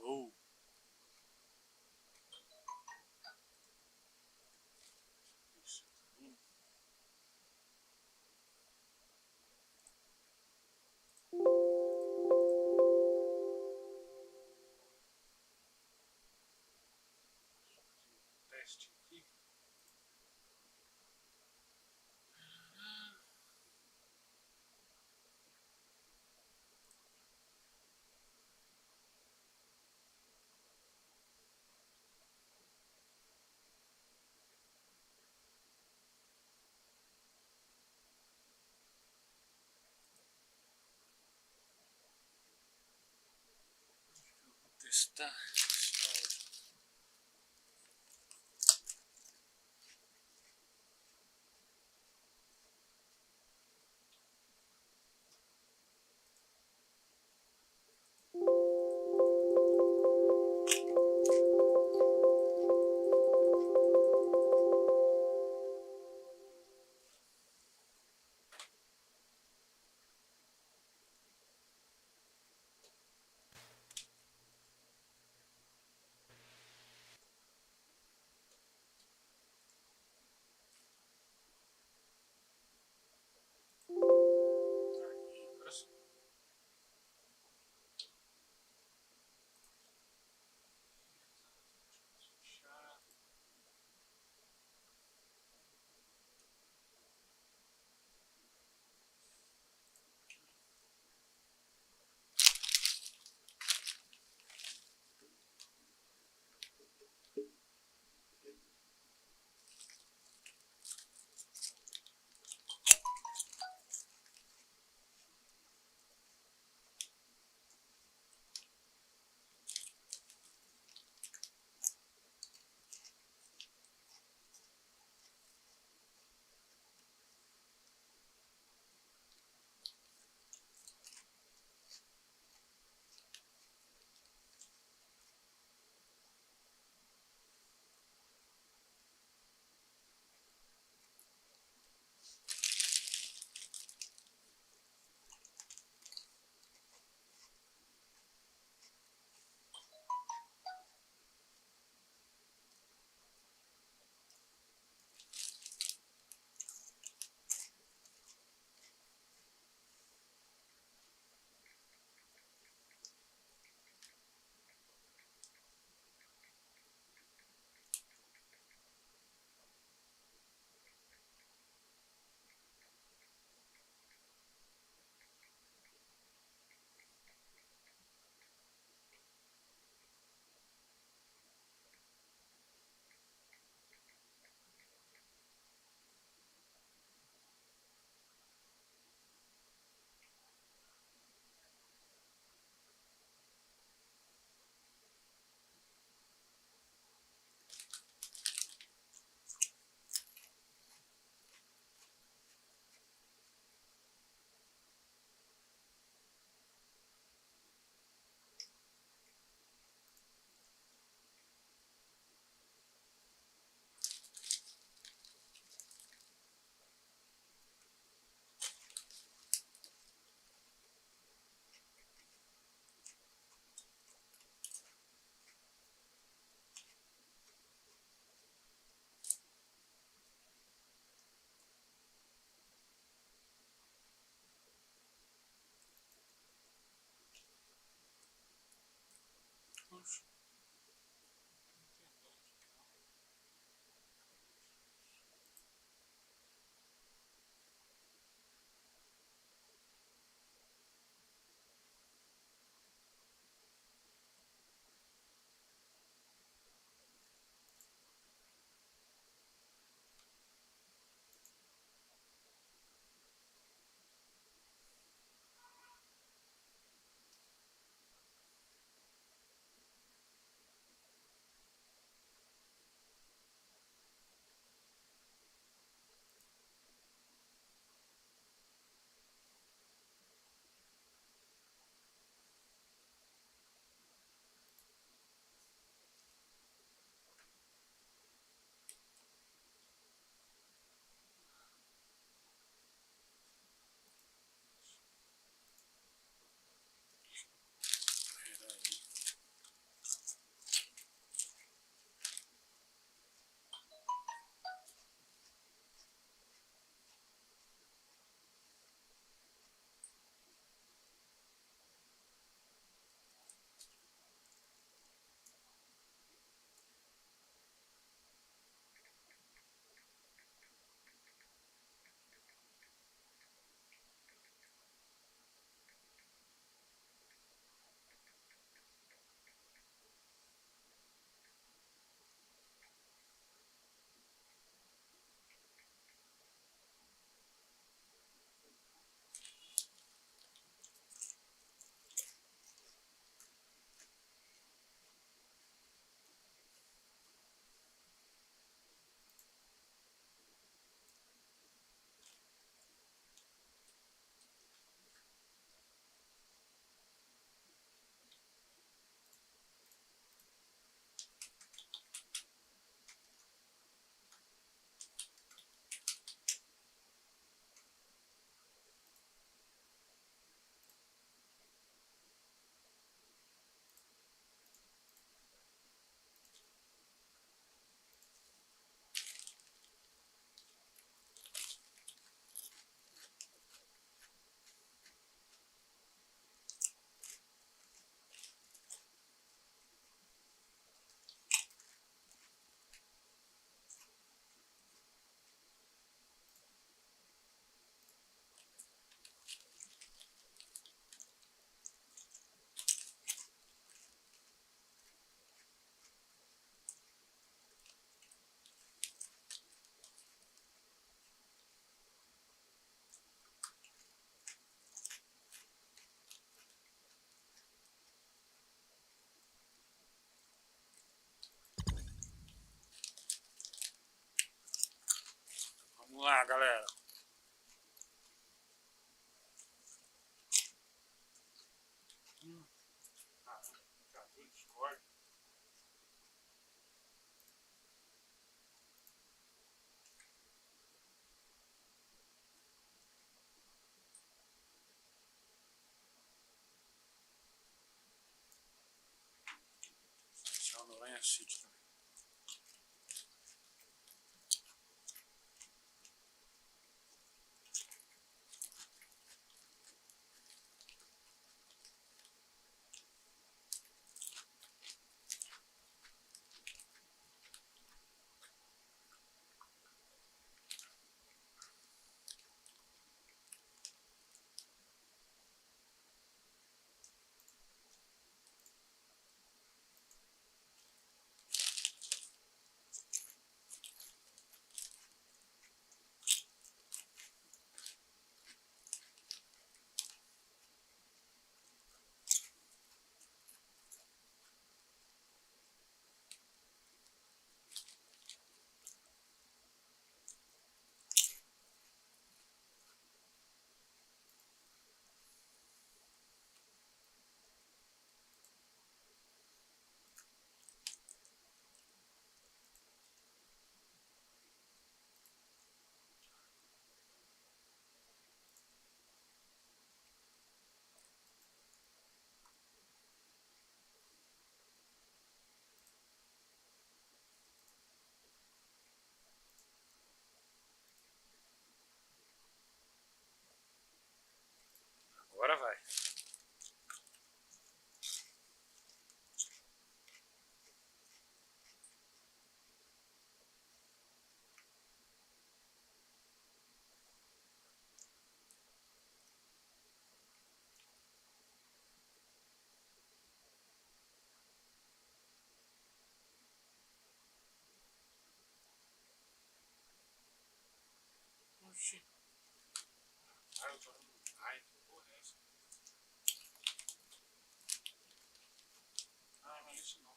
Oh. Teste aqui. Vou testar. Aí, agora sim. Fechar. Puxa. lá, galera. Cadê o Discord? Deixa eu no Lion City também. Agora vai. Oxi. Ai, eu tô no... Ai, que porra é essa? Ah, não é isso não.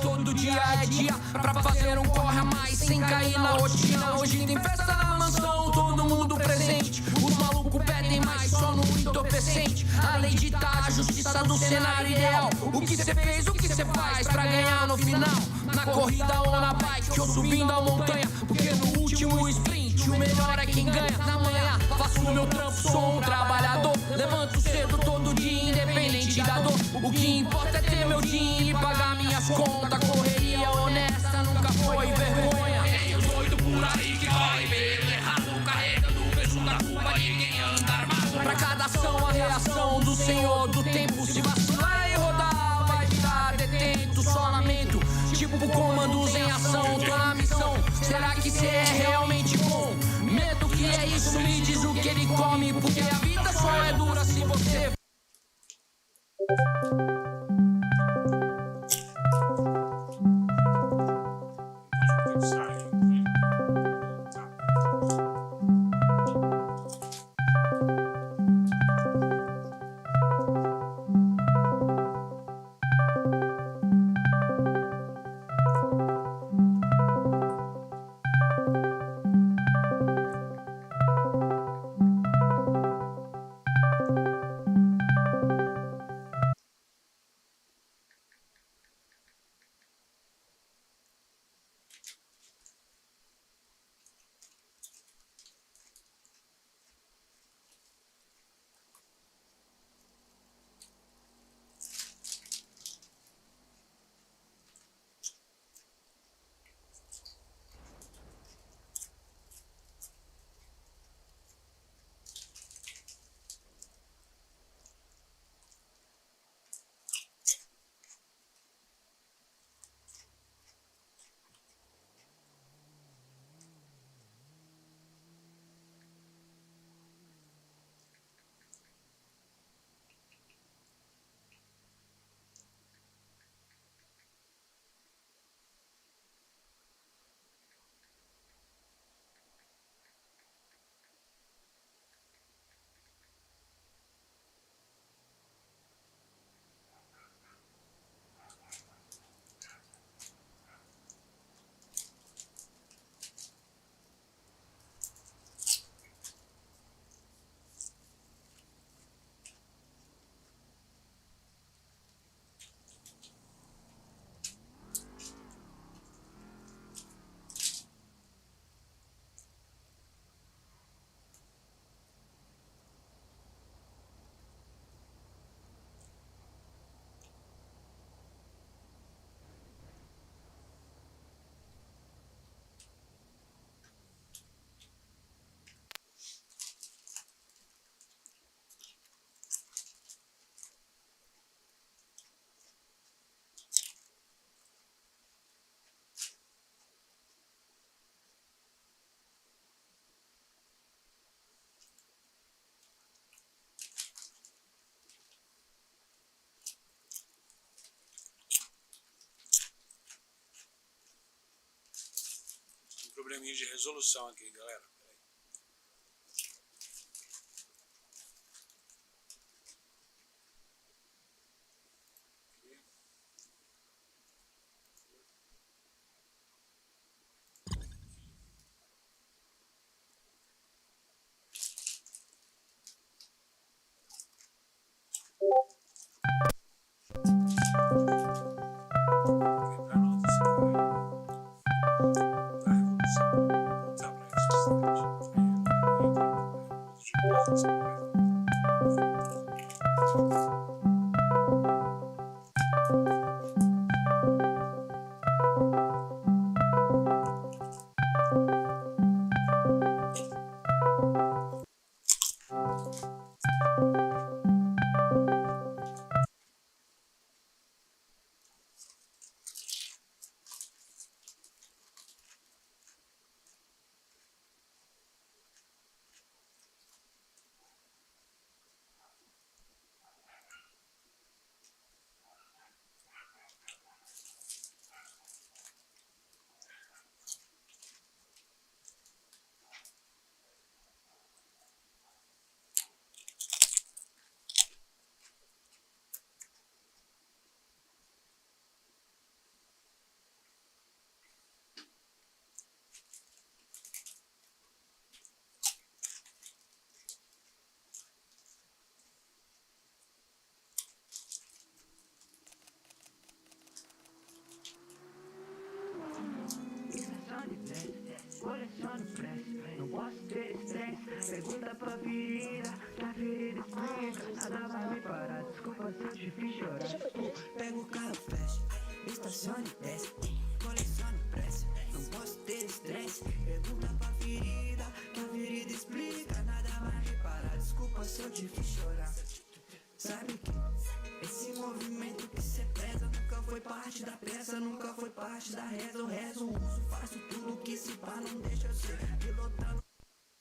Todo dia é dia pra fazer um corre a mais sem cair na rotina. Hoje tem festa na mansão, todo mundo presente. Os malucos pedem mais, só no entorpecente. A lei dita a justiça do cenário ideal. O que cê fez, o que cê faz pra ganhar no final? Na corrida ou na bike ou subindo a montanha. Porque no último sprint o melhor é quem ganha. Na manhã faço o meu trampo, sou um trabalhador. Levanto cedo todo dia, independente da dor. O que importa é ter meu dinheiro e pagar minhas contas. Correria honesta nunca foi vergonha. Tem os doidos por aí que correm pelo errado, carregando o peso da culpa de quem anda armado. Pra cada ação a reação do Senhor do tempo. Se vacilar e rodar vai virar detento. Só lamento, tipo comandos em ação. Tô na missão, será que cê é realmente bom? Medo que é isso, me diz o que ele come. Porque a vida só é dura se você... probleminha de resolução aqui, galera. Peraí. Entrar na outra cidade. Da revolução. Voltar pra essa cidade. Aí entra outro tipo de resolução. Coleciono press, não posso ter estresse. Pergunta pra ferida, que a ferida explica. Nada vai me parar, desculpa se eu te fiz chorar. Pega o carro, flash, estacione e desce. Coleciono press, não posso ter estresse. Pergunta pra ferida, que a ferida explica. Nada vai me parar, desculpa se eu te fiz chorar. Sabe que esse movimento que cê preza nunca foi parte da peça, nunca foi parte da reza. Eu rezo, uso, faço tudo que se pá, não deixa eu ser pilotando.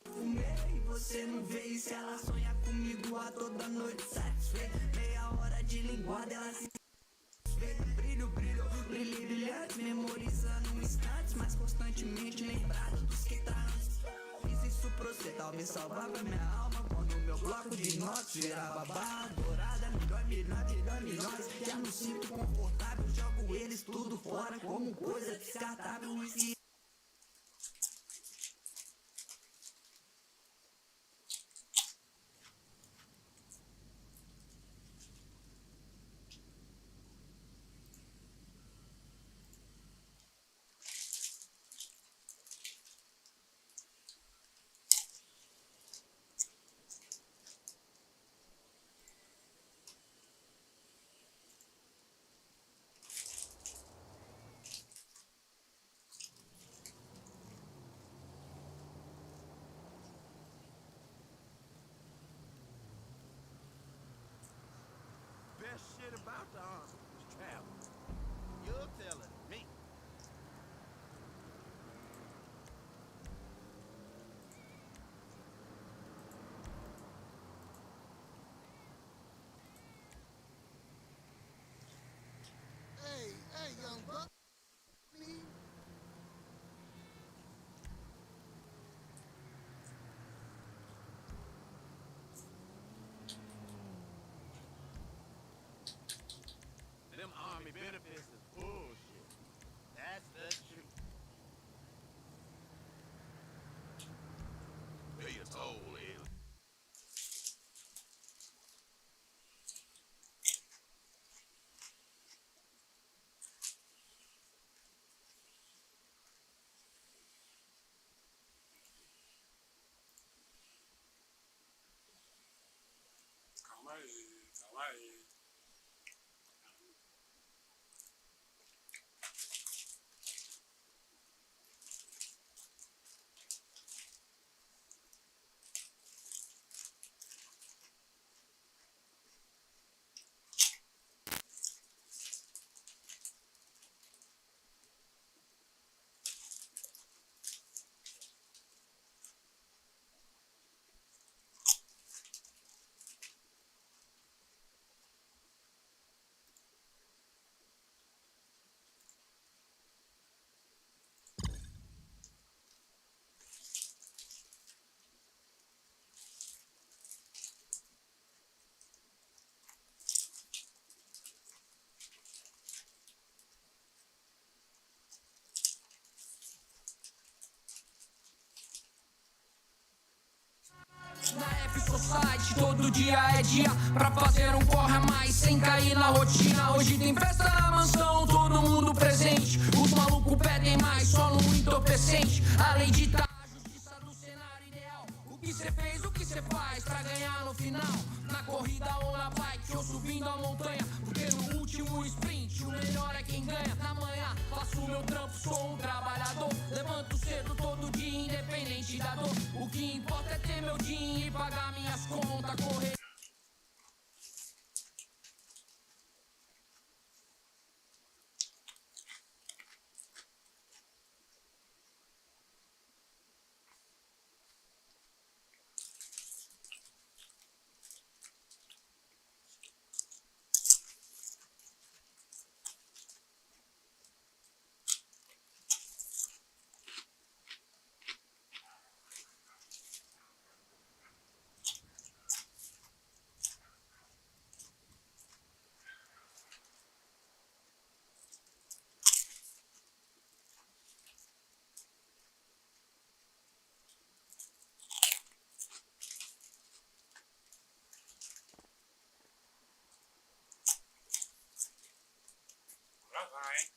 Fumei e você não vê, e se ela sonha comigo a toda noite satisfeita, meia hora de linguada ela se desfeita. Brilho, brilho, brilho, brilhante, memorizando instantes, mas constantemente lembrado dos que traz. Fiz isso pra você, talvez salvava minha alma quando meu bloco de notas gerava barra dourada. Milhões, já não sinto confortável, jogo eles tudo fora como coisa descartável. E best shit about the army is travel. You're telling me. Hey, young buck. Them army benefits is bullshit. That's the truth. Pay your toll, Ed. Calma aí, calma aí. Life Society, todo dia é dia pra fazer um corre a mais sem cair na rotina. Hoje tem festa na mansão, todo mundo presente. Os malucos pedem mais, só no entorpecente. A lei dita a justiça do cenário ideal. O que cê fez, o que cê faz pra ganhar no final? Na corrida ou na bike ou subindo a montanha. Porque no último sprint o melhor é quem ganha. Na manhã faço meu trampo, sou um trabalhador. Levanto cedo todo dia, independente da dor. O que importa é ter meu dinheiro e pagar minhas contas, correr. Lá vai. Aí.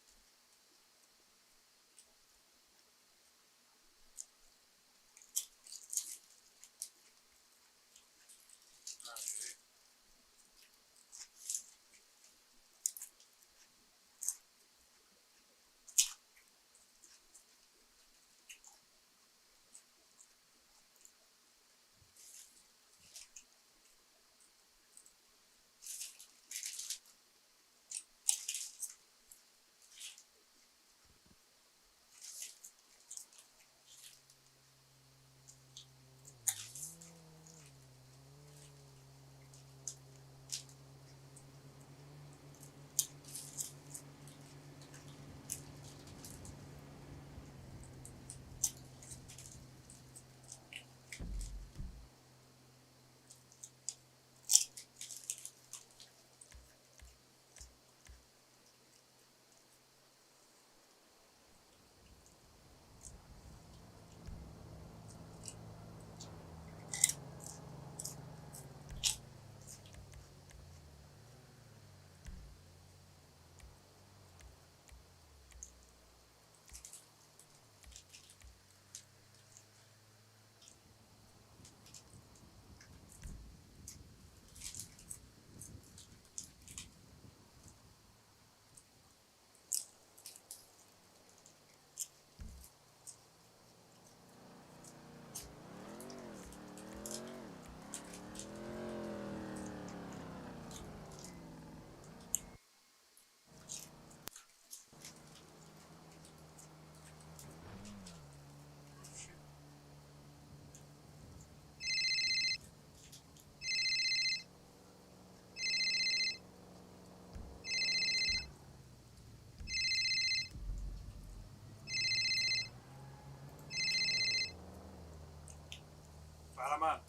Fala, mano.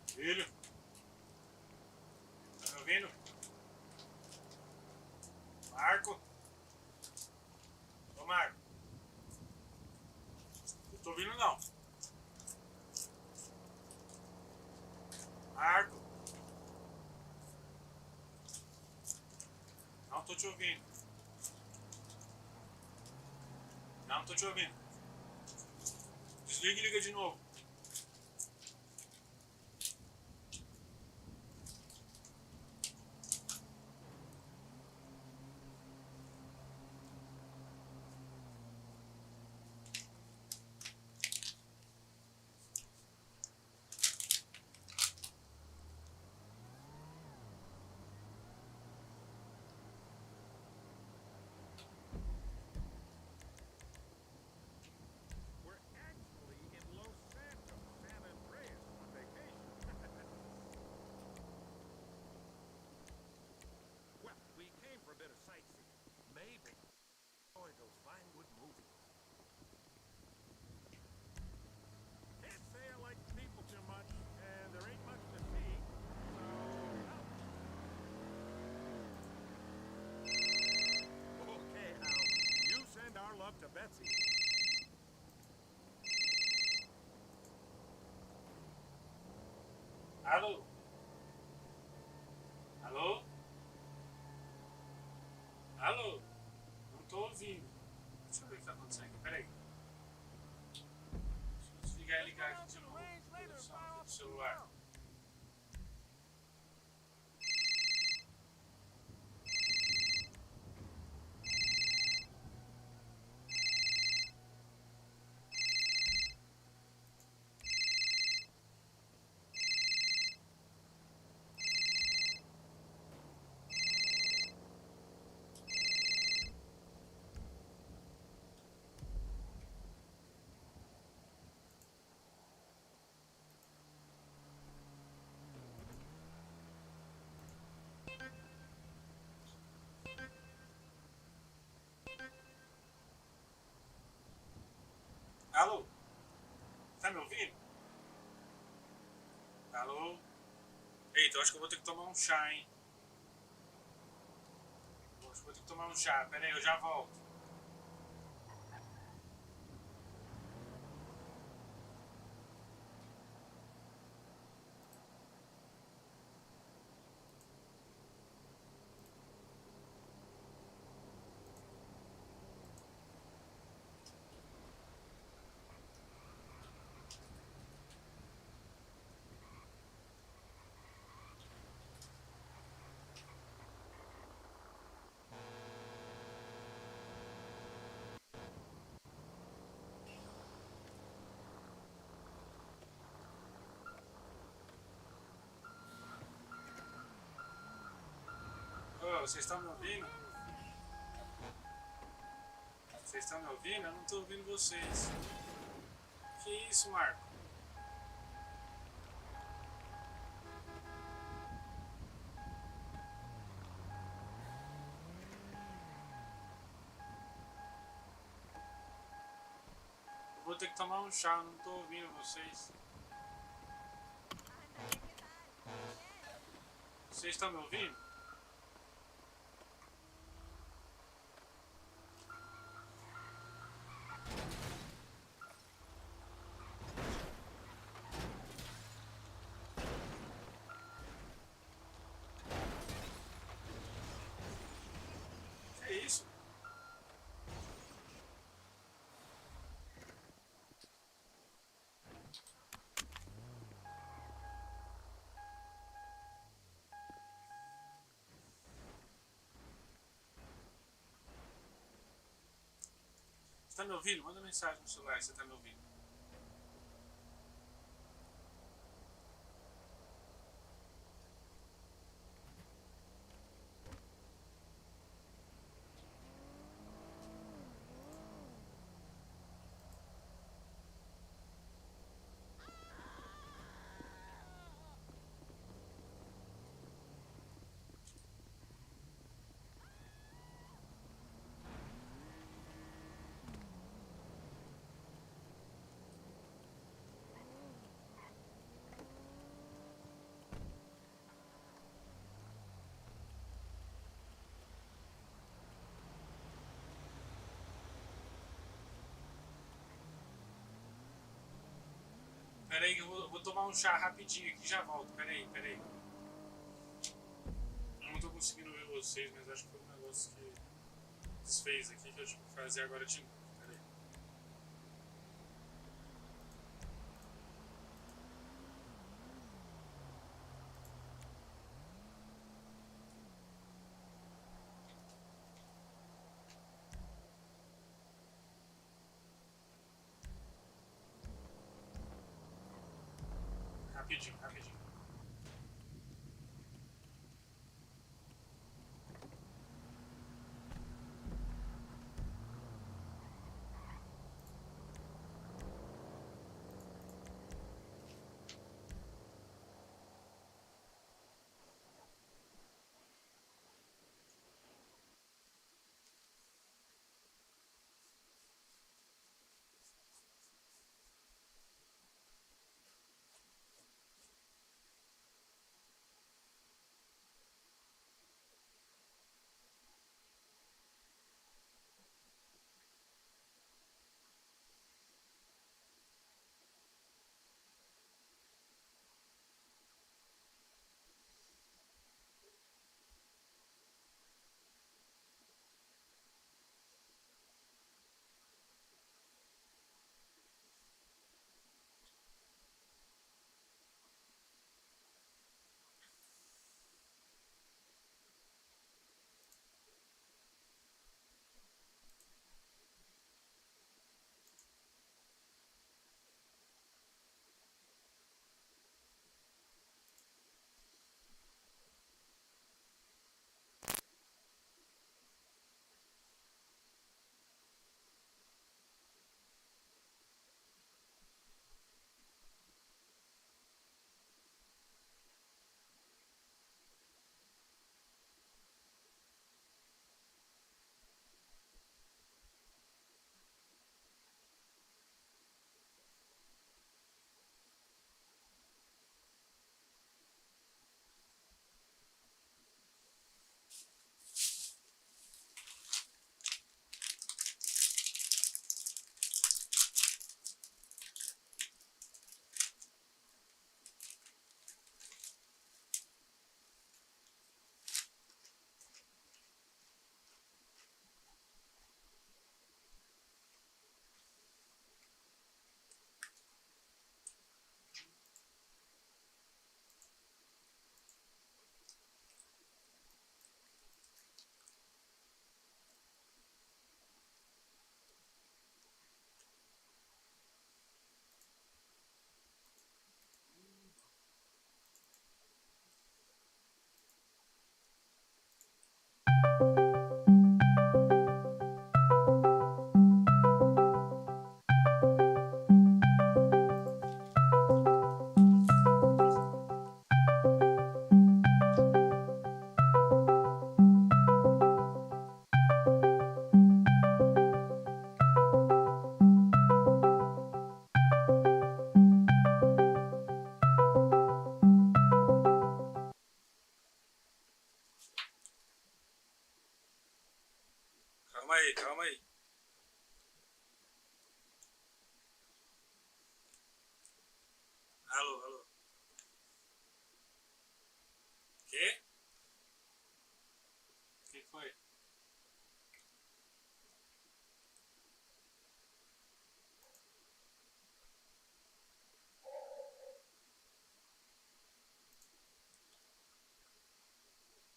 Filho. Tá me ouvindo? Marco. Ô, Marco. Não tô ouvindo, não. Marco. Não tô te ouvindo. Não tô te ouvindo. Desliga e liga de novo. We're actually in Los Santos, San Andreas on vacation. Well, we came for a bit of sightseeing. Maybe enjoy those fine wood movies. Can't say I like people too much, and there ain't much to see, so out. Okay, Hal. You send our love to Betsy. Alô? Alô? Alô? Não tô ouvindo. Deixa eu ver o que tá acontecendo aqui. Peraí. Deixa eu desligar e ligar aqui de novo. Produção aqui do celular. Alô? Tá me ouvindo? Alô? Eita, eu acho que eu vou ter que tomar um chá, hein? Eu acho que vou ter que tomar um chá. Pera aí, eu já volto. Ô, vocês estão me ouvindo? Vocês estão me ouvindo? Eu não tô ouvindo vocês. Que isso, Marco? Eu vou ter que tomar um chá, eu não tô ouvindo vocês. Vocês estão me ouvindo? Que isso? Você tá me ouvindo? Manda mensagem no celular se você tá me ouvindo. Pera aí que eu vou tomar um chá rapidinho aqui e já volto. Pera aí, pera aí. Eu não tô conseguindo ver vocês, mas acho que foi um negócio que desfez aqui que eu tive que fazer agora de novo. Pera aí. Rapidinho, rapidinho. Calma aí, calma aí. Alô, alô. Quê? O que foi?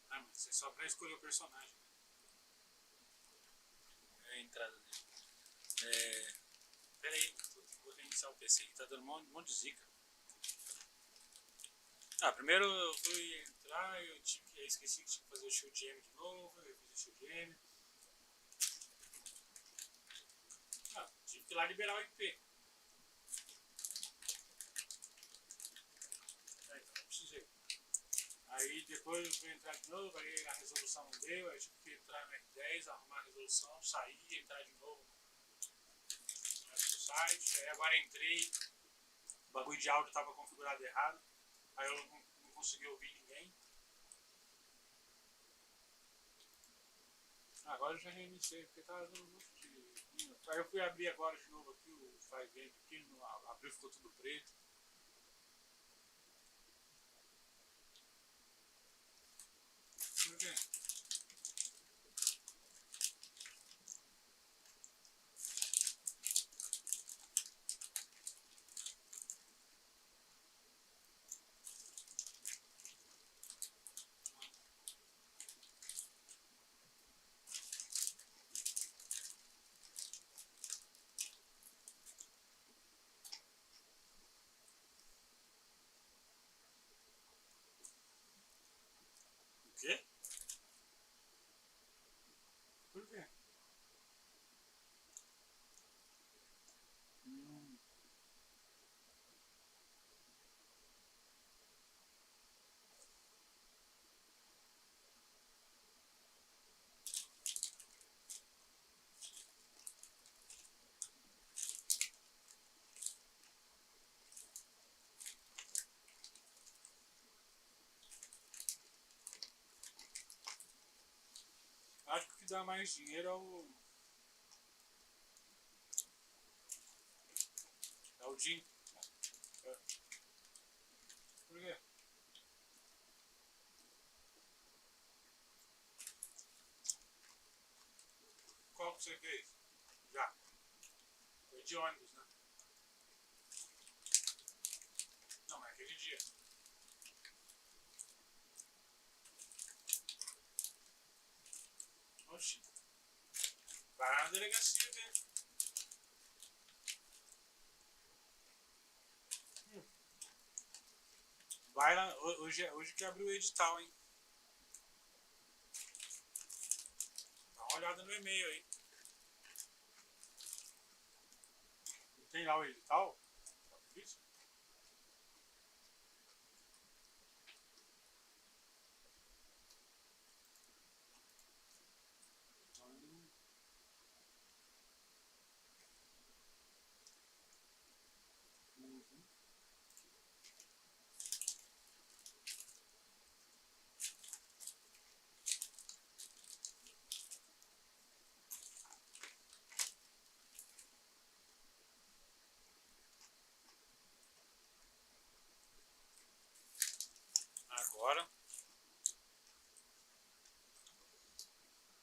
Ah, mas isso é só pra escolher o personagem, né? É a entrada dele. Pera aí, vou reiniciar o PC aqui, tá dando um monte de zica. Ah, primeiro eu fui entrar e eu esqueci que tinha que fazer o Shield Gem de novo, eu fiz o Shield Gem. Ah, tive que ir lá liberar o IP. Então, eu precisei. Aí depois eu fui entrar de novo, aí a resolução não deu, aí tive que entrar no R10, arrumar a resolução, sair, entrar de novo no site. Aí agora entrei, o bagulho de áudio estava configurado errado, aí eu não consegui ouvir ninguém. Agora eu já reiniciei, porque tava dando um monte de... Aí eu fui abrir agora de novo aqui o FiveM aqui, abriu, ficou tudo preto. Por quê? O quê? Por quê? Acho que o que dá mais dinheiro é o Jim. É. Por quê? Qual que você fez? Já. Foi de ônibus, né? Não, mas aquele dia. Oxi. Vai lá na delegacia dele. Vai lá, hoje que abriu o edital, hein? Dá uma olhada no e-mail aí. Não tem lá o edital? Tá difícil? Uhum. Agora.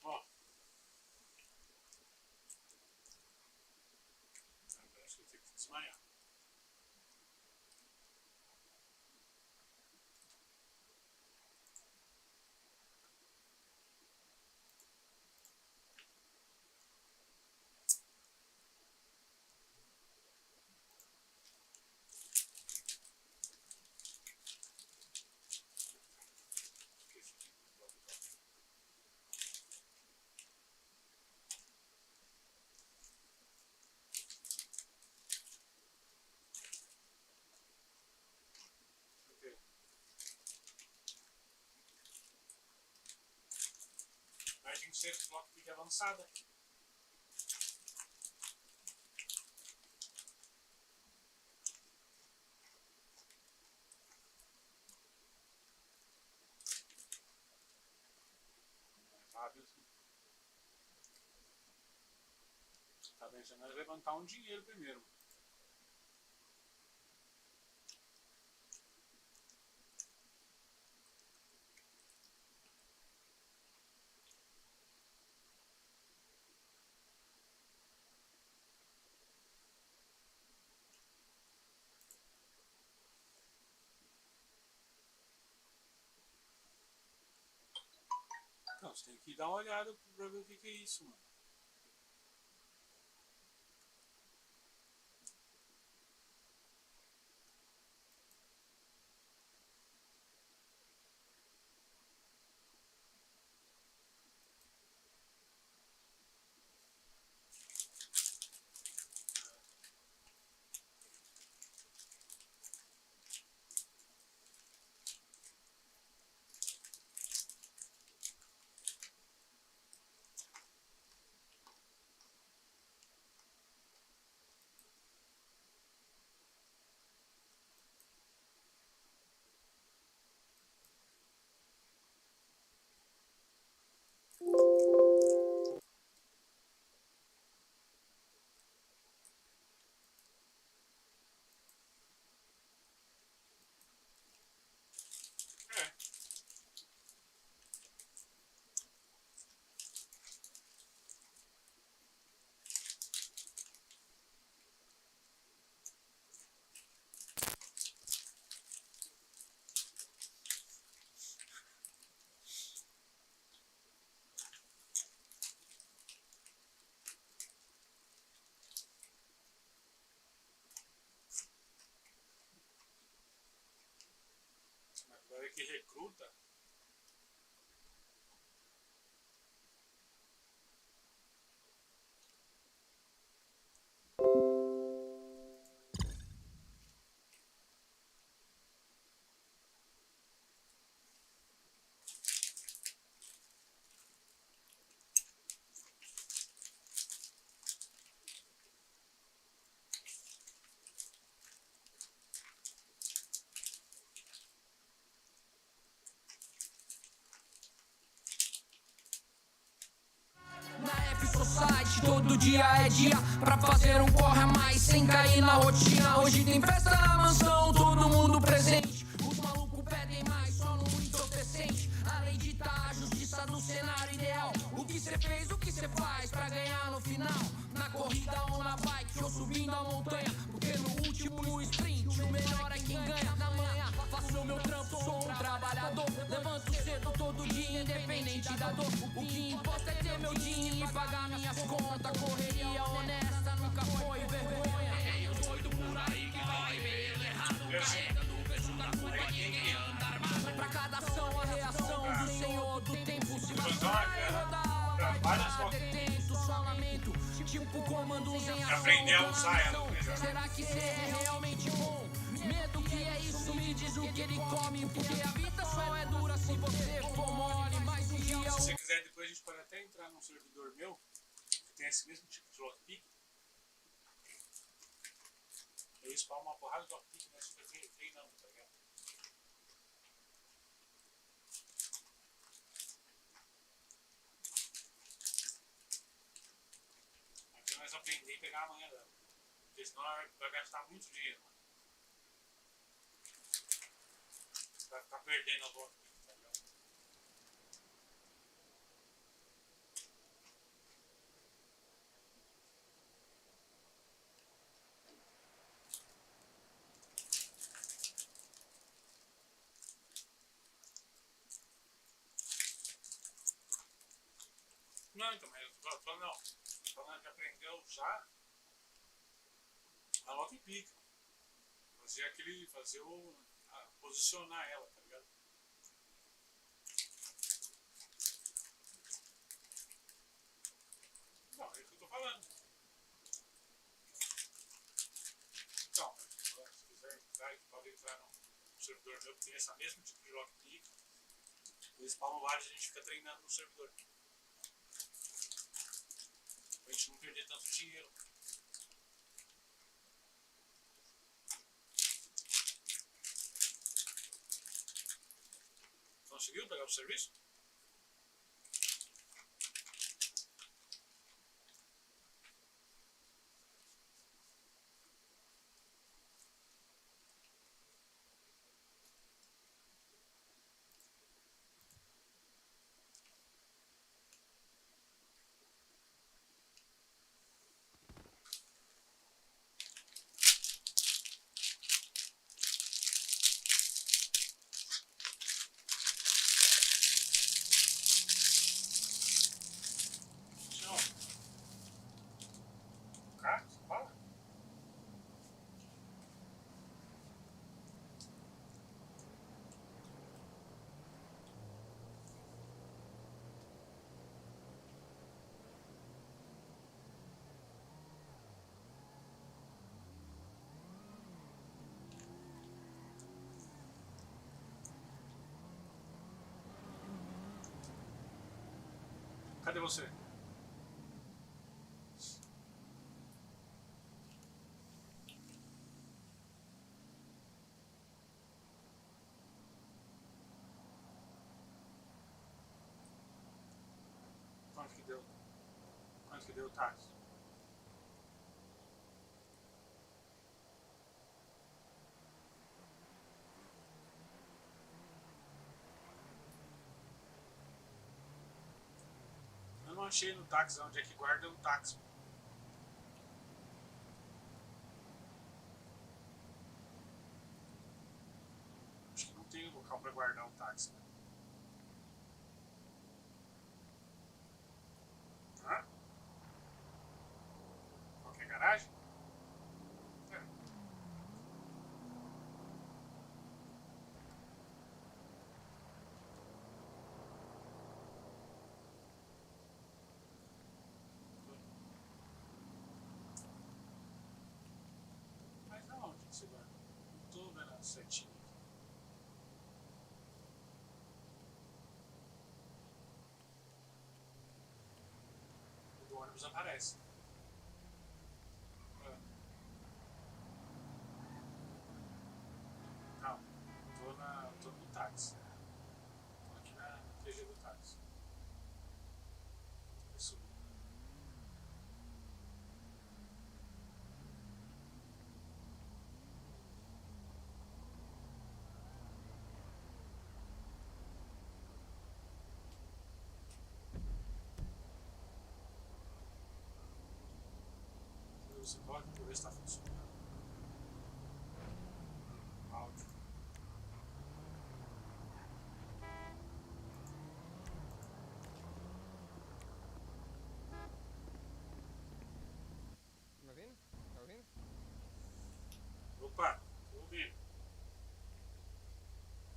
Ó. Parece que eu tenho que desmaiar. Ok. Aí tem que ser Lockpick avançada. Mais rápido. pensando em levantar um dinheiro primeiro. Então, você tem que dar uma olhada pra ver o que é isso, mano. É. Agora que recruta. Na F Society todo dia é dia pra fazer um corre a mais sem cair na rotina. Hoje tem festa na mansão, todo mundo presente. Os malucos pedem mais, só no entorpecente. Além de tá a justiça do cenário ideal. O que cê fez, o que cê faz pra ganhar no final? Na corrida ou na bike ou subindo a montanha. Porque no último sprint o melhor é quem ganha. Na manhã faço o meu trampo, sou um trabalhador. Levanto cedo todo dia, independente da dor. O que importa é ter meu dinheiro e pagar minhas contas. Correria honesta nunca foi vergonha. Tem os doido por aí que vai meio errado. Carregando o peso da culpa, ninguém anda armado. Pra cada ação a reação do senhor do tempo. Se você vai rodar, vai detento, só lamento. Tipo comandos em ação. Aprender a usar ela melhor. Será que cê é realmente bom? Medo que é isso, me diz o que ele come. Porque a vida só é dura se você for mole. Mas um dia Se você quiser, depois a gente pode até entrar num servidor meu que tem esse mesmo tipo de lockpick. Eu spawno uma porrada de lockpick, mas fica treinando, tá ligado? Aqui nós aprender e pegar amanhã dela. Porque senão vai gastar muito dinheiro, mano. Vai ficar perdendo a lockpick, tá ligado? Não, então, mas eu tô falando, não. Tô falando de aprender a usar a lockpick. Posicionar ela, tá ligado? Não, é isso que eu tô falando. Então, se quiser entrar, pode entrar no servidor meu que tem esse mesmo tipo de lockpick. Eles spawnam vários e a gente fica treinando no servidor. Pra gente não perder tanto dinheiro. Conseguiu pegar o serviço? Cadê você? Quanto que deu? Quanto que deu o táxi? Eu não achei no táxi onde é que guarda o táxi. Acho que não tem local para guardar o táxi. Né? Hã? Qualquer garagem? É. Mas não, onde que você guarda? Não tô vendo a setinha aqui. O do ônibus aparece. É. Não, tô no táxi. Tô aqui na TG do táxi. Isso. Você pode ver se está funcionando. Áudio. Me ouvindo? Tá ouvindo? Opa, tô ouvindo.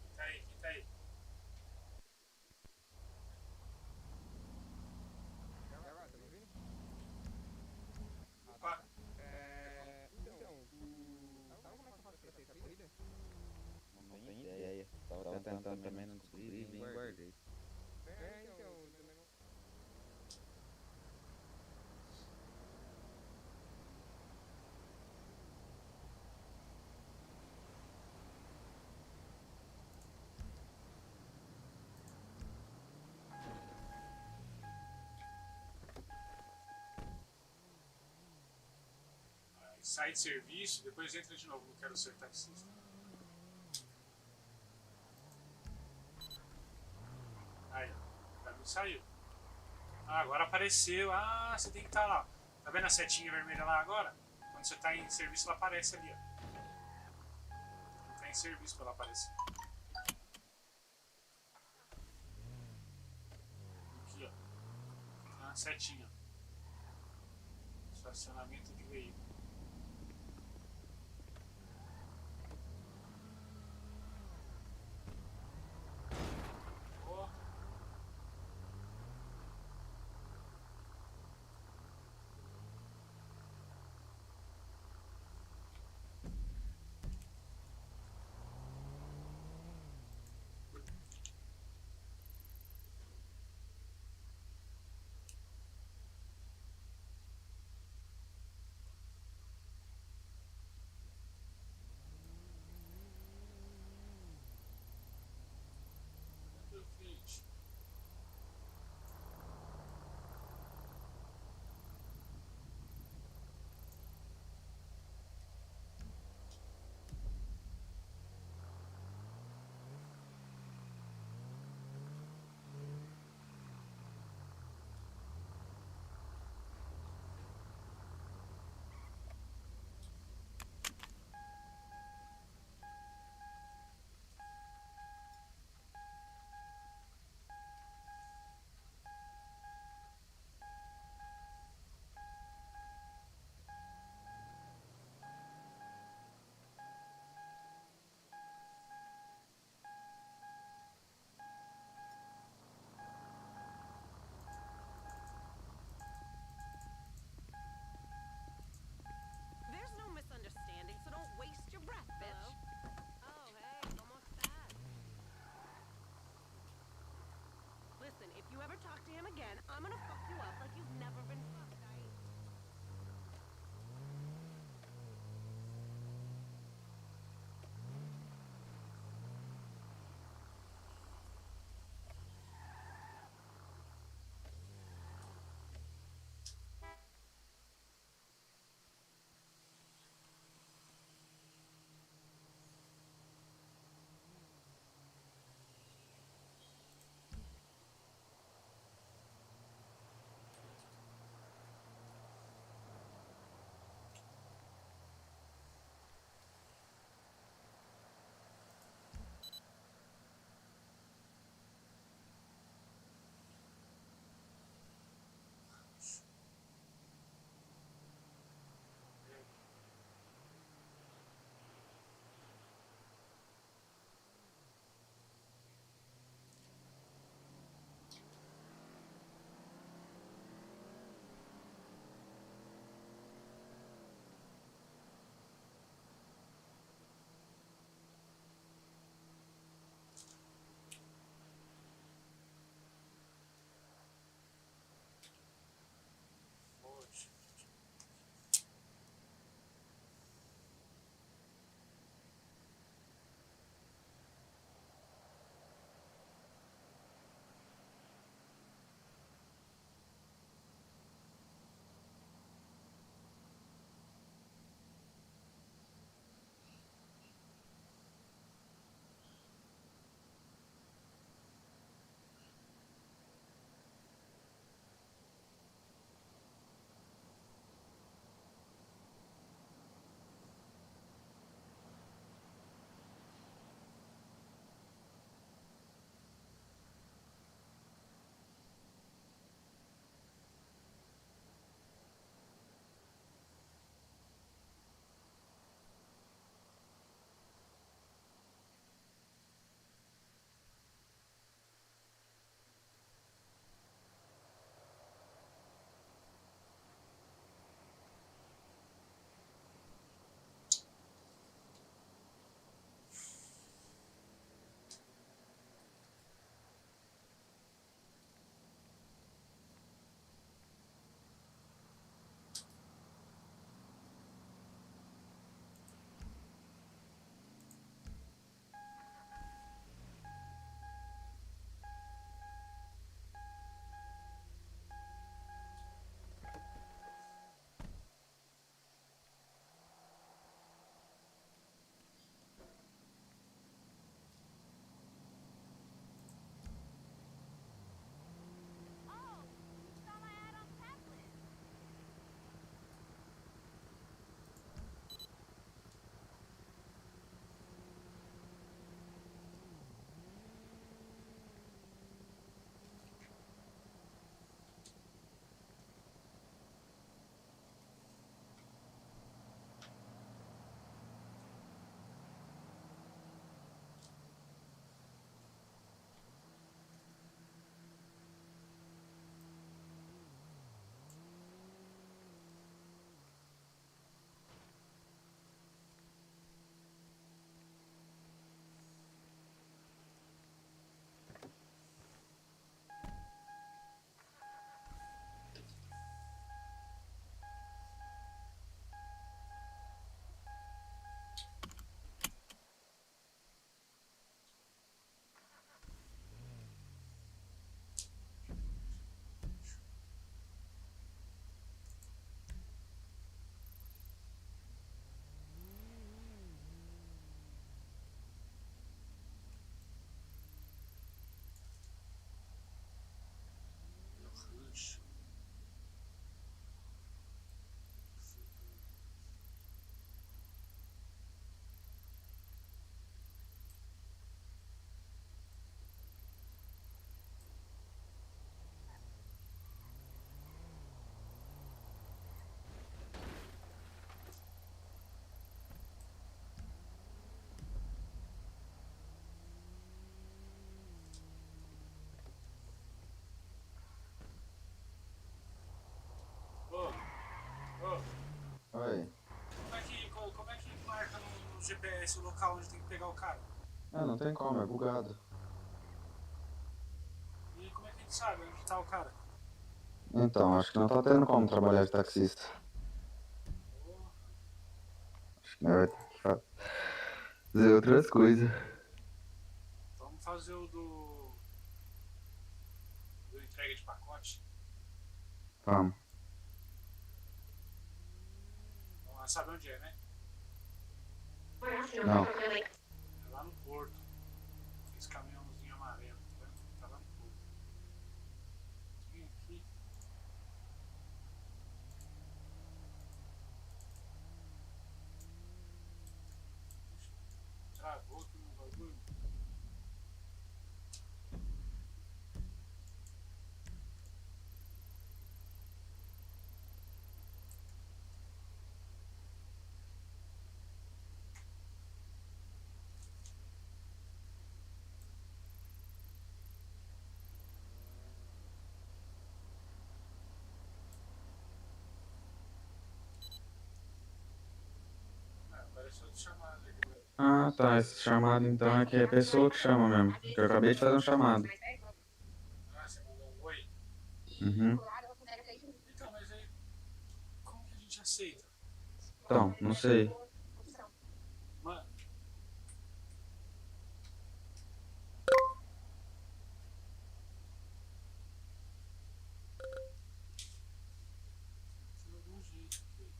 Quem tá aí? Quem tá aí? E agora, tá me ouvindo? Opa, Então, sabe como é que eu faço pra aceitar a corrida? Não tenho ideia. Tava tentando também não descobri e nem guardei. Então, eu também não... sai de serviço, depois entra de novo, não quero ser taxista. Aí, ó, pra mim saiu. Ah, agora apareceu. Ah, você tem que estar lá. Tá vendo a setinha vermelha lá agora? Quando você tá em serviço, ela aparece ali, ó. Quando tá em serviço pra ela aparecer. Aqui, ó. Tem uma setinha. Estacionamento de veículo. GPS o local onde tem que pegar o cara. Ah, não tem como, é bugado. E como é que a gente sabe onde tá o cara? Então, acho que não tá tendo como trabalhar de taxista. Porra. Acho que nós vai ter que fazer outras coisas. Vamos fazer o do entrega de pacote. Vamos. Vamos lá, sabe onde é, né? Não. É lá no porto. Esse caminhãozinho amarelo, tá vendo? Tá lá no porto. Vem aqui. Travou aqui no bagulho. Ah, apareceu de chamada aqui, velho. Ah, tá. Esse chamado então é que é a pessoa que chama mesmo. Que eu acabei de fazer um chamado. Ah, você mandou um oi? Uhum. Então, mas aí, como que a gente aceita? Então, não sei. Mano, de algum jeito aqui.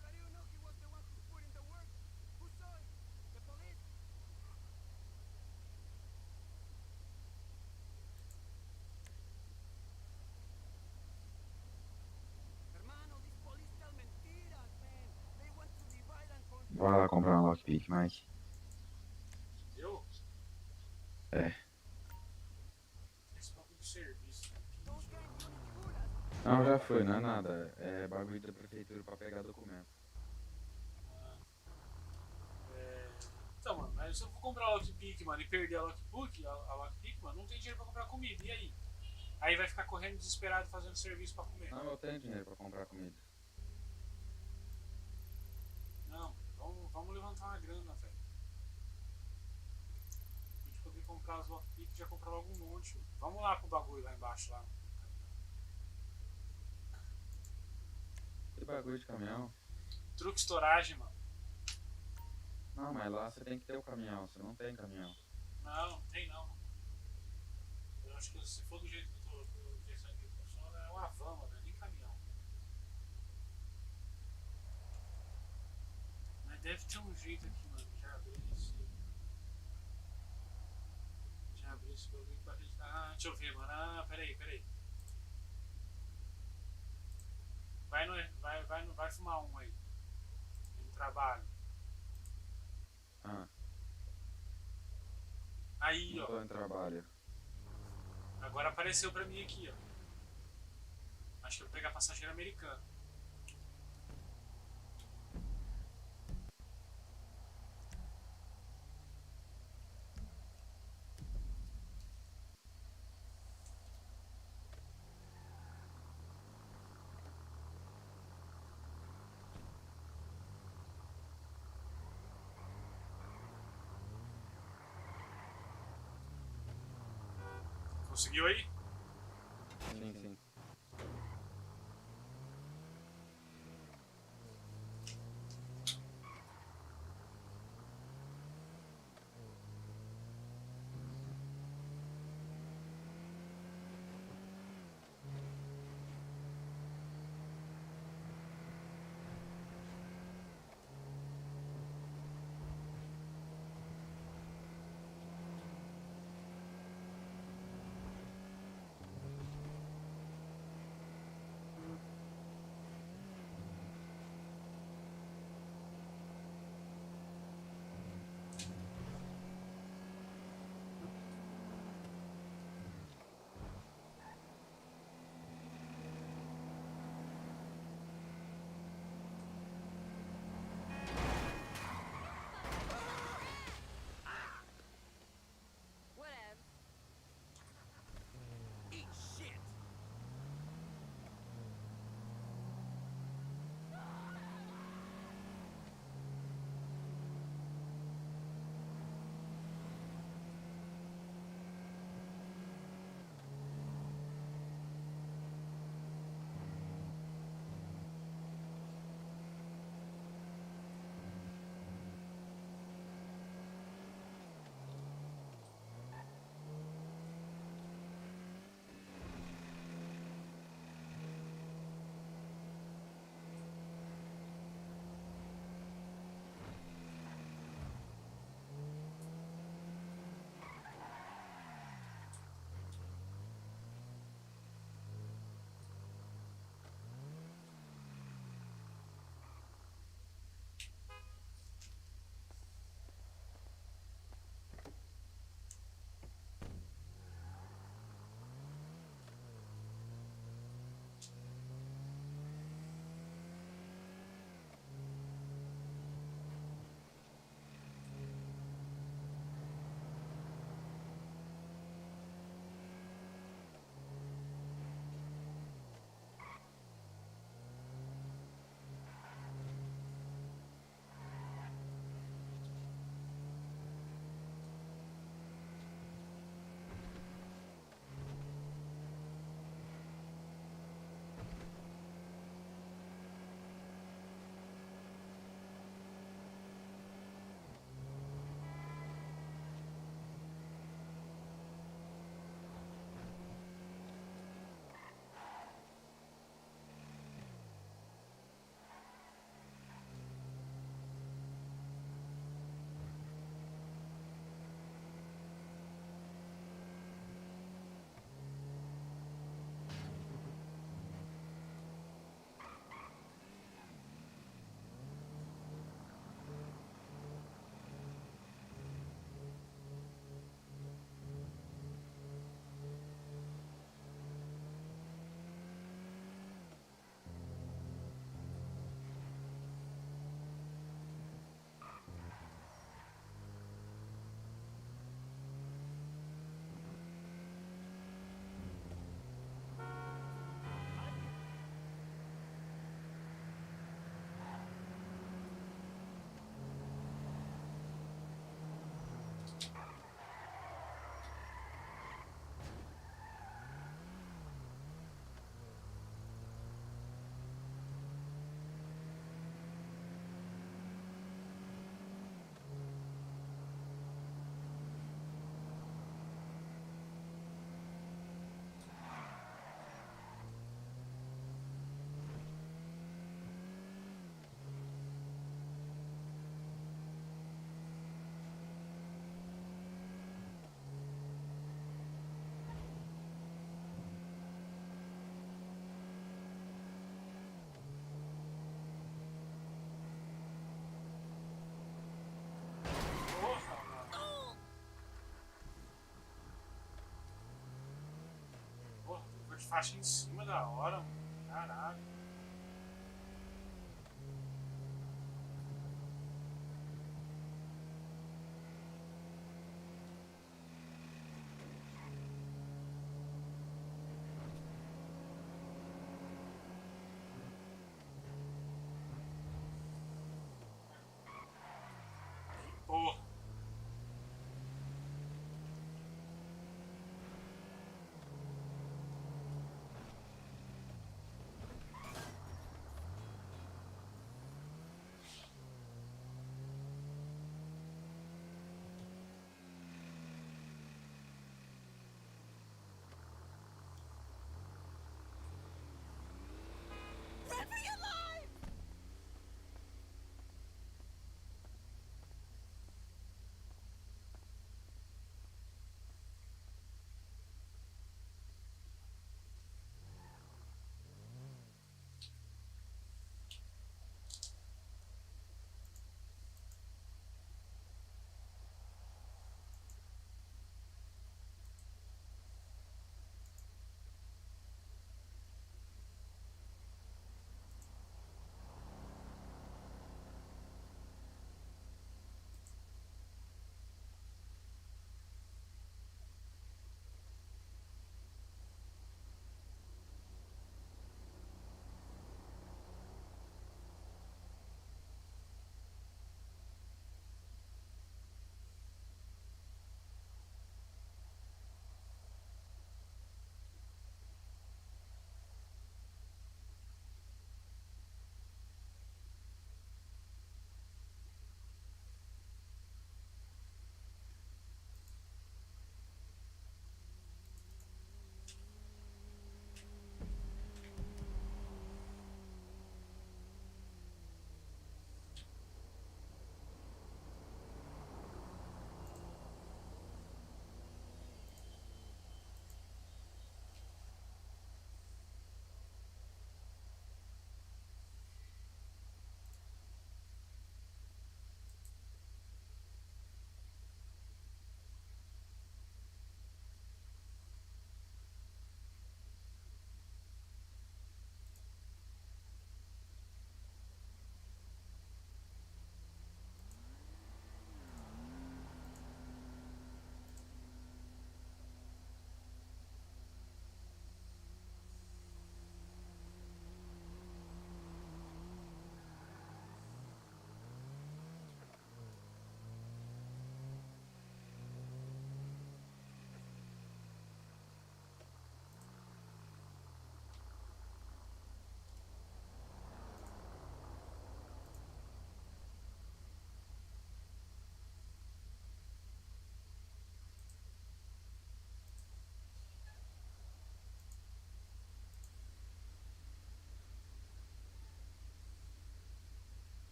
Peraí. Vai lá comprar um lockpick, Mike. Eu? É. Esse bagulho de serviço, né? Não, já foi, não é nada. É bagulho da prefeitura pra pegar documento. Então, mano, mas se eu for comprar a lockpick, mano, e perder a lockpick, a lockpick, mano, não tem dinheiro pra comprar comida. E aí? Aí vai ficar correndo desesperado fazendo serviço pra comer. Não, eu tenho dinheiro pra comprar comida. Não, vamos levantar uma grana, velho. A gente poder comprar as lockpick, já comprar logo um monte. Vamos lá pro bagulho lá embaixo, lá. Que bagulho de caminhão? Truque storage, mano. Não, mas lá você tem que ter o caminhão. Você não tem caminhão. Não tem não. Eu acho que se for do jeito que eu tô pensando que funciona, é uma van, mano, não é nem caminhão. Mas deve ter um jeito aqui, mano, de abrir esse. De abrir esse bagulho pra gente. Ah, deixa eu ver, mano. Ah, peraí. Vai fumar um aí. No trabalho. Ah, Aí, não ó. tô em trabalho. Agora apareceu pra mim aqui, ó. Acho que eu vou pegar passageiro americano. Conseguiu aí? Sim, sim. As faixas em cima da hora, mano. Caralho. Porra.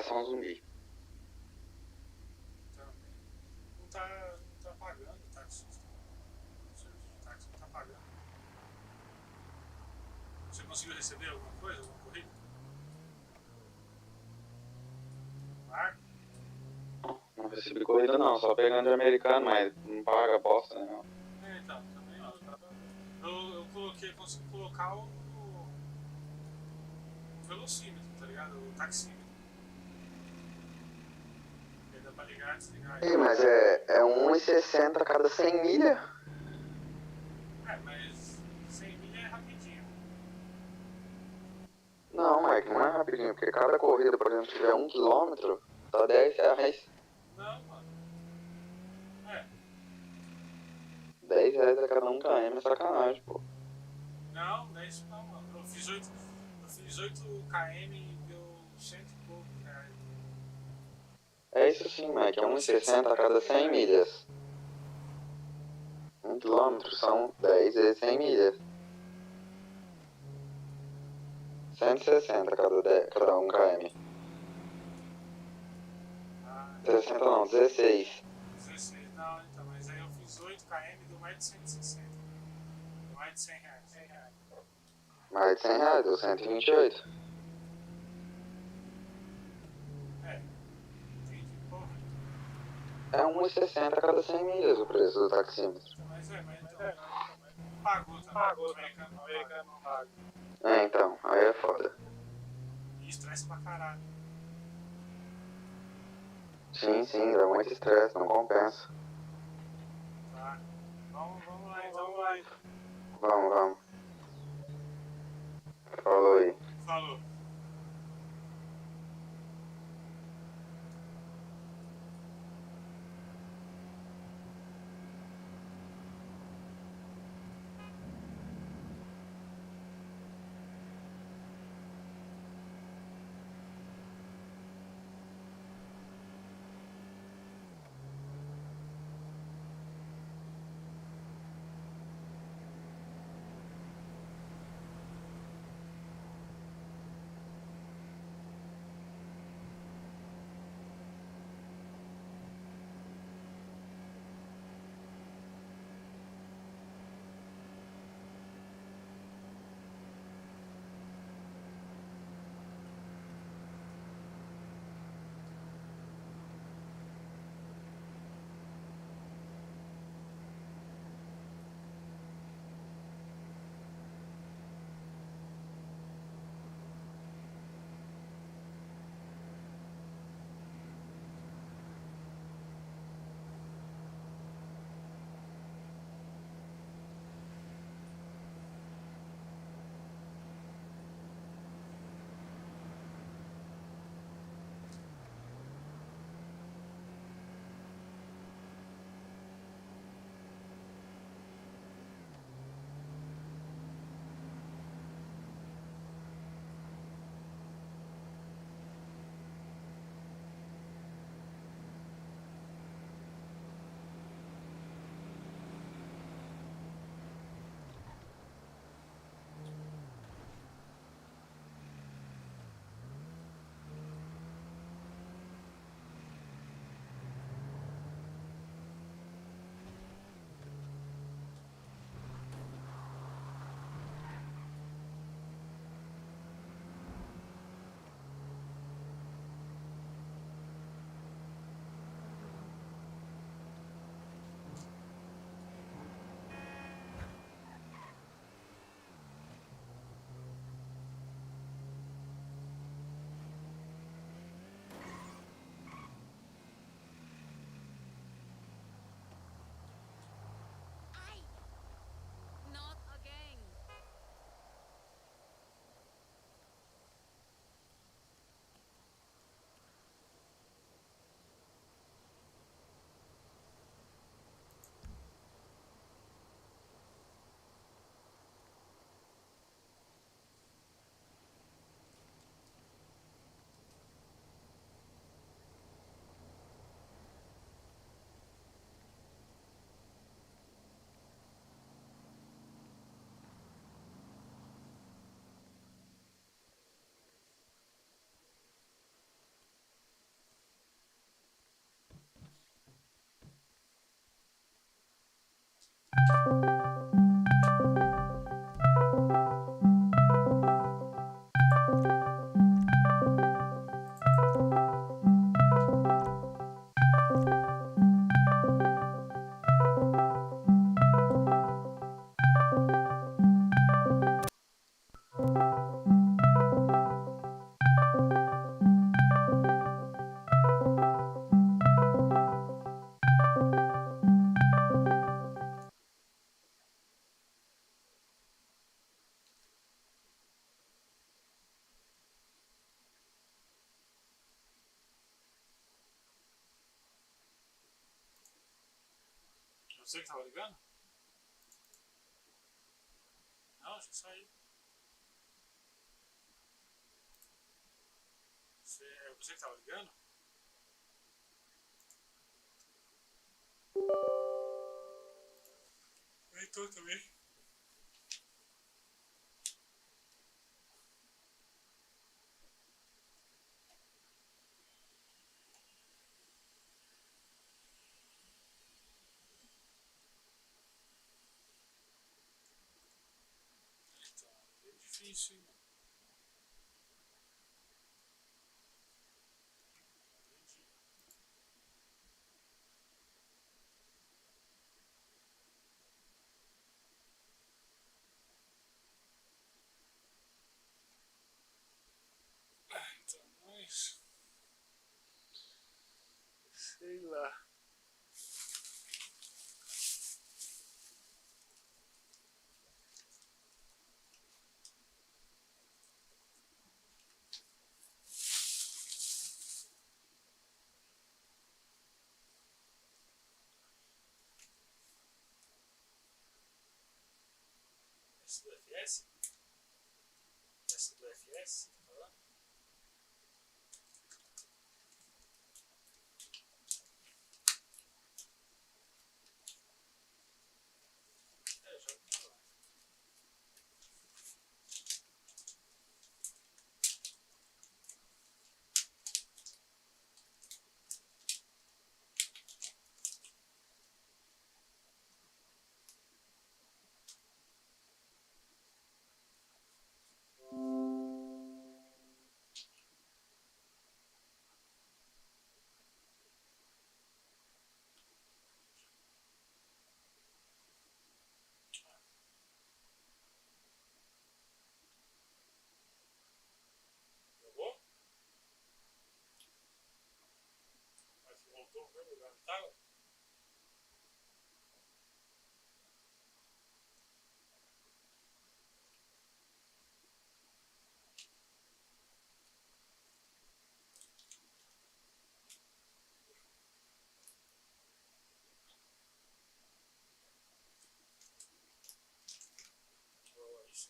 Operação Zumbi. Também. Não tá pagando o taxista. O serviço de táxi não tá pagando. Você conseguiu receber alguma coisa? Alguma corrida? Marco? Não recebi corrida não, só pegando de americano, mas não paga bosta, né? Então, também eu coloquei, consegui colocar o velocímetro, tá ligado? O taxímetro. Aí dá pra ligar e desligar. Ih, mas é 1,60 a cada 100 milhas? Mas 100 milha é rapidinho. Não, Mike, não é rapidinho, porque cada corrida, por exemplo, se tiver 1 quilômetro, dá R$10. Não, mano. 10 reais a cada 1 km é sacanagem, pô. Não, não é isso não, mano. Eu fiz 8 km e deu 100 e pouco reais. É isso sim, Mike, é 1,60 a cada 100 milhas. 1 quilômetro são 10 vezes 100 milhas. 160 a cada 1 km. 60 não, 16. 16, não, então, mas aí eu fiz 8 km e deu mais de 160. Deu mais de 100 reais. 100 reais. Mais de 100 reais, deu 128. Entendi, porra. É 1,60 a cada 100 milhas o preço do taxímetro. Mas então, pagou também. Pagou, o americano não paga. É, então, aí é foda. E estressa pra caralho. Sim, dá muito estresse, não compensa. Tá. Vamos lá então. Vamos. Falou aí. Falou. Você que tava ligando? Não, acho que saiu. É você que tava ligando? Eu tô também. Então, é difícil, hein, mano? Entendi. Então, mas... sei lá. Essa do FS? Essa do FS? Tá falando? É, já ouvi falar. Jogou? Mas voltou pro mesmo lugar que tava? Ou isso?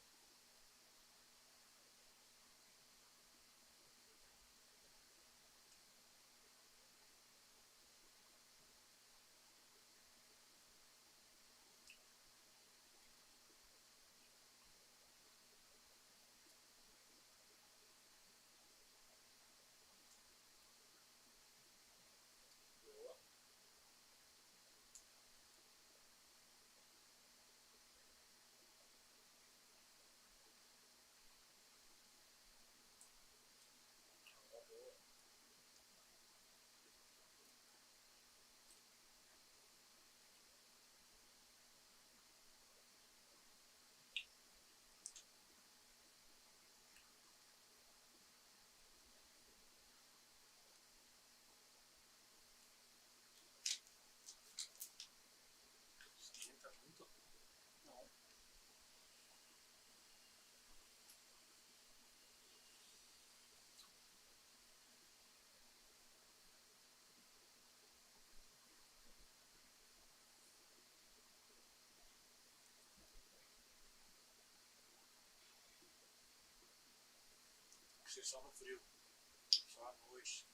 Boa. Ah, boa. Esquenta muito? Não. Você só no frio. Só à noite.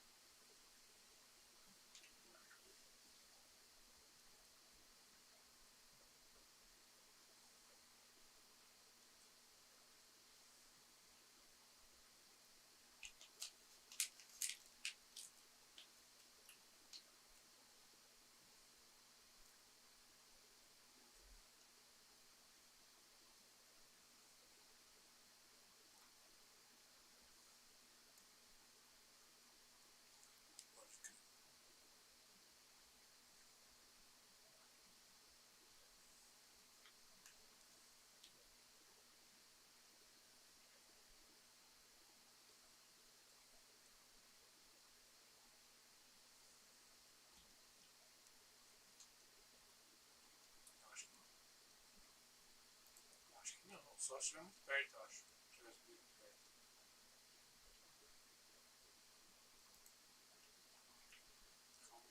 Pode crer. Acho que não. Acho que não. Só se estiver muito perto, eu acho. Se estiver muito perto. Calma.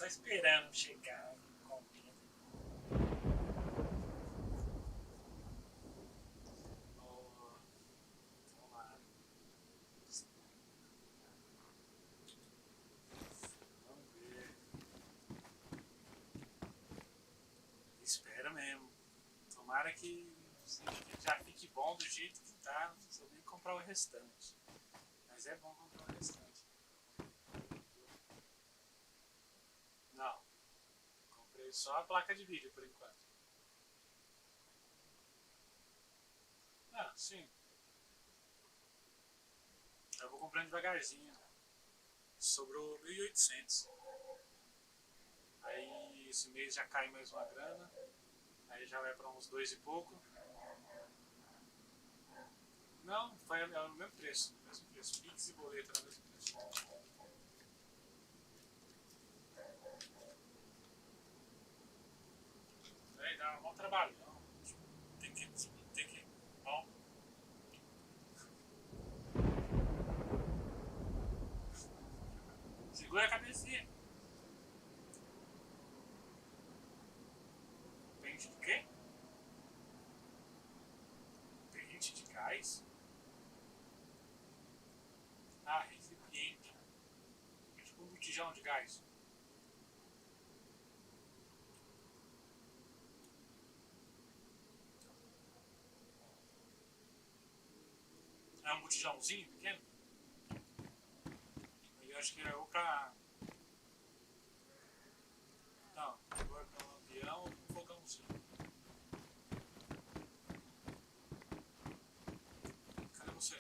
só esperando chegar. Comendo. Vamos lá. Vamos ver. Espera mesmo. Tomara que já fique bom do jeito que tá. Não precisa nem comprar o restante. Mas é bom comprar o restante. Não. Comprei só a placa de vídeo por enquanto. Ah, sim. Eu vou comprando devagarzinho. Sobrou 1.800. Aí esse mês já cai mais uma grana. Aí já vai para uns 2 e pouco. Não, foi o mesmo preço. Mesmo preço. Pix e boleto era o mesmo preço. Aí dá um bom trabalho. Não. Tem que. Bom. Segura a cabecinha. Pente de quê? Pente de gás? Ah, recipiente. É tipo um botijão de gás. É um botijãozinho pequeno? Eu acho que era ou pra. Não, agora pra um avião ou um fogãozinho. Cadê você?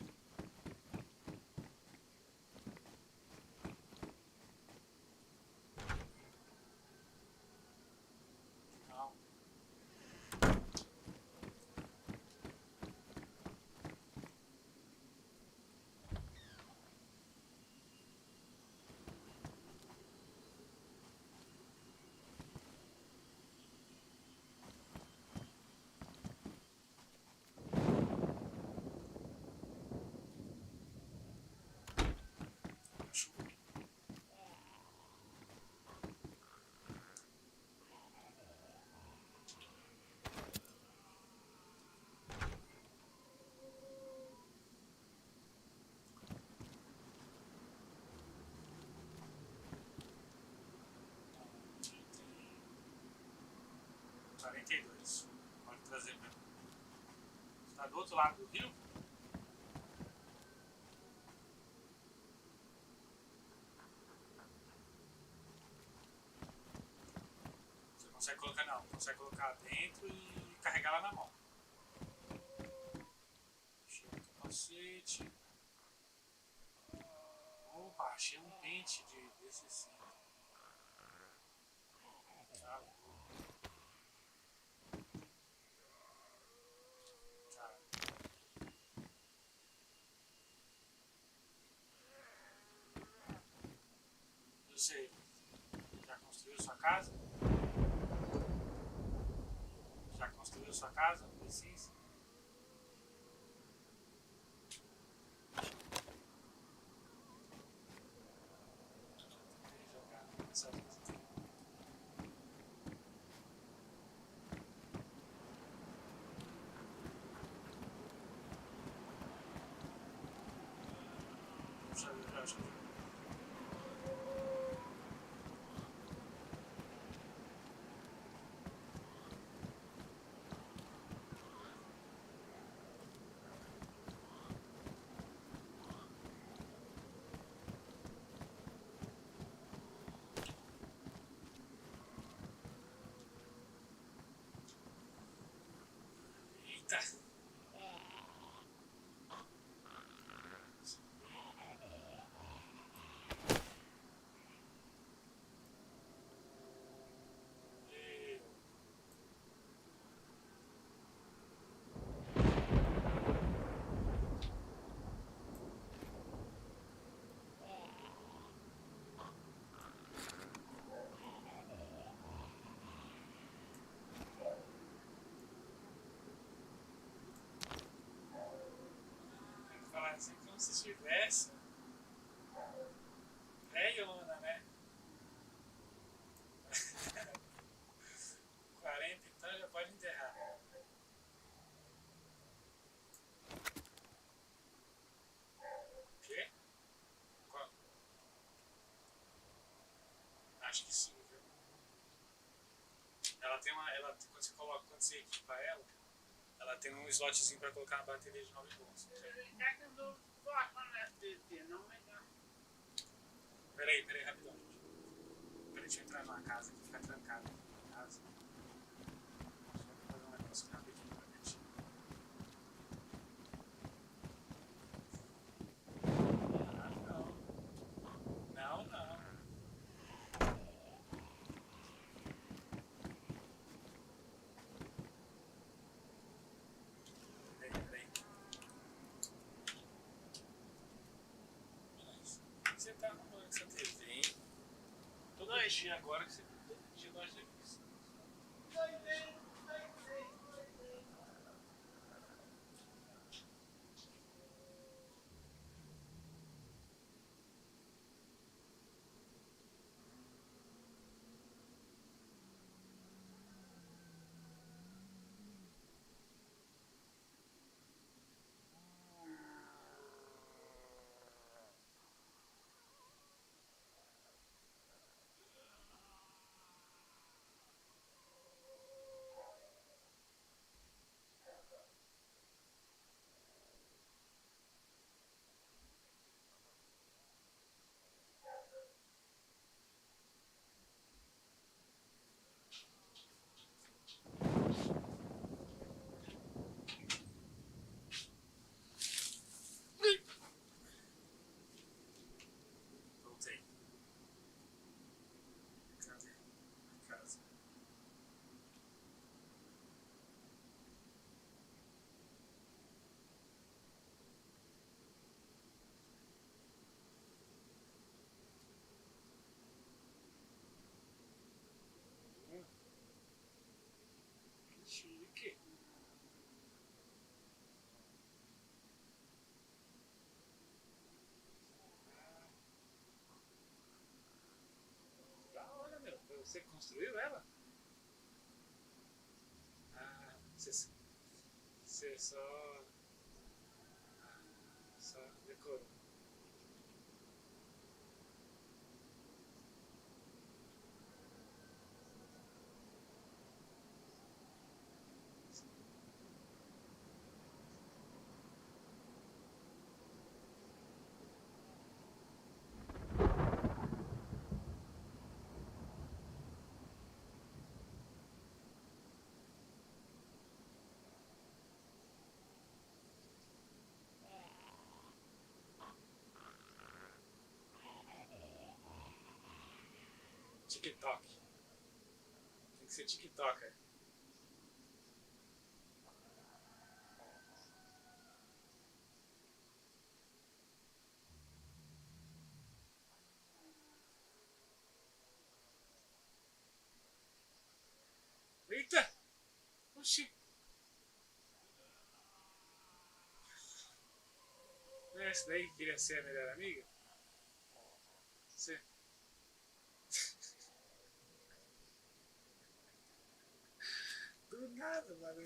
Não. Chuva. Tem 42. Pode trazer mesmo. Você tá do outro lado do rio? Você consegue colocar não. Consegue colocar dentro e carregar lá na mão. Chega o capacete. Opa, achei um pente desse assim. Tá. Tá. Você já construiu sua casa? Já construiu sua casa? Precisa? Tentei jogar nessa vez. Puxa vida, eu acho que eita! Tem que falar assim como se estivesse. É, Yolanda, né? Acho que sim, viu? Ela tem uma. Ela, quando você equipa ela tem um slotzinho pra colocar na bateria de 9 volts. Peraí, rapidão, gente. Peraí, deixa eu entrar numa casa aqui, ficar trancado na casa. Só pra fazer um negócio rapidinho pra gente. Ah, não. Não. Peraí. Você tá arrumando essa TV, hein? Toda vez agora que você. Todo dia nós devemos. Voltei. Cadê? Casa. Que chique. Da hora, meu. Foi você que construiu ela? Ah, você só decorou. TikTok. Tem que ser TikToker. Eita! Oxi! Não é essa daí que queria ser a melhor amiga? Você. Do nada, mano.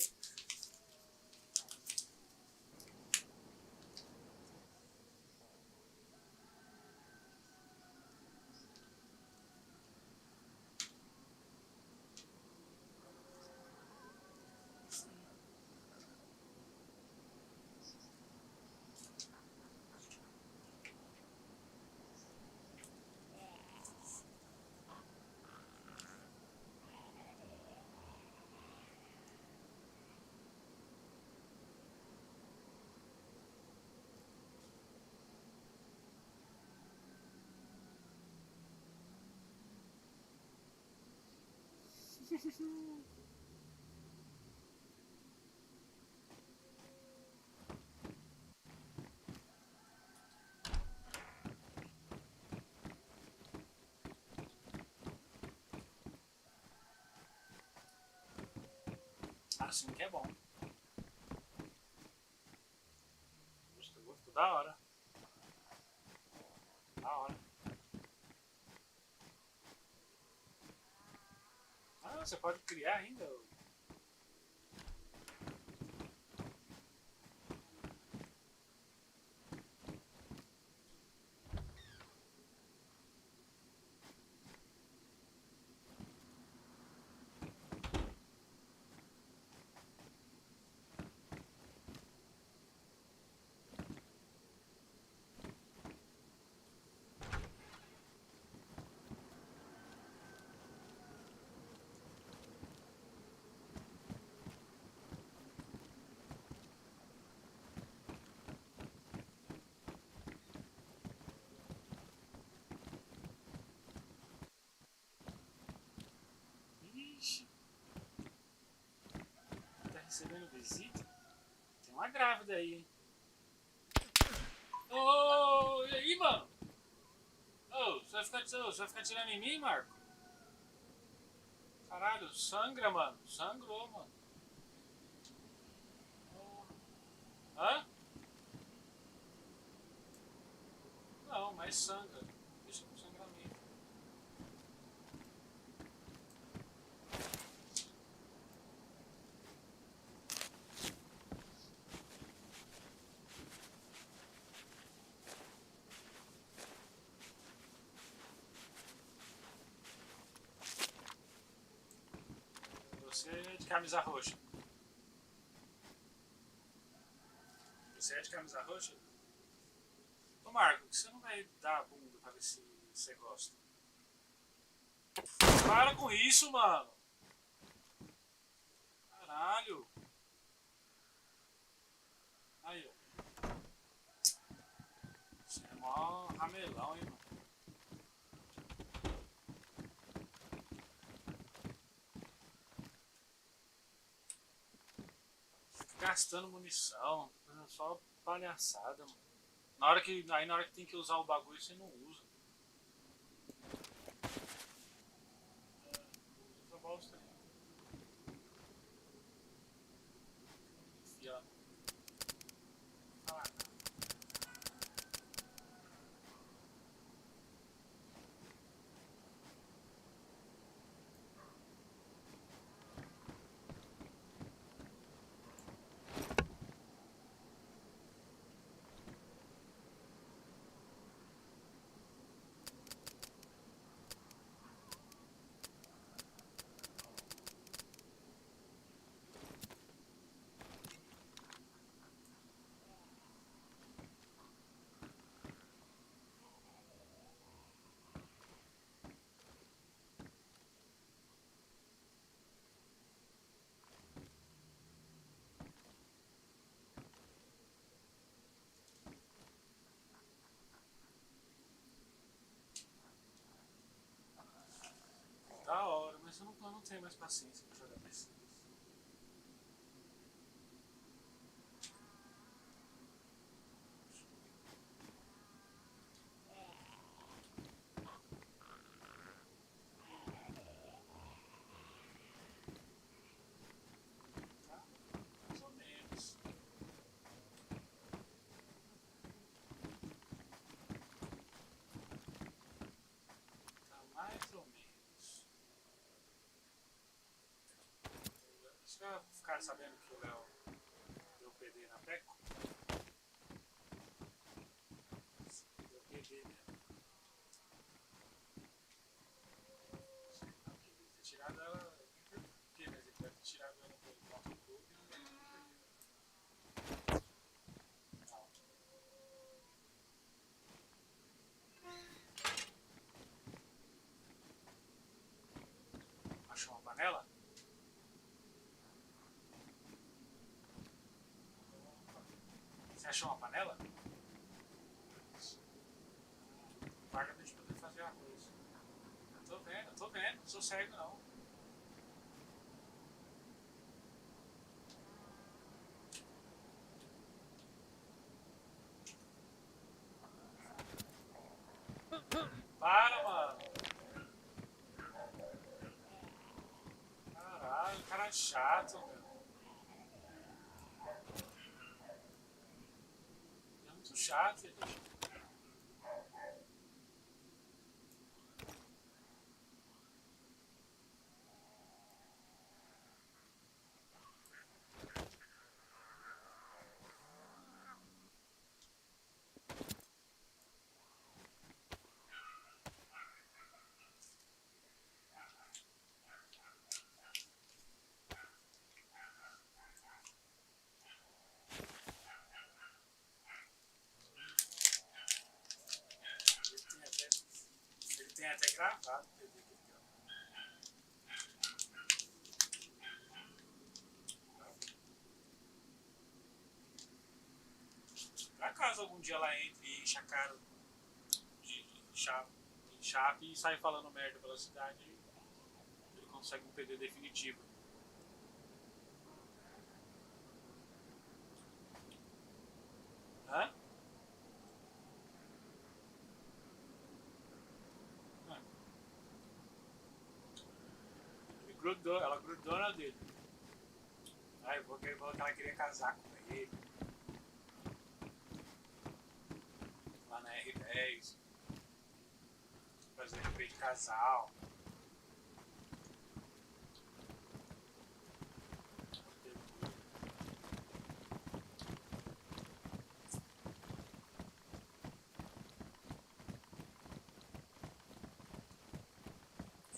Assim que é bom. Ficou da hora. Da hora. Ah, você pode criar ainda. recebendo visita? Tem uma grávida aí, hein? Ô, e aí, mano? Ô, você vai ficar tirando em mim, Marco? Caralho, sangra, mano. Sangrou, mano. Hã? Não, mas sangra. Deixa com sangramento. Você é de camisa roxa. Você é de camisa roxa? Ô Marco, você não vai dar a bunda pra ver se você gosta? Para com isso, mano! Caralho! Aí, ó. Você é mó ramelão, hein, mano? Fica gastando munição, fazendo só palhaçada, mano. Na hora que tem que usar o bagulho, você não usa. Usa bosta aí. Enfia. Fala nada. Da hora, mas eu não tenho mais paciência pra jogar PC. Tá? Mais ou menos. Tá mais ou menos. Vocês já ficaram sabendo que o Léo deu PD na Peco? Deu PD mesmo. Não, que ele ter tirado ela. Por que, mas ele deve ter tirado ela pelo nosso clube e não deve ter perdido. Não. Achou uma panela? Você achou uma panela? Paga pra gente poder fazer arroz. Tô vendo, não sou cego não. Para, mano. Caralho, cara chato, meu. É muito chato, ele. Ele tem até gravado o PD que ele deu. Pra caso algum dia ela entre e encha a cara de chape e sai falando merda pela cidade, ele consegue um PD definitivo. ela grudou na dele. Aí eu ele falou que ela queria casar com ele. Lá na R10. Fazer RP de casal.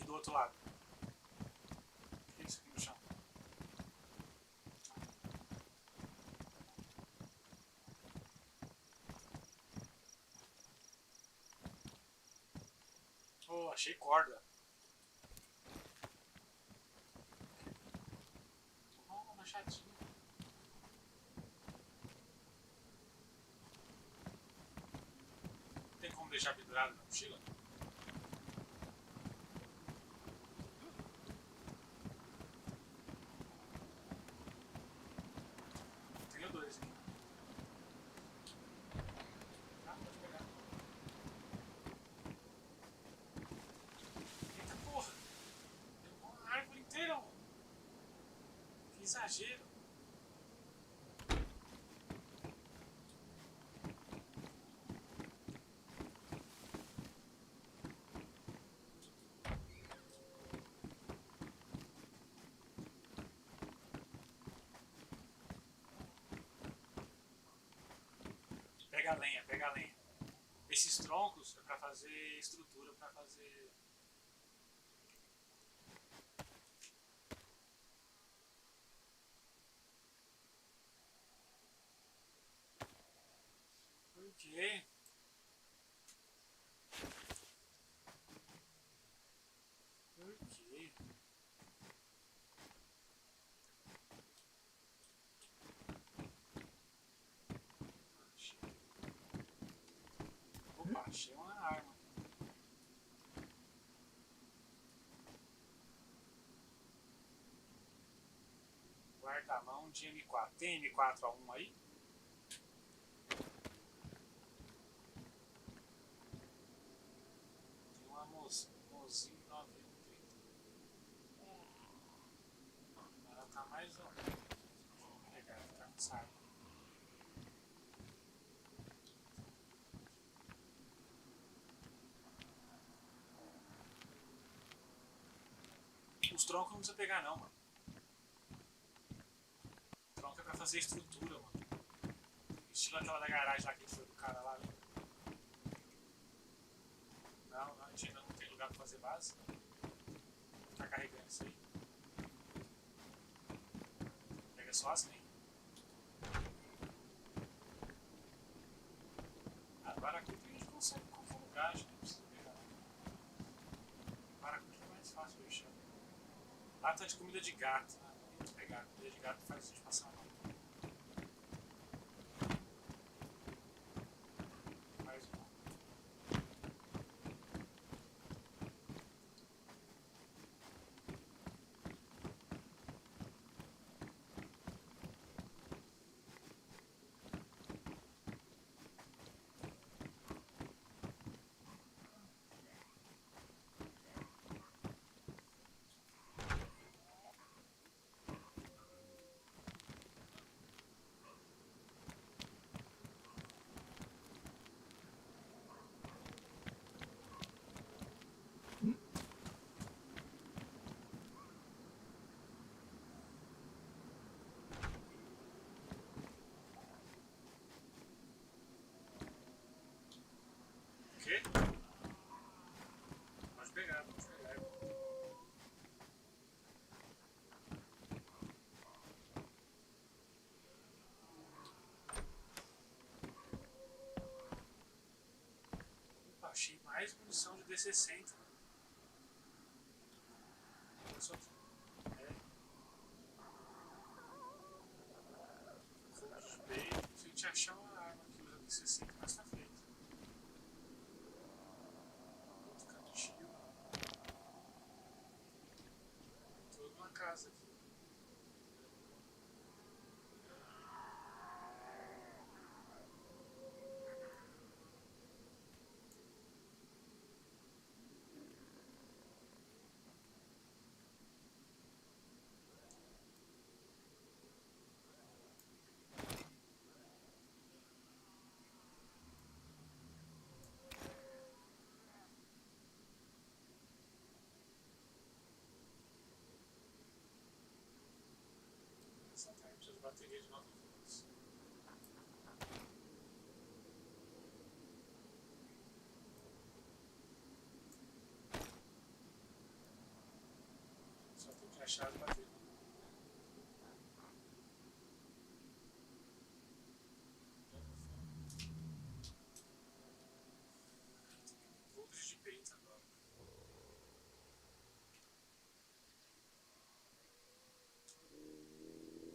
E do outro lado. O que é isso aqui no chão? Oh, achei corda. Oh, machadinho. Tem como deixar pendurado na mochila? Tenho dois aqui. Ah, pode pegar. Eita porra! Derrubou uma árvore inteira, mano. Que exagero. Pega a lenha, pega a lenha. Esses troncos é pra fazer estrutura, pra fazer. Por quê? Por quê? Opa, achei uma arma. Guarda-mão de M4. Tem M4A1 aí? Tem uma Mozinho 930. Ela tá mais ou menos. Vou pegar, tá com essa arma. Os troncos não precisa pegar não, mano. O tronco é pra fazer estrutura, mano. Estilo aquela da garagem lá que foi do cara lá. Né? Não, a gente ainda não tem lugar pra fazer base. Tá carregando isso aí. Pega só assim. Agora aqui a gente consegue qualquer lugar, a gente não precisa pegar. Agora aqui é mais fácil de deixar. Lata de comida de gato. Ah, não tem que pegar. Comida de gato faz a gente passar mal. Mais um. O quê? Pode pegar, pode pegar. Opa, achei mais munição de D60. Olha só aqui. É. Fogo de peito. Se a gente achar uma arma que usa D60, mas tá feito. Outro cantil. Toda uma casa aqui. chave pra ver. Poucos de peito agora.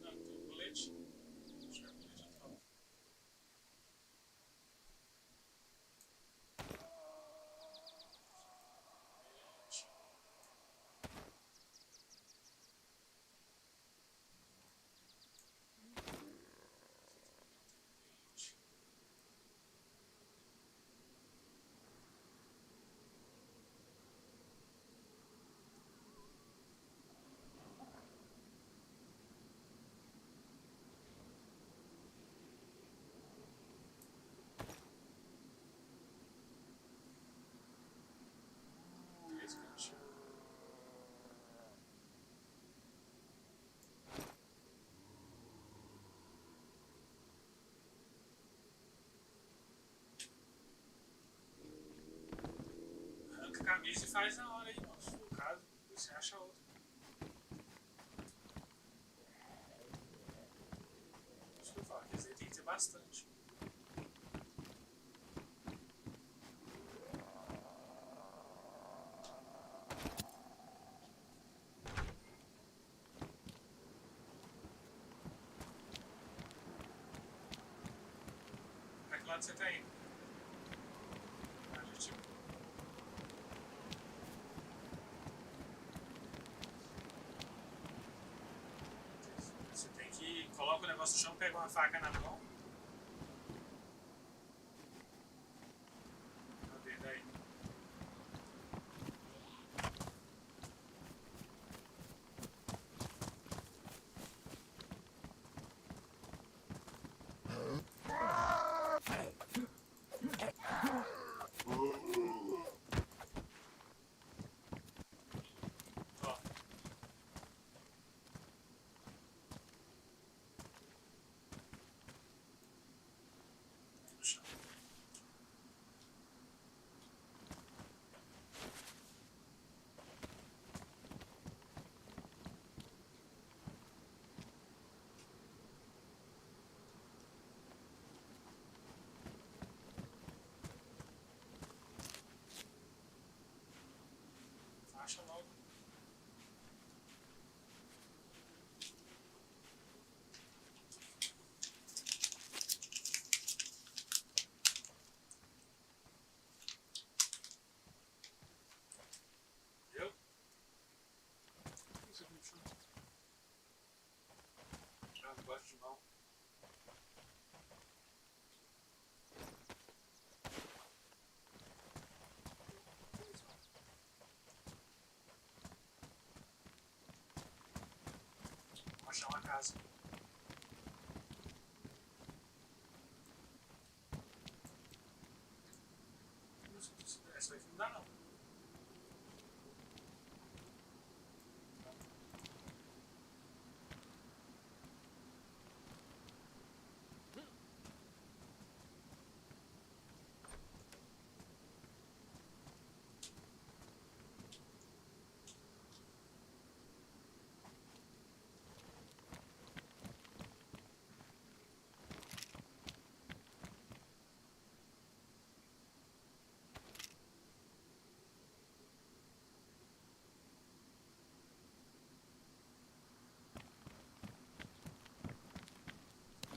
Não, tem um colete. Deixa eu ver o colete de tropa. Esse cantinho. Arranca a camisa e faz na hora aí, não. Se for o caso, depois você acha outra. Isso que eu falo, quer dizer, tem que ter bastante. Pra que lado você tá indo? A gente... Você tem que... Coloca o negócio no chão, pega uma faca na mão. Cadê daí? Ó. Aí no chão. Acha logo. Viu? Isso aqui no chão. Ah, não gosto de mão. Vou achar uma casa. Essa daqui não dá não.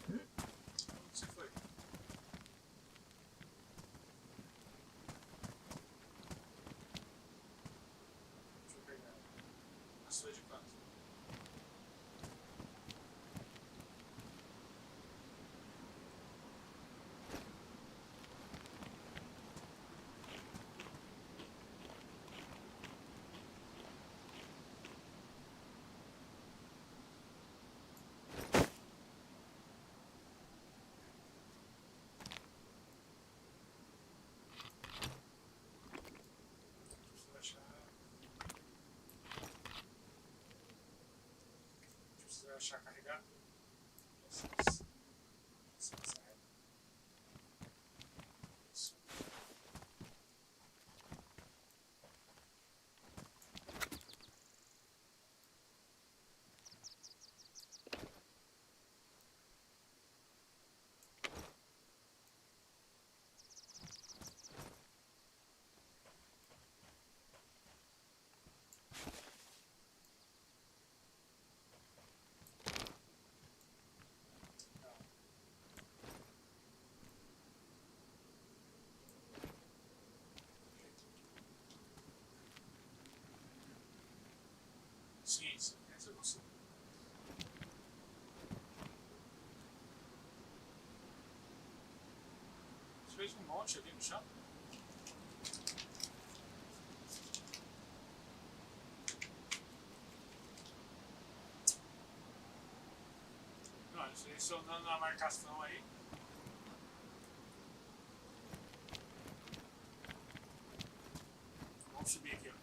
Onde você foi? Deixa eu pegar. A sua é de quanto? Precisa achar carregador. Essa régua. Isso. Sim, sim, essa eu consigo. Você fez um monte ali no chão? Não, selecionando a marcação aí. Vamos subir aqui, ó.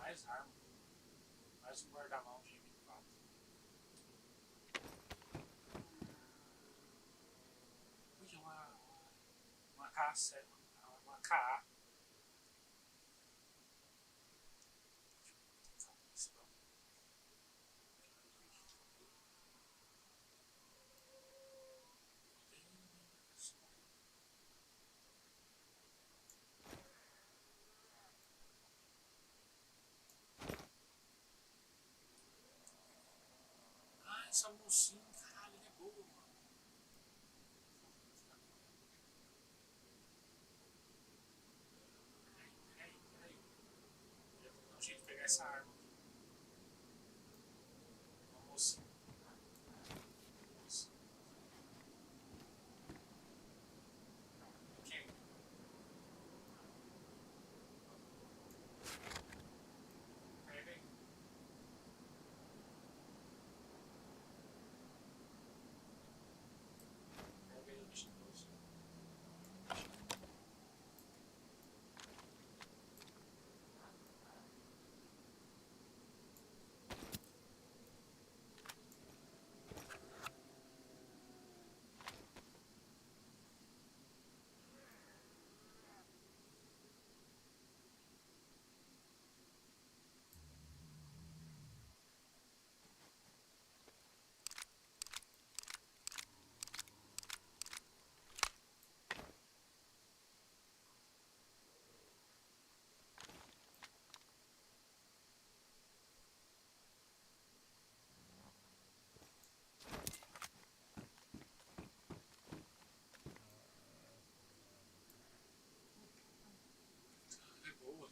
Mais arma. Mais um guarda-mão de M4. Ui, uma K7, uma KA. Ah, essa mocinha, caralho, ela é boa, mano. Peraí. Eu vou dar um jeito de pegar essa arma aqui. Uma mocinha. Quem? Pega aí. Pega aí o bicho de você. Ela é boa.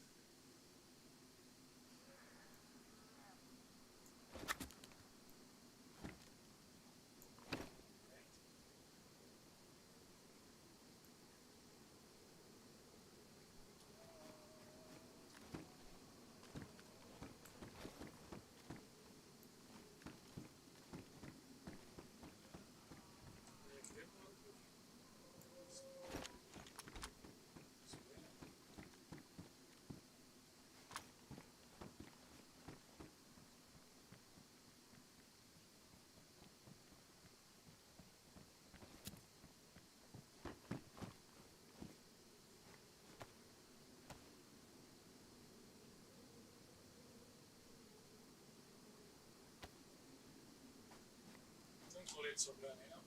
É que demora um pouquinho. Não tem colete sobrando aí, não?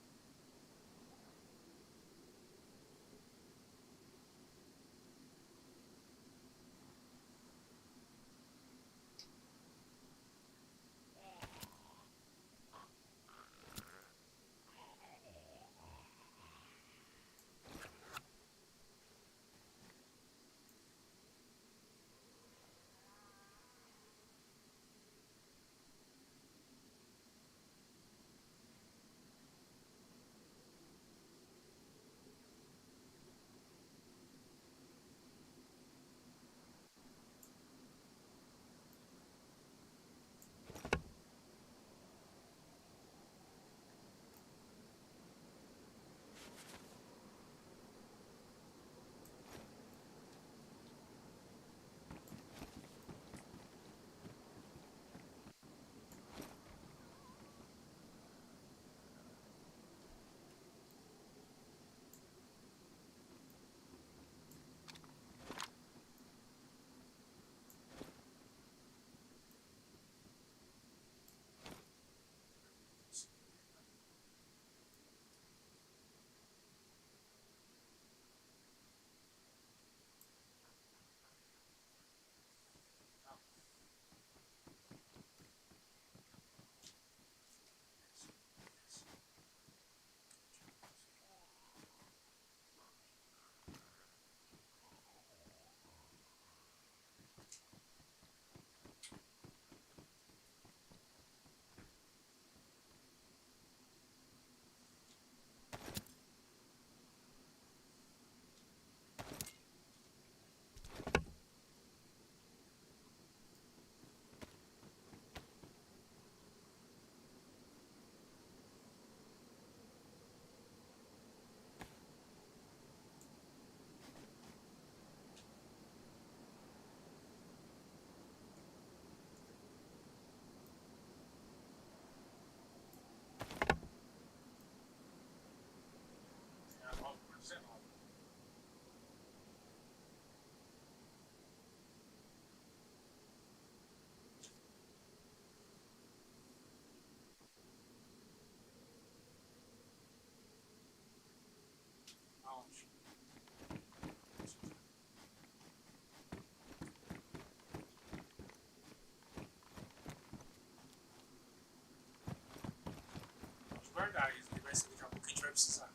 gente vai precisar.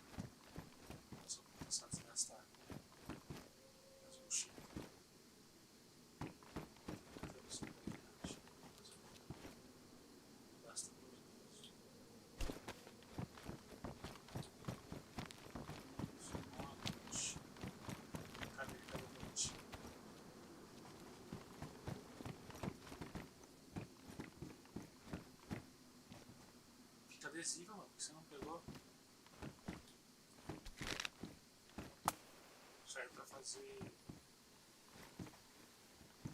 Nós vamos começar a desgastar as mochilas. Basta luminoso. Cadê a mochila? Fita adesiva, mano, que você não pegou. Serve pra fazer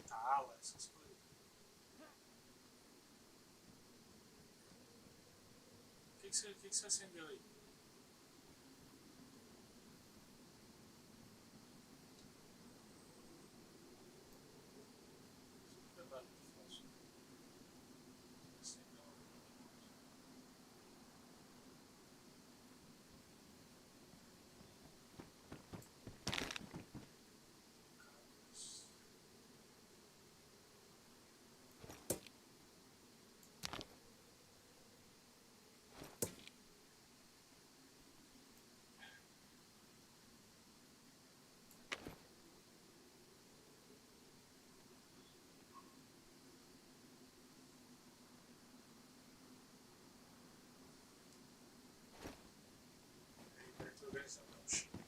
tala, essas coisas. O que você acendeu aí? Prepara de fósforo. Acendeu. Aí, perto organizando a mochila.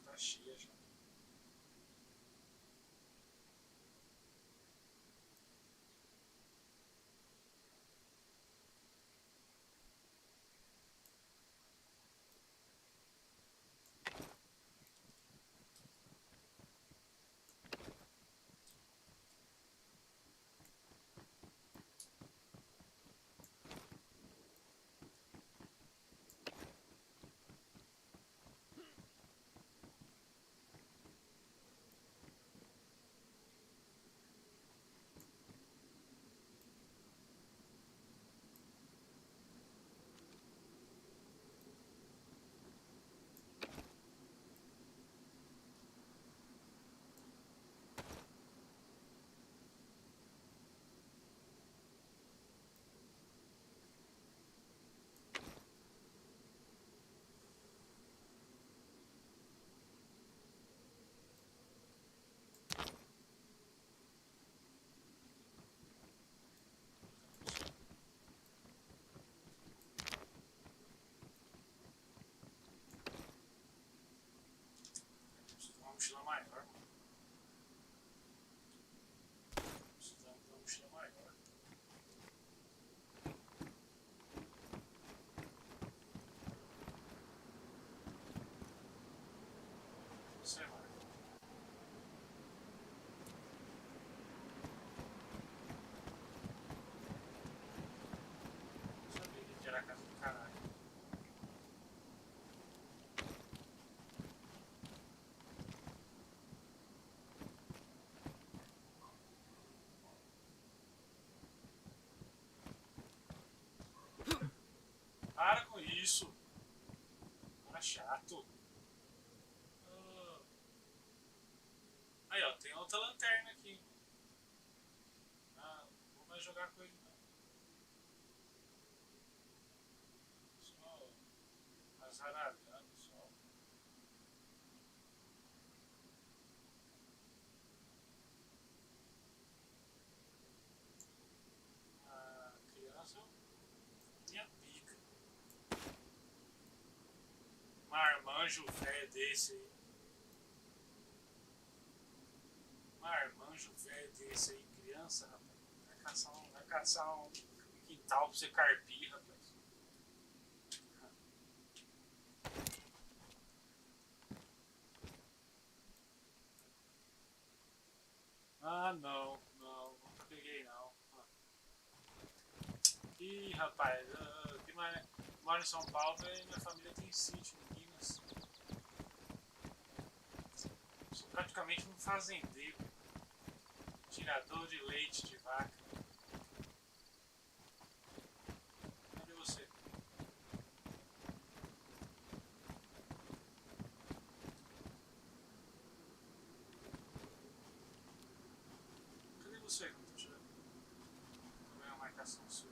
Tá cheia já. Preciso de uma mochila maior, mano. Precisamos de uma mochila maior. Você, mano. Sabia que era a casa do caralho. Para com isso. Cara chato. Ah. Aí, ó, tem outra lanterna aqui. Ah, não vou mais jogar com ele, não. Só azaragando, só. A criança, minha pica. Marmanjo velho desse aí. Marmanjo. anjo velho desse aí, criança, rapaz. Vai caçar um quintal pra você carpir, rapaz. Ah, não peguei não. Ih, rapaz, moro em São Paulo e minha família tem sítio em Minas. Sou praticamente um fazendeiro, tirador de leite de vaca. Cadê você? Cadê você? Não tô tirando. Tô vendo a marcação sua.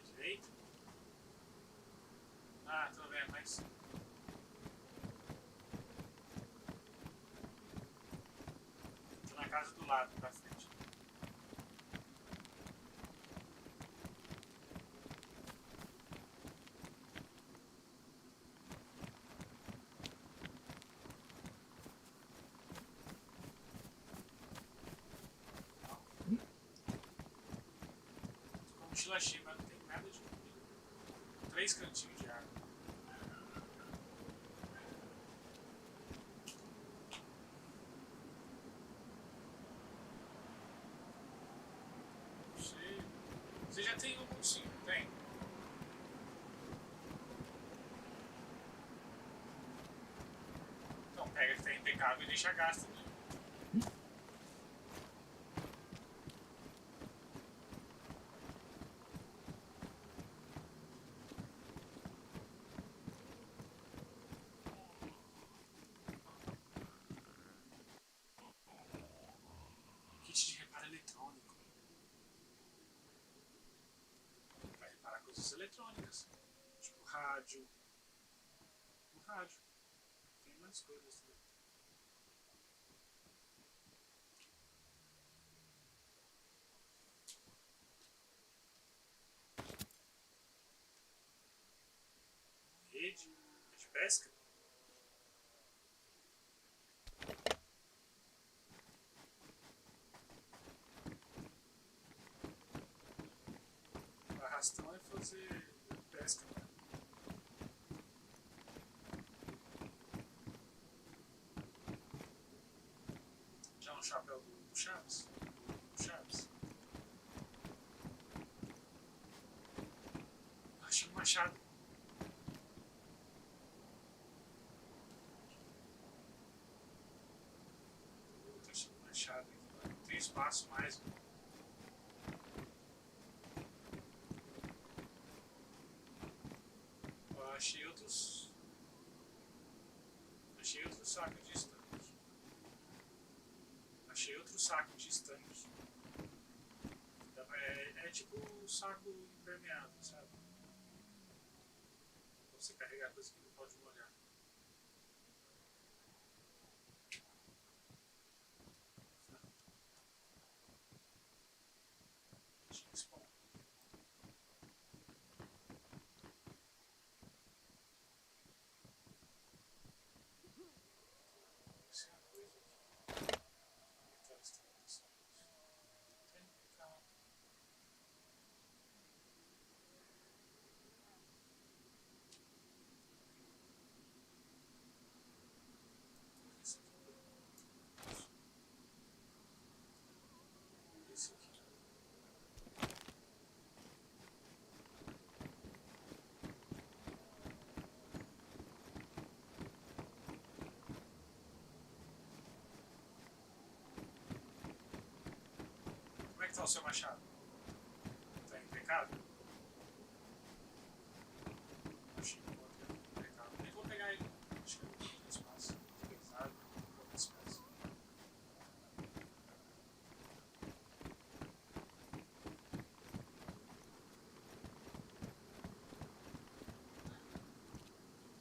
Direito? Ah, tô vendo, mas... Tô na casa do lado, pra frente. Tô com mochila cheia, mas não tem nada de comida. 3 cantinhos de água. Você já tem um sim, não tem? Então pega que tá impecável e deixa gasto, né? Kit de reparo eletrônico. Vai reparar coisas eletrônicas. Tipo rádio. O rádio. Tem mais coisas também. Rede de pesca. O arrastão é fazer pesca, né? Já um chapéu do Chaves? Do Chaves? Achei um machado. Puta, achei um machado aqui. Não tem espaço mais. Eu achei outros. Achei outro saco de estanques. Achei outro saco de estanques. É tipo um saco impermeável, sabe? Pra você carregar coisa que não pode molhar. Achei esse bom. Essa é a coisa aqui. Evitar estragos. Tem carro. Esse aqui. Esse aqui. Como é que tá o seu machado? Tá impecável? Achei que pode ter impecável. Nem vou pegar ele. Acho que não tem espaço. Pesado. Pouco espaço.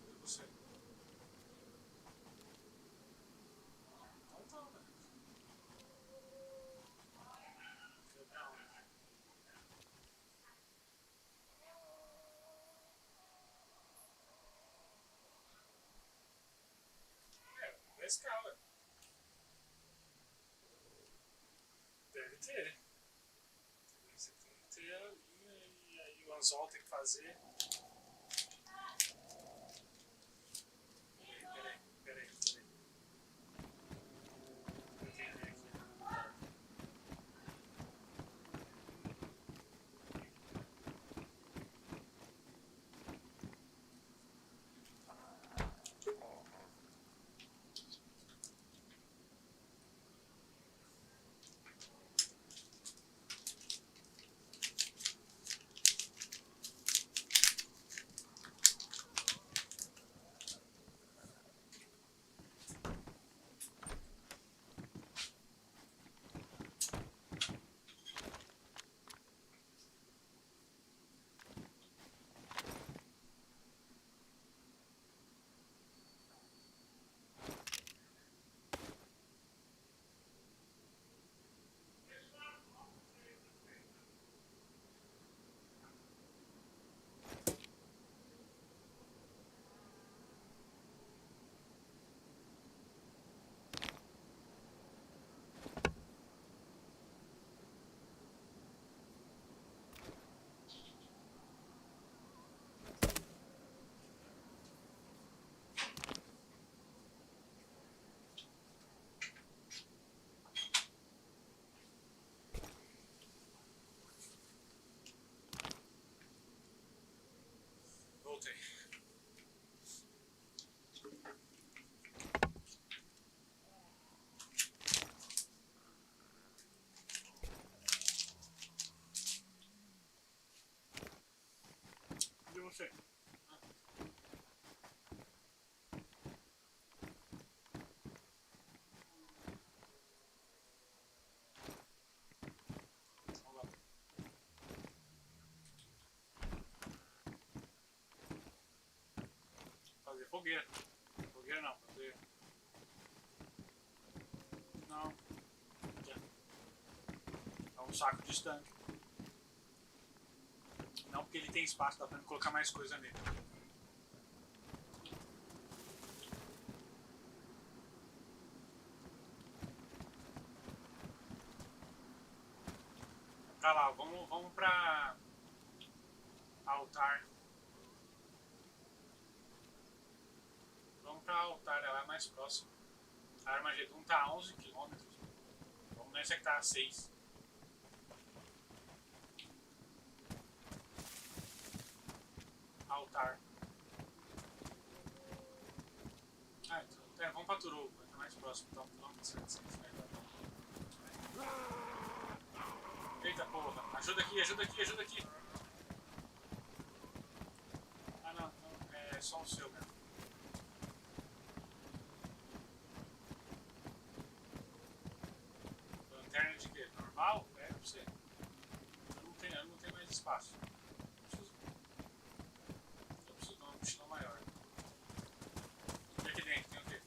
E você? Então tá, velho. Legal. escala. Deve ter. Você tem que ter a linha e aí o anzol tem que fazer. Peraí. Eu tenho que ver aqui. Voltei. E você? Vamos lá. Fazer fogueira. Fogueira não, fazer. Não. É um saco de estanque. Não porque ele tem espaço, dá pra colocar mais coisa nele. Tá lá, vamos pra altar. Vamos pra altar, ela é mais próxima. A Armagedon tá a 11 km. Vamos nessa que tá a 6. Altar. Ah, então, vamos pra Turou, tá mais próximo. Então, vamos pra 700 metros. Eita porra, ajuda aqui. Ah não, então é só o seu mesmo. Lanterna de quê? Normal? É pra você. Eu não tenho mais espaço. Eu preciso de uma mochila maior. E aqui dentro tem o quê?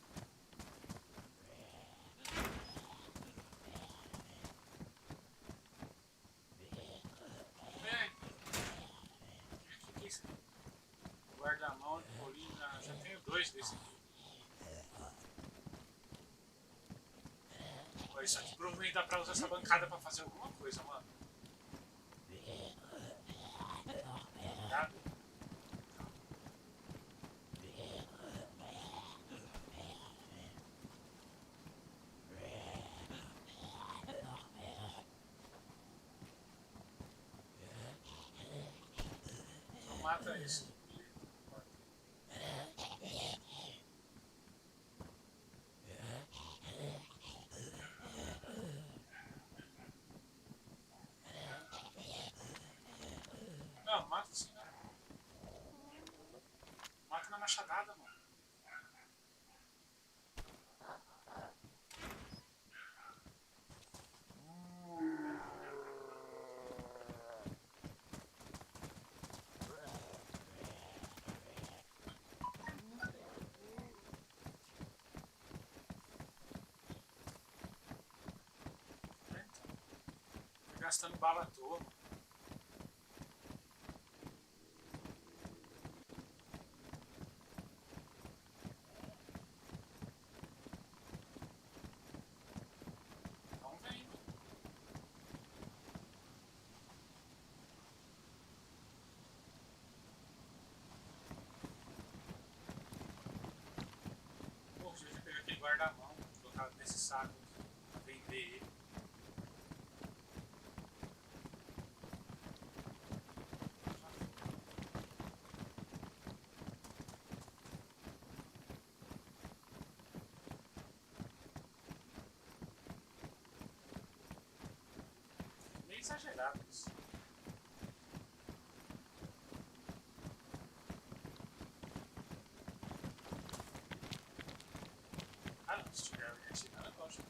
O que é isso aqui? Guarda-mão de colina. Já tenho 2 desse aqui. Ó, isso aqui provavelmente dá pra usar essa bancada pra fazer alguma coisa, mano. Tá? Então mata isso. Não, mata assim, né? Mata na machadada, mano. Tá gastando bala à toa, mano. esse saco pra vender ele. Meio exagerado isso. Ah, não, se tiver Argentina, eu gosto.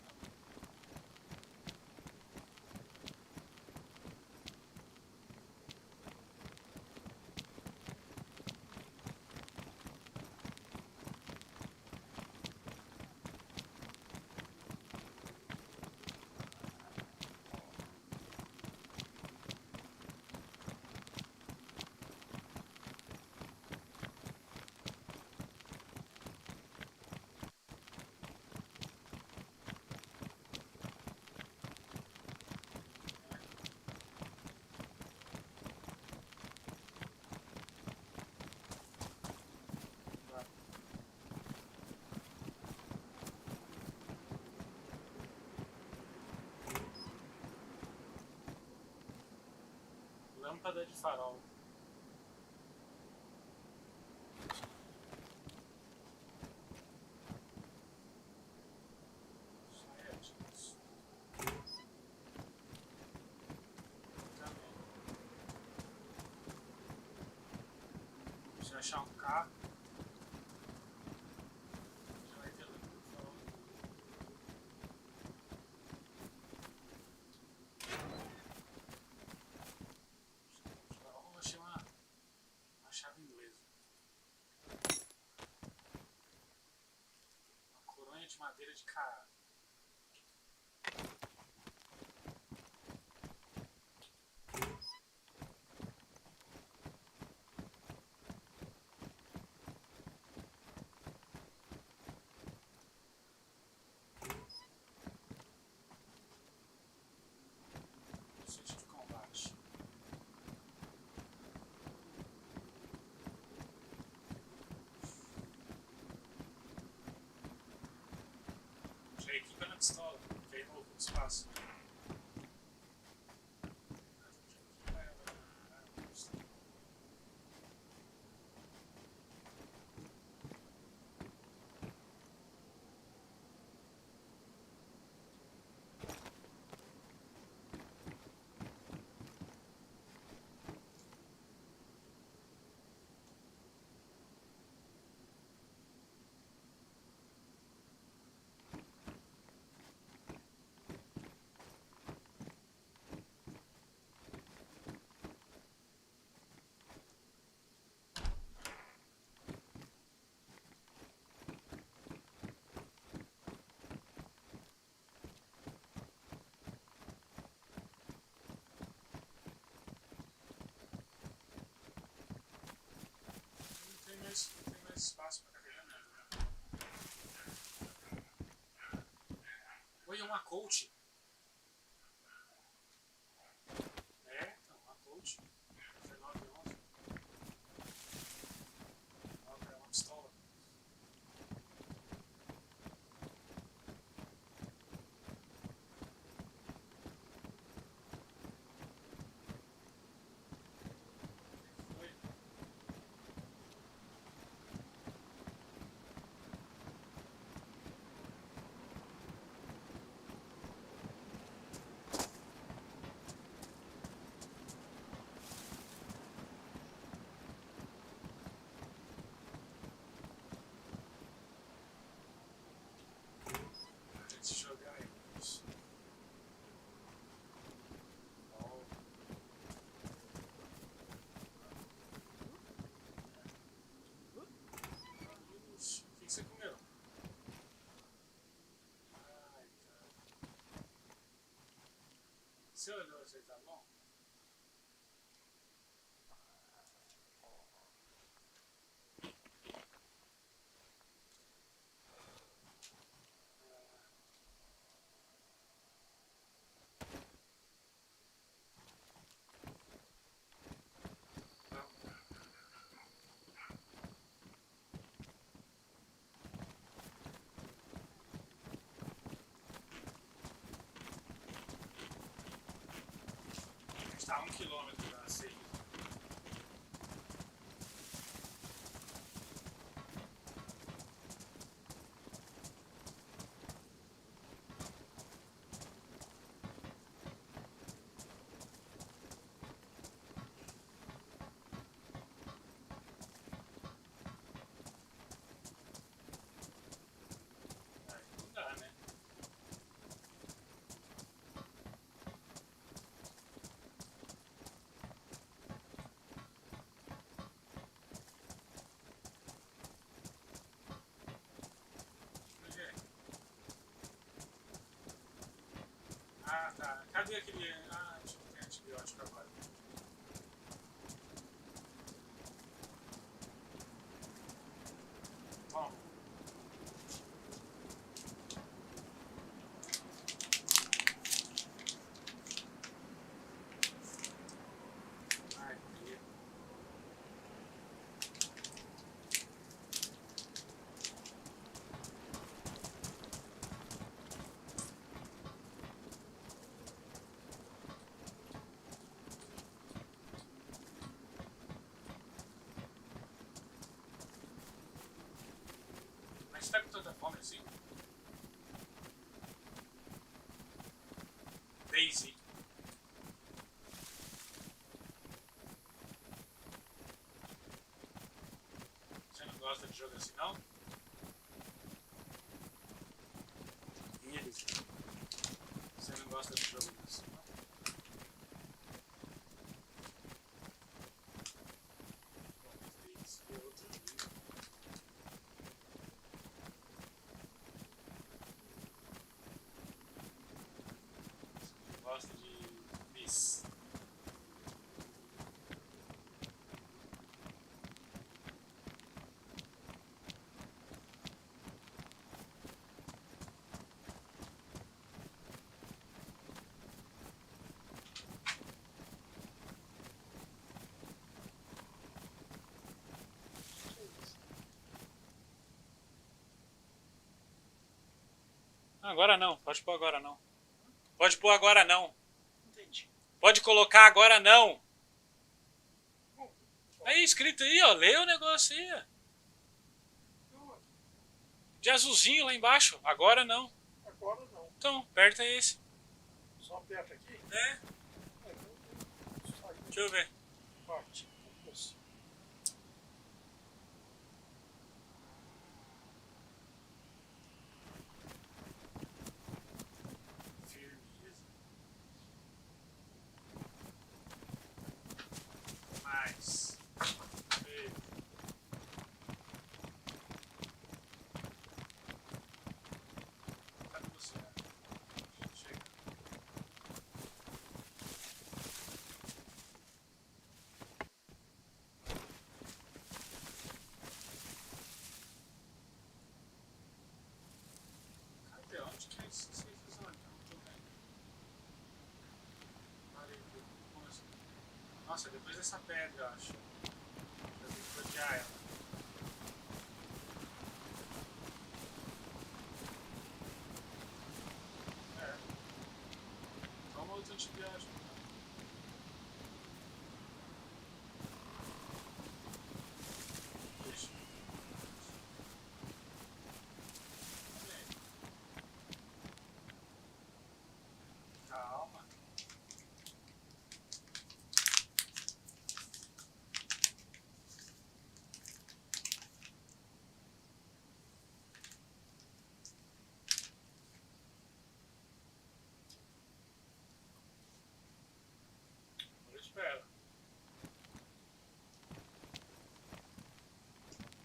Lâmpada de farol. Se achar um carro, já vai ter lâmpada de farol. Achei uma chave inglesa. Uma coronha de madeira de caralho. Sítio de combate. Já equipa na pistola, que aí não ocupa espaço. Não tem mais espaço pra carregar nada. Oi, é uma coach. É, então, uma coach. 1911. É uma pistola. Foi. Tem que se jogar aí. Isso. Ó. Ixi, o que você comeu? Ai, cara. Você olhou, você tá bom? 1 quilômetro da CI. Não dá, né? Ah, tá. Cadê aquele... Ah, deixa eu ver antibiótico agora. Bom. Ai, que... Mas você tá com tanta fome assim? Daisy. Você não gosta de jogo assim, não? Você não gosta de jogo assim, não? Esse é outro livro. Você gosta de bis. Agora não, pode pôr agora não. Pode pôr agora não. Entendi. Pode colocar agora não. Aí escrito aí, ó, lê o negócio aí, ó. De azulzinho lá embaixo, agora não. Agora não. Então, aperta esse. Só aperta aqui. É, deixa eu ver. Parte. Firmeza. Mais. Ei. Cadê você? Chega. Cadê? Onde que é esse episódio? Eu não tô vendo. Parei, como assim? Nossa, depois dessa pedra, eu acho. Eu tenho que odiar ela. É. Toma outro antibiótico. Deixa. Calma. Agora espera.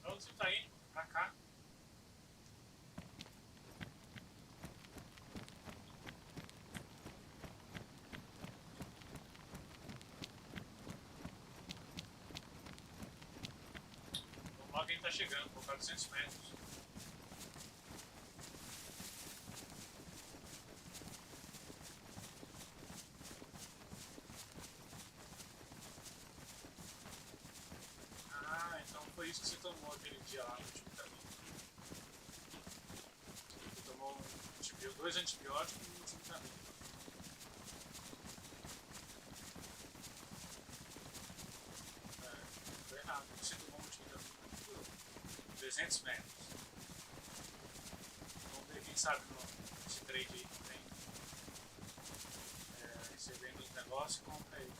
Pra onde você tá indo? Pra cá. Logo ele tá chegando, por 400 metros. Ah, então foi isso que você tomou aquele dia lá no último caminho. Você tomou dois antibióticos no último caminho. 200 metros. Vamos ver quem sabe esse trade aí que tem. Recebendo os negócios e compra aí.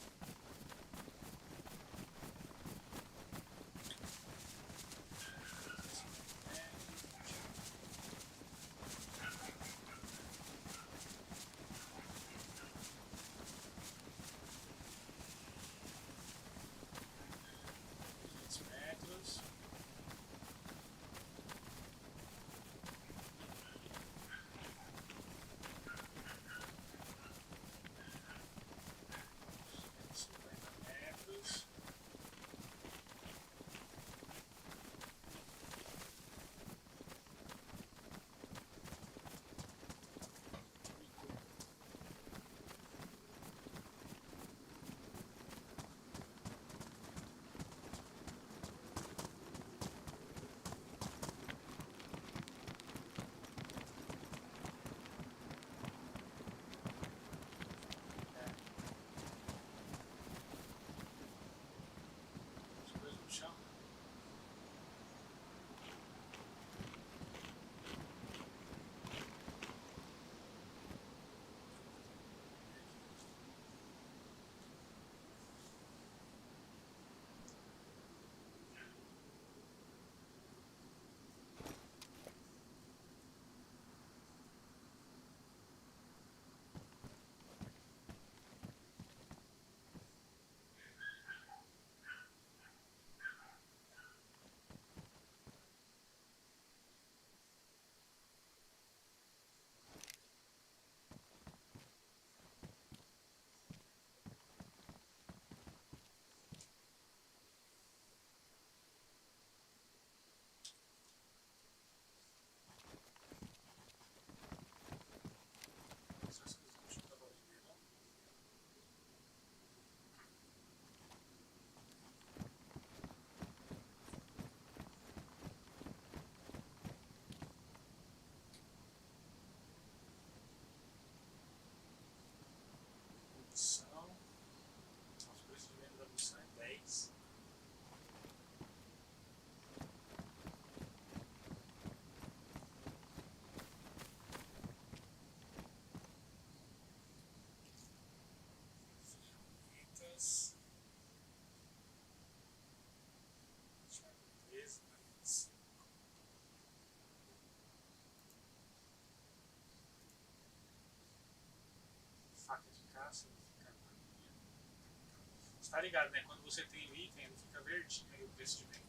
Tá ligado, né? Quando você tem o item, ele fica verdinho aí o preço de venda.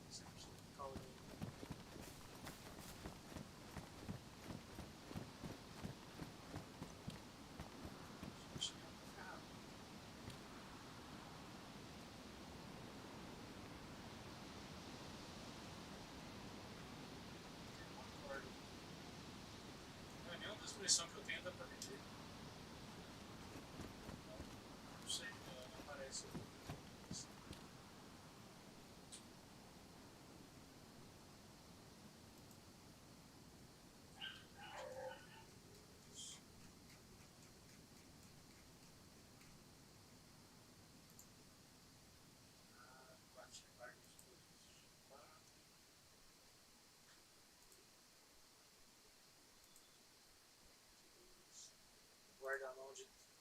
Você não precisa ficar olhando. Não é nenhuma das munições que eu tenho dá pra vender. Não sei, não parece.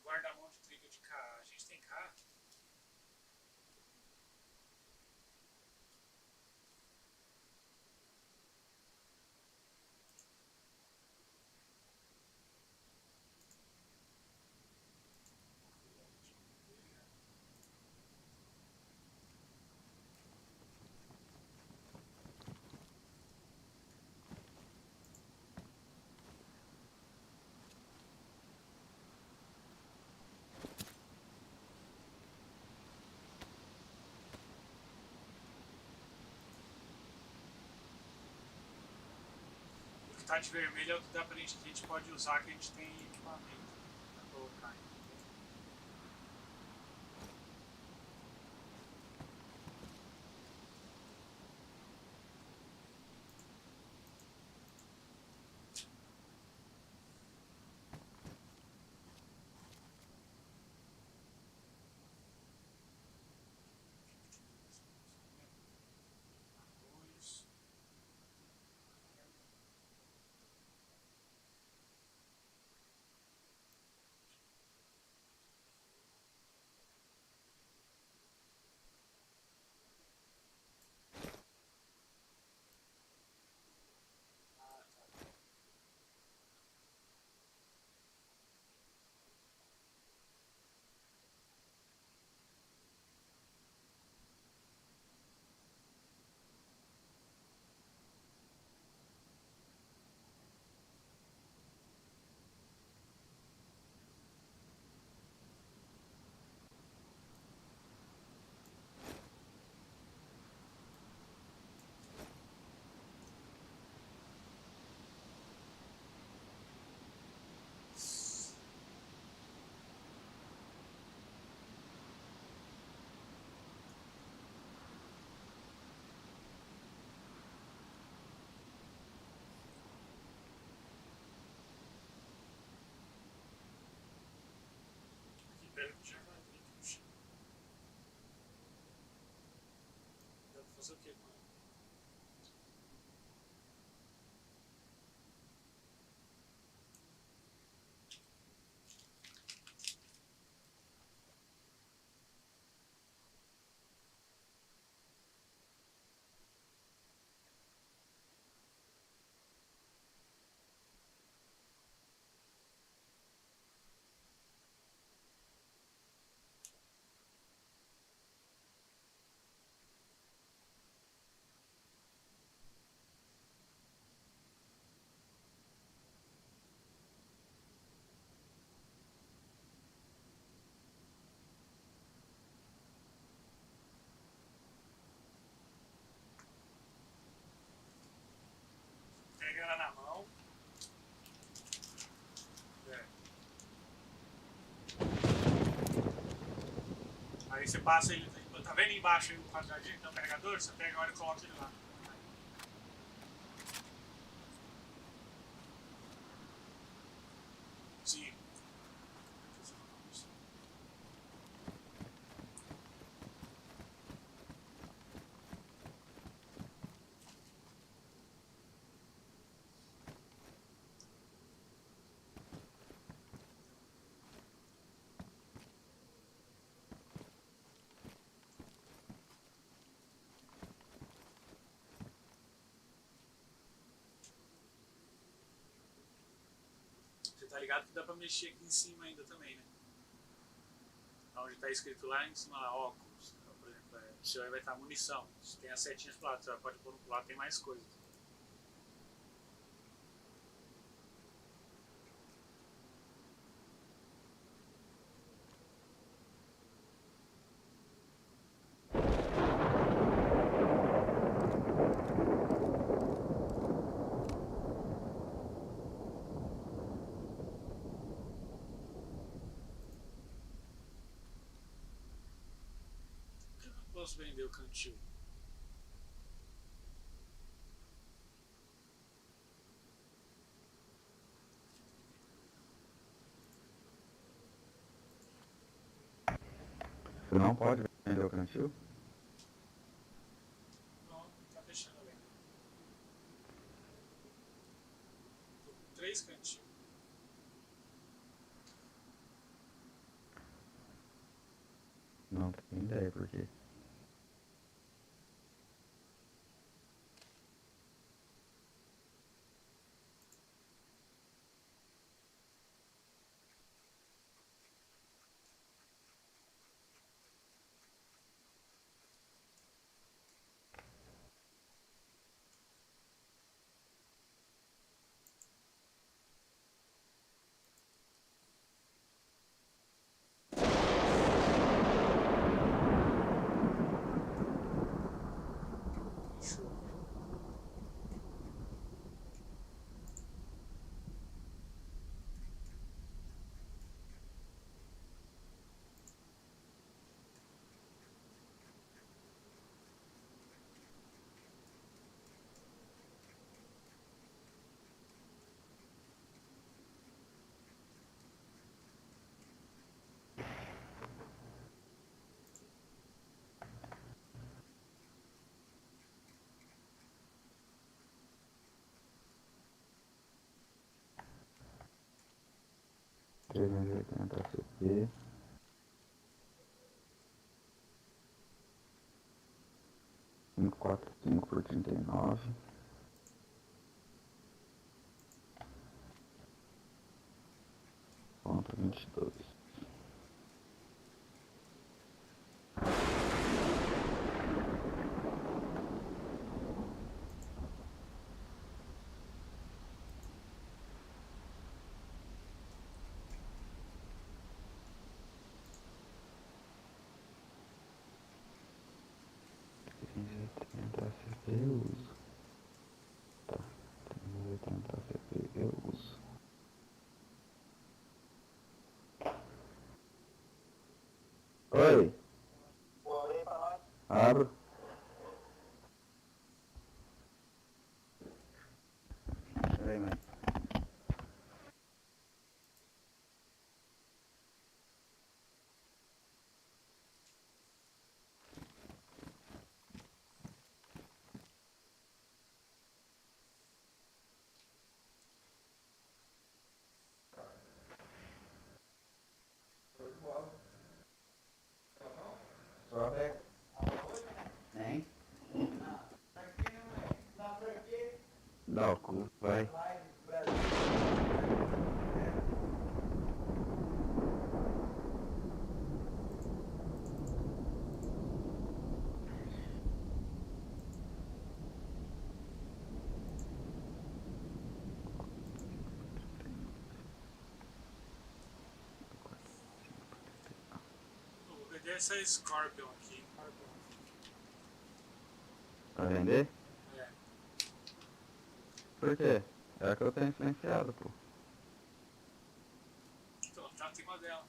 Guarda-mão de trigo de K. A gente tem K? O que tá de vermelho é o que dá pra gente, que a gente pode usar, que a gente tem equipamento pra colocar. Arroz. Aí você passa ele, tá vendo embaixo aí o quadradinho que tem o carregador? Você pega agora e coloca ele lá. Sim. Você tá ligado que dá pra mexer aqui em cima ainda também, né? Onde tá escrito lá em cima, lá, óculos. Então, por exemplo, o seu aí vai estar munição. Se tem as setinhas pro lado, você pode pôr pro lado, tem mais coisas. Por que eu não posso vender o cantil? Você não pode vender o cantil? Não, não tá deixando eu vender. Tô com 3 cantil. Não tenho ideia por quê. Show. CP. 545 por 39. Ponto 22. CP eu uso. Tá. 380 CP eu uso. Oi. Abro. Peraí, mãe. Só pega. Hein? Dá o cu, vai. Eu vou vender essa Scorpion aqui. Pra vender? É. Por quê? É a que eu tenho silenciado, pô. Então, já tem uma dela.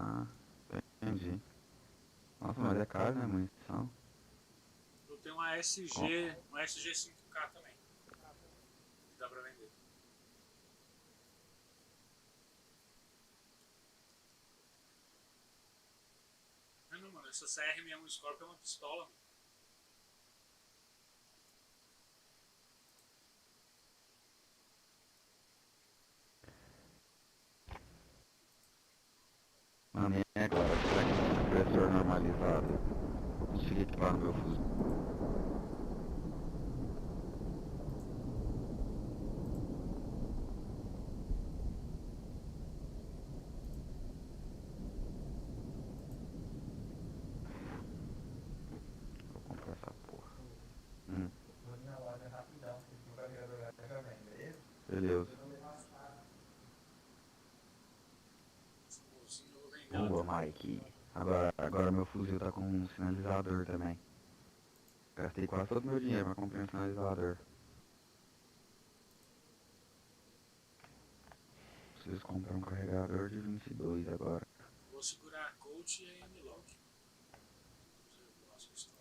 Ah, entendi. Nossa, mas é caro, né, munição? Eu tenho uma SG 5K também. Que dá pra vender. Não, mano, essa CR61 Scorpion é uma pistola, mano. Mano, e agora? Será que esse supressor normalizado consigo equipar no meu fuzil? Vou comprar essa porra. Vou ali na loja rapidão, se o carregador já vem, beleza? Beleza. Essa bolsinha eu vou vender ela Boa, também. Mike. Agora meu fuzil tá com um sinalizador também. Gastei quase todo meu dinheiro pra comprar um sinalizador. Preciso comprar um carregador de 22 agora. Vou segurar a Colt e a M-Lock. Eu gosto da história.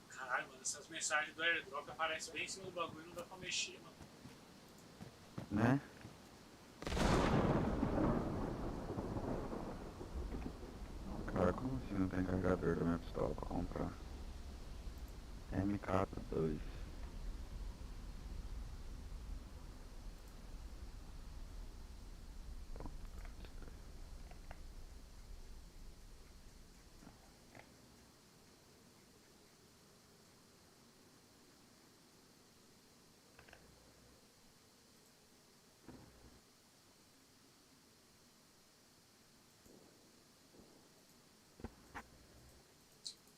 Caralho, mano, essas mensagens do airdrop aparecem bem em cima do bagulho e não dá pra mexer, mano. Né? Cara, como assim não tem carregador da minha pistola pra comprar? MK2.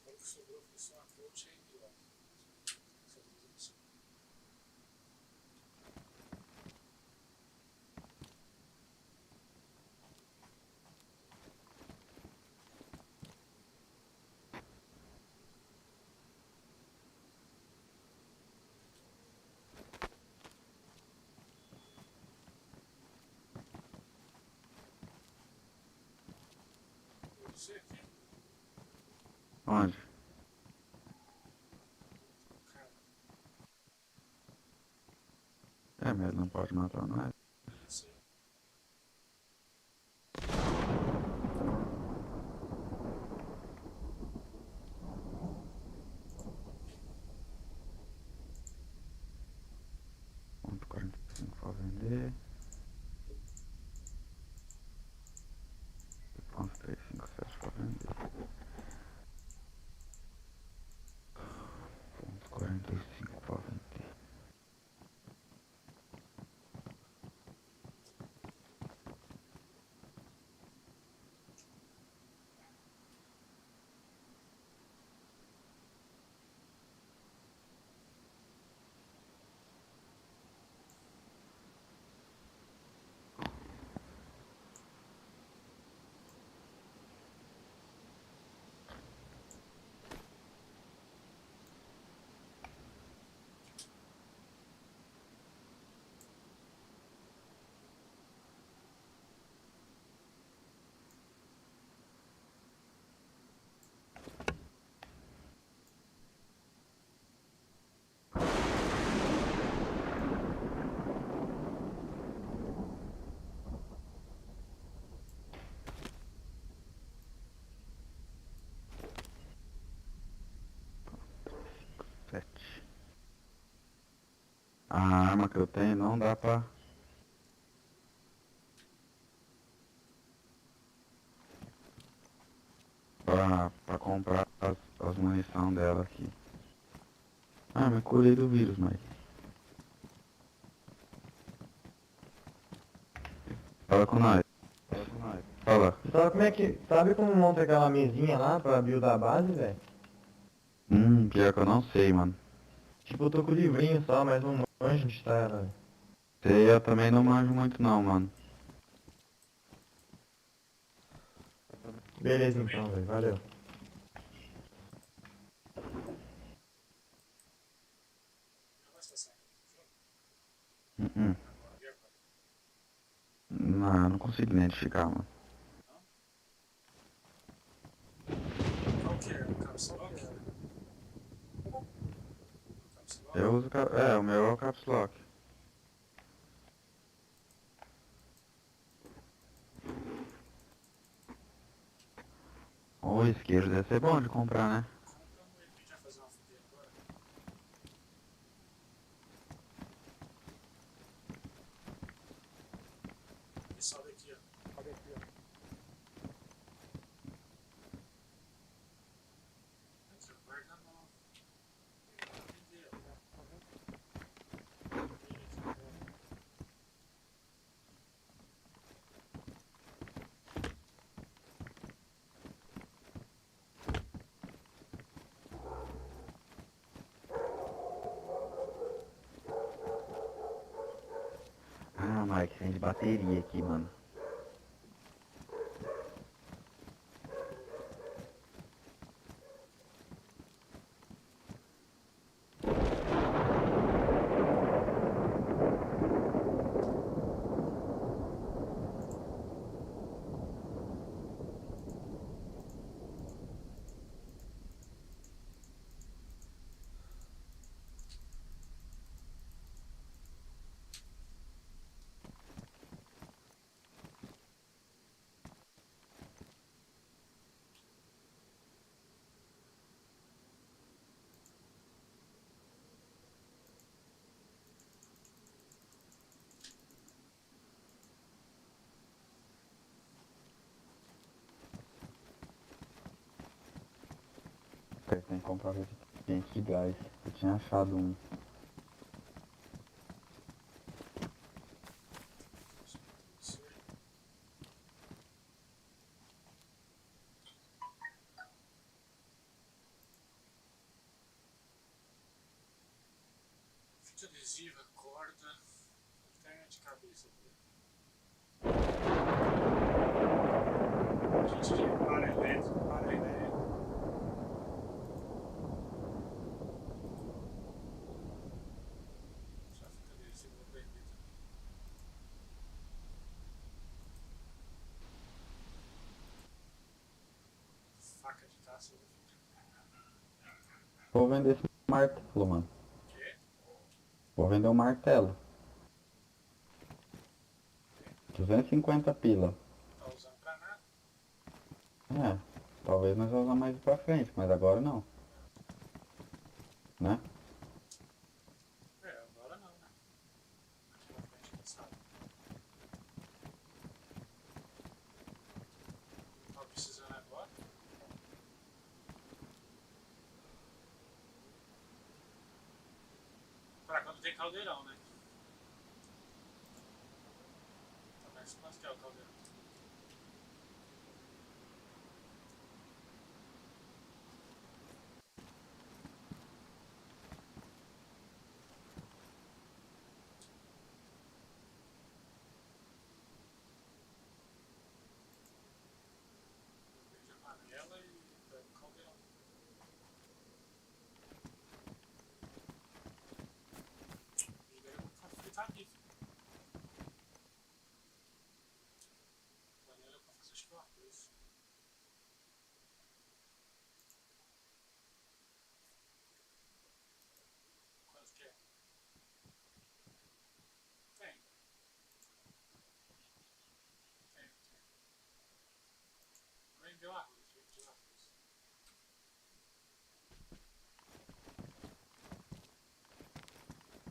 O que sobrou foi só a Colt e a M-Lock. Essas duas opções. Eu sei aqui. Onde? Cara, É, mas ele não pode matar nós. não sei. Ponto 45 pra vender. Ponto 357 pra vender. Ponto 45 pra vender. A arma que eu tenho não dá pra comprar as munição dela aqui. Ah, me curei do vírus, mas... Fala com nós. Fala. Sabe como é que. Sabe como monta aquela mesinha lá pra build a base, velho? Pior que eu não sei, mano. Tipo, eu tô com o livrinho só, mas não manjo onde tá, velho. Sei, eu também não manjo muito não, mano. Beleza então, velho. Valeu. Já vai estar saindo do jogo? Uhum. Agora, e agora? Não, não consigo identificar, mano. Qual que é? O Caps Lock? O Caps Lock? Eu uso. O meu é o Caps Lock. O isqueiro deve ser bom de comprar, né? Compramos ele, a gente vai fazer uma fogueira agora. E sobe aqui, ó. Sobe aqui, ó. Aqui, ó, guarda a mão. Entendeu? Tá vendo? Ele aqui. Ah, Mike, tem de bateria aqui, mano. Tem que comprar recipiente de gás. Eu tinha achado um. Isso aí. Fita adesiva, corda. Tem de cabeça aqui. Kit de para elétrico, para elétrico. Já fita adesiva, vou prender também. Faca de caça, eu vou ficar. Vou vender esse martelo, mano. O quê? Vou vender um martelo. 250 pila. Tá usando pra nada. É, talvez nós vamos usar mais pra frente, mas agora não. Né? É, agora não, né? Mais pra frente, quem sabe. Não tá precisando agora. Pra quando tem caldeirão, né? Tá, mas quanto que é o caldeirão? Vende a panela e pega o caldeirão. Liga ele pra fritar bife. Panela pra fazer acho que o arroz. Quanto que é? Tem. Tem. Vendeu arroz, vendeu arroz.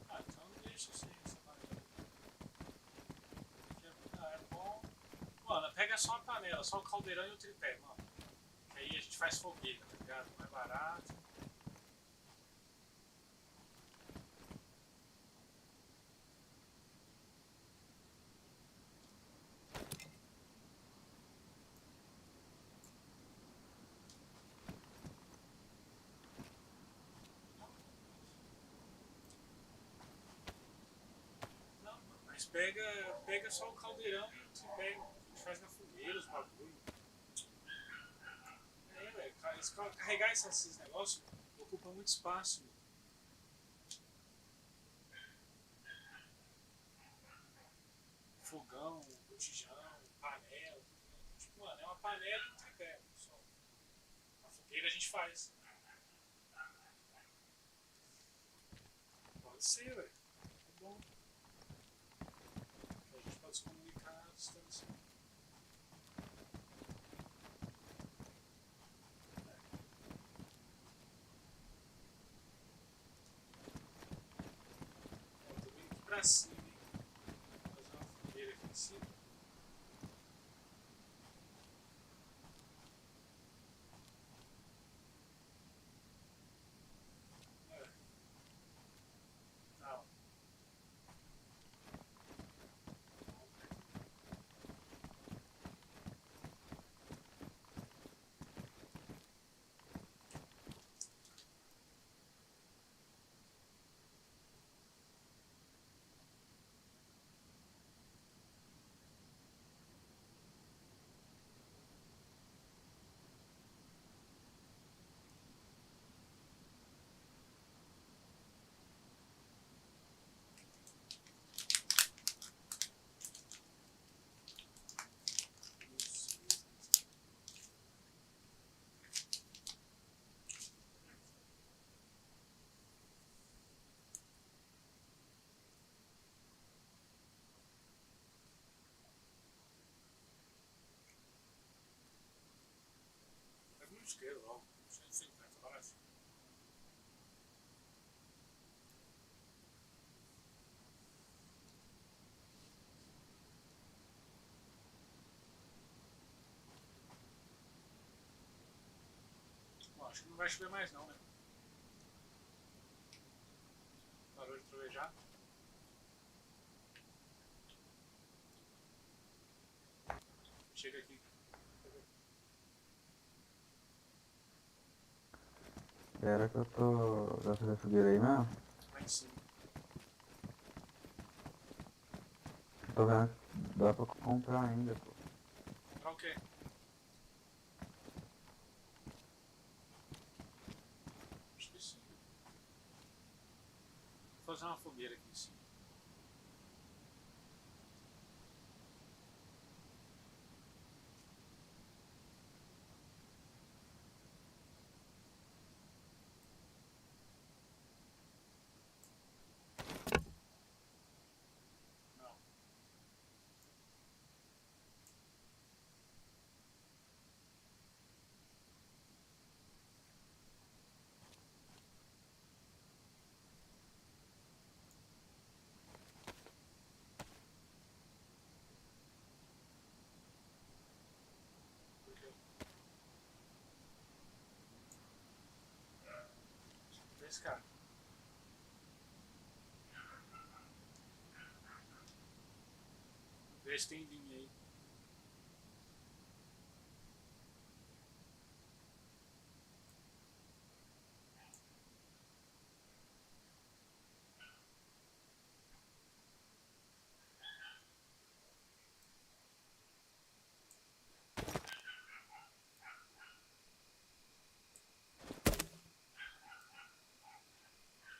Ah, então deixa assim, essa panela. Ah, é bom. Mano, pega só a panela, só o caldeirão e o tripé, mano. Que aí a gente faz fogueira, tá ligado? Mais barato. Não, mano, mas pega só o caldeirão e o tripé. A gente faz na fogueira os bagulho. Carregar esses negócios ocupa muito espaço. Fogão, botijão, panela. Tipo, mano, é uma panela e um tripé. Só. A fogueira a gente faz. Pode ser, velho. É bom. A gente pode se comunicar à distância. Eu tô vindo aqui pra cima, hein? Vou fazer uma fogueira aqui em cima. Não. É muito isqueiro logo. 150, barato. Bom, acho que não vai chover mais não, né? Parou de trovejar. Chega aqui. Espera que eu tô... Vai fazer fogueira aí mesmo? Lá em cima. Tô vendo que dá pra comprar ainda, pô. Comprar o quê? Acho que sim. Vou fazer uma fogueira aqui em cima. Não. Por quê? Esse cara. Vê se tem linha aí.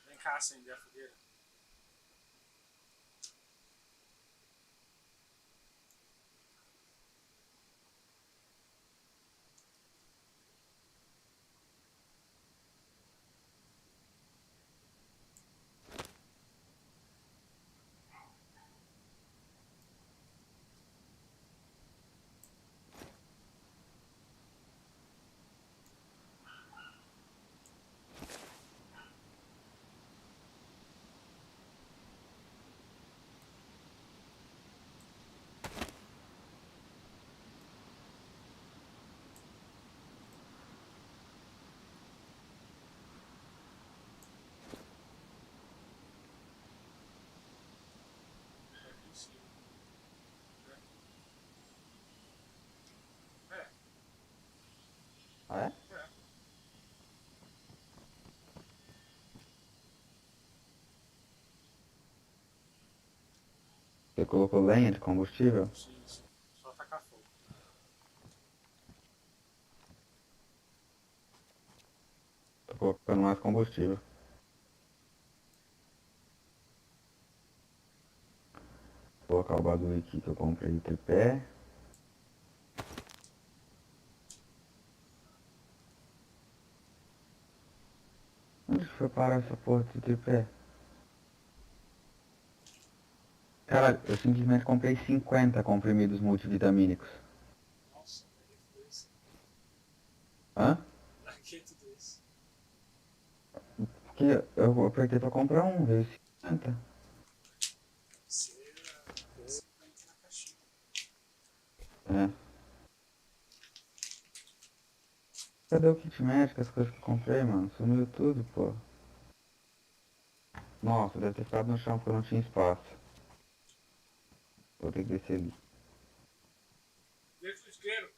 Vem cá acender a fogueira. Aqui em cima. É. Ah, é? É. Você colocou lenha de combustível? Sim, sim. Só tacar fogo. colocando mais combustível. Vou colocar o bagulho aqui que eu comprei o tripé. Onde foi parar essa porra do tripé? Cara, eu simplesmente comprei 50 comprimidos multivitamínicos. Nossa, peguei tudo isso. Hã? Larguei tudo isso. Porque eu apertei pra comprar um, veio 50. Você aqui na caixinha. É. Cadê o kit médico, as coisas que eu comprei, mano? Sumiu tudo, pô. Nossa, deve ter ficado no chão porque eu não tinha espaço. Vou ter que descer ali. Dentro do isqueiro.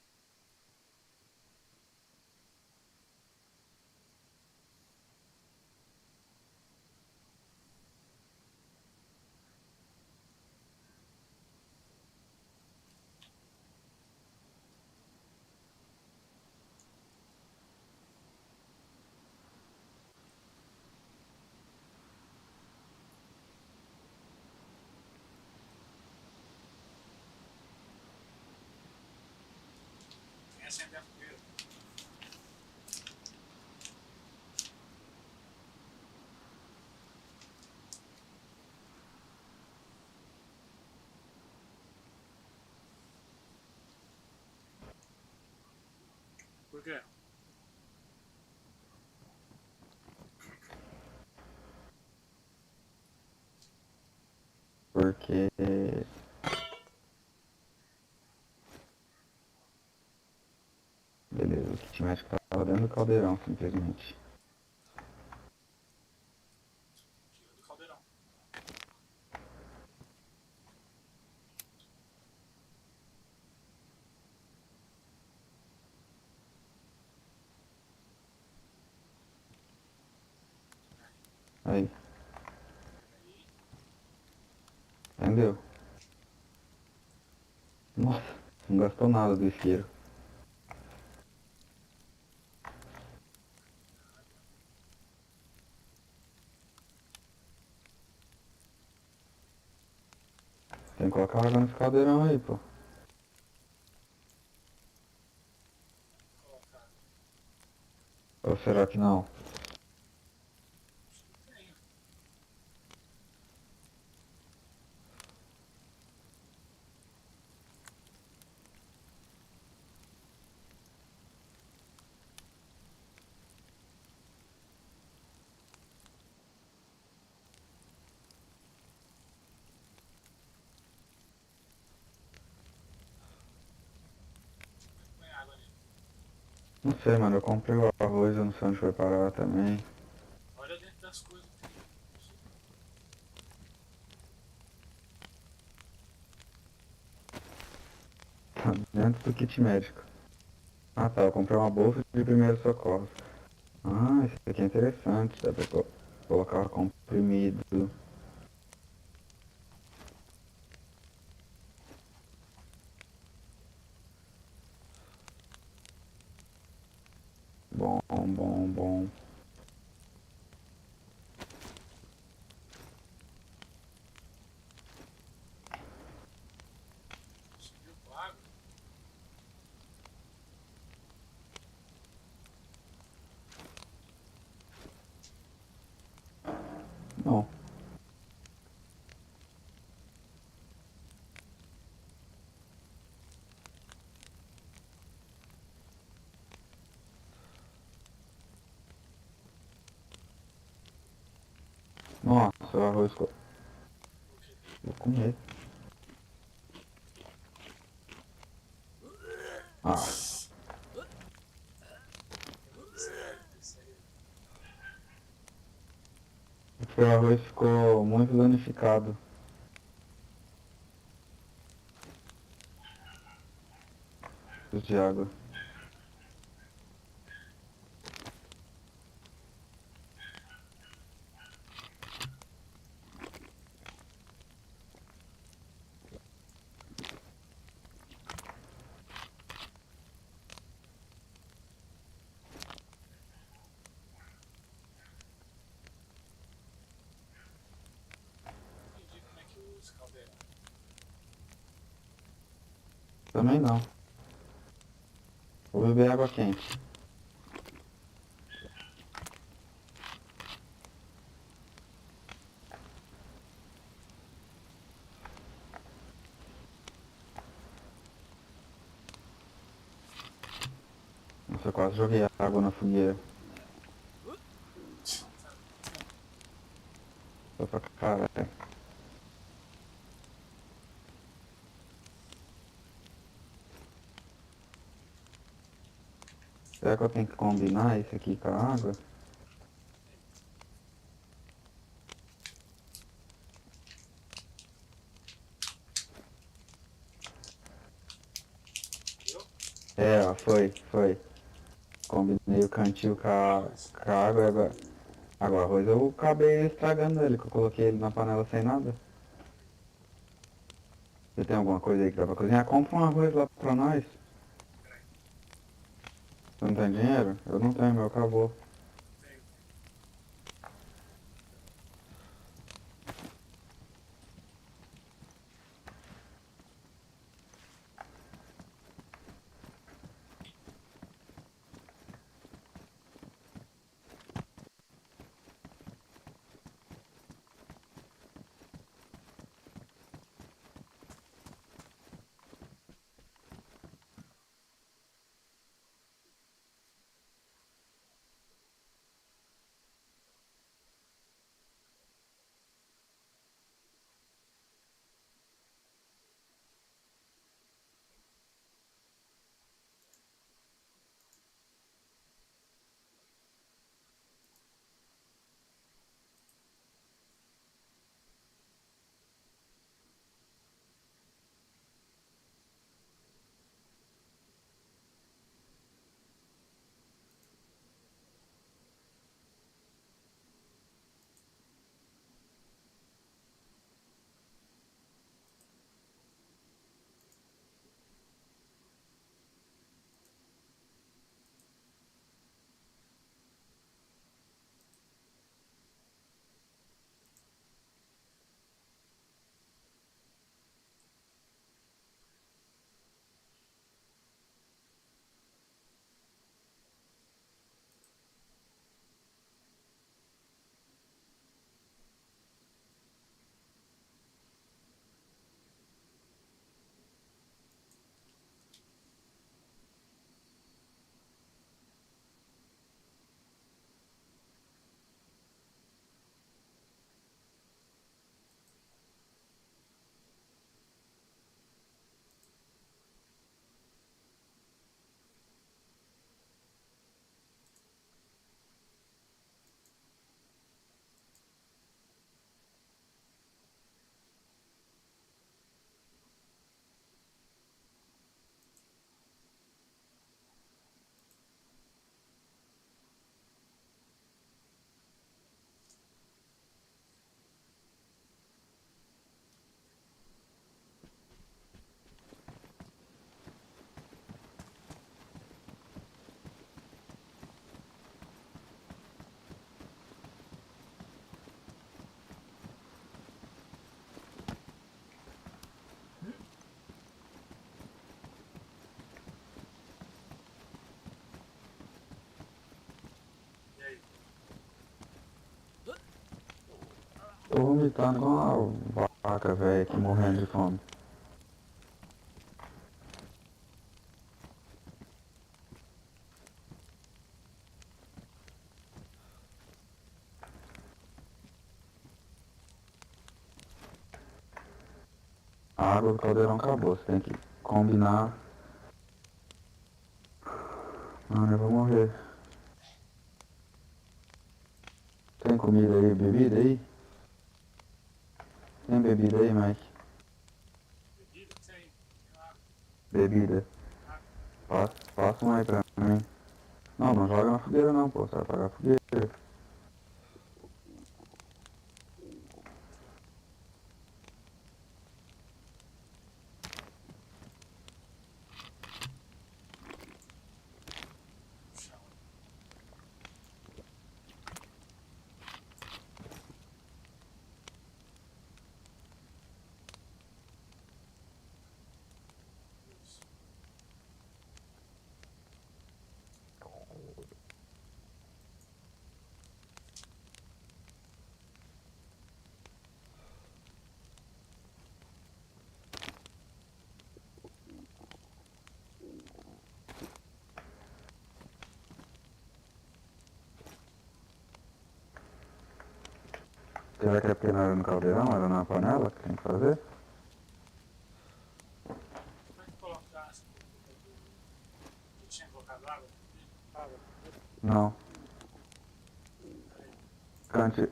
Vem acender a fogueira. Por quê? Porque... Beleza, o kit médico tava dentro do caldeirão, simplesmente. Tira do caldeirão. Aí, Aí. entendeu? Nossa, não gastou nada do isqueiro. Tem que colocar água nesse caldeirão aí, pô. Colocar. Ou será que não? Acho que tem. Põe água nele. Não sei, mano, eu comprei o arroz, eu não sei onde foi parar também. Olha dentro das coisas. Tá dentro do kit médico. Ah tá, eu comprei uma bolsa de primeiros socorros. Ah, isso aqui é interessante, dá pra colocar comprimido. Bom, bom, bom. Subiu com água. Não. Nossa, o arroz ficou... Vou comer. Ah, porque o arroz ficou muito danificado. De água. Também não. Vou beber água quente. Nossa, eu quase joguei água na fogueira. Foi pra caralho. Será que eu tenho que combinar isso aqui com a água? Viu? É, ó, foi. Combinei o cantil com a água e agora o arroz eu acabei estragando ele, que eu coloquei ele na panela sem nada. Você tem alguma coisa aí que dá pra cozinhar? Compra um arroz lá pra nós. Você não tem dinheiro? Eu não tenho, meu acabou. Tem. E aí? Tô vomitando com uma vaca, velho, aqui morrendo de fome. A água do caldeirão acabou, você tem que combinar. Mano, eu vou morrer. Tem comida aí, bebida aí? Tem bebida aí, Mike? Bebida? Tem. Tem lá. Bebida. Passa uma aí pra mim. Não, não joga na fogueira não, pô. Você vai apagar a fogueira. No chão. Isso. Será que é porque não era no caldeirão, era na panela que tem que fazer? Como é que colocar essa coisa do... Eu tinha colocado água? Não. Peraí. Cante.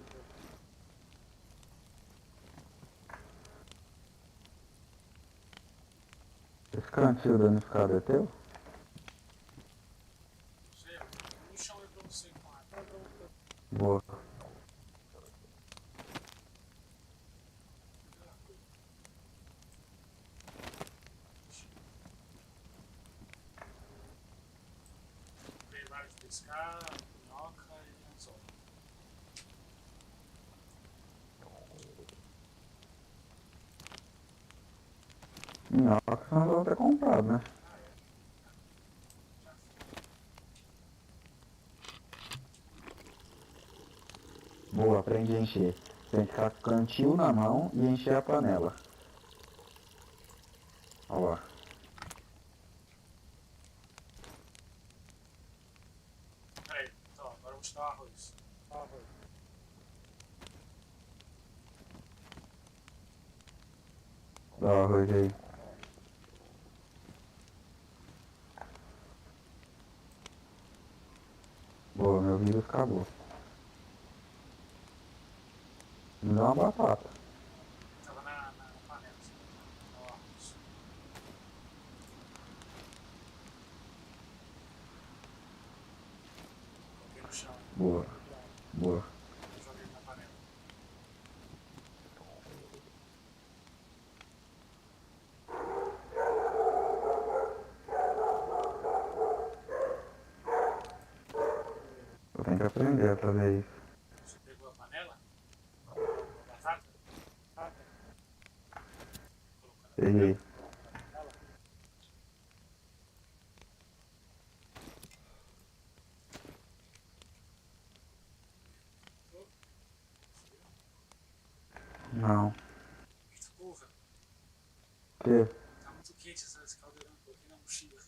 Esse cantil danificado é teu? Não sei, no chão aí pra você com água. Boa. Comprei vários de pescar, minhoca e anzol. Minhoca você não vai ter comprado, né? Boa, aprende a encher. Tem que ficar com o cantil na mão e encher a panela. Olha lá. Peraí, então, agora eu vou te dar o arroz. Dá o arroz aí. Boa, meu vírus acabou. Me dá uma batata. Tava na panela, assim. Dá o arroz. Coloquei no chão, Boa, boa. joguei na panela. Eu tenho que aprender a fazer isso. Você pegou a panela? A batata? Colocou na Peguei. Não. Eita porra, Que? tá muito quente esse caldeirão, coloquei na mochila.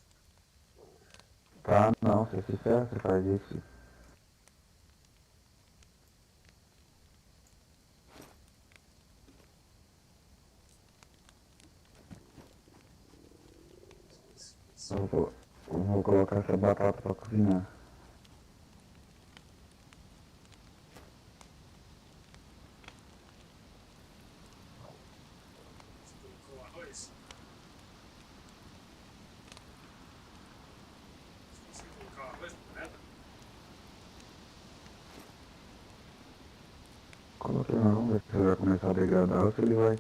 Tá, não. Você se ferra, você faz isso. Eu vou colocar essa batata pra cozinhar. Você colocou o arroz? Você conseguiu colocar o arroz na panela? Coloquei não, vamos ver se ele vai começar a degradar ou se ele vai.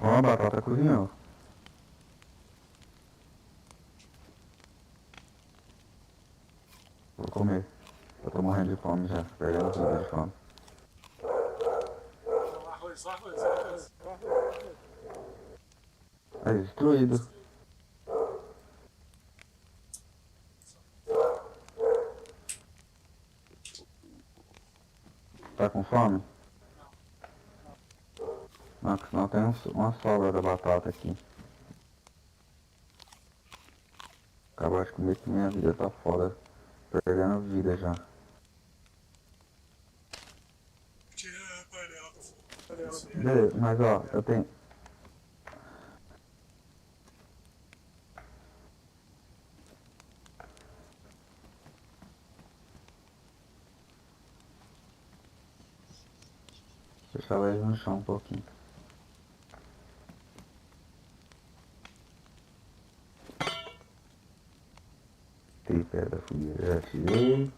Ó, a batata cozinhou. Vou comer. Eu tô morrendo de fome já, perdendo tudo de fome. O arroz, o arroz, o arroz. É destruído. Tá com fome? Não, porque senão tem uma sobra da batata aqui. Acabar de comer que minha vida tá foda. Perdendo vida já. Tira a panela do fogo. Beleza, mas ó, eu tenho. Deixar ela aí no chão um pouquinho. Tripé da fogueira, já tirei.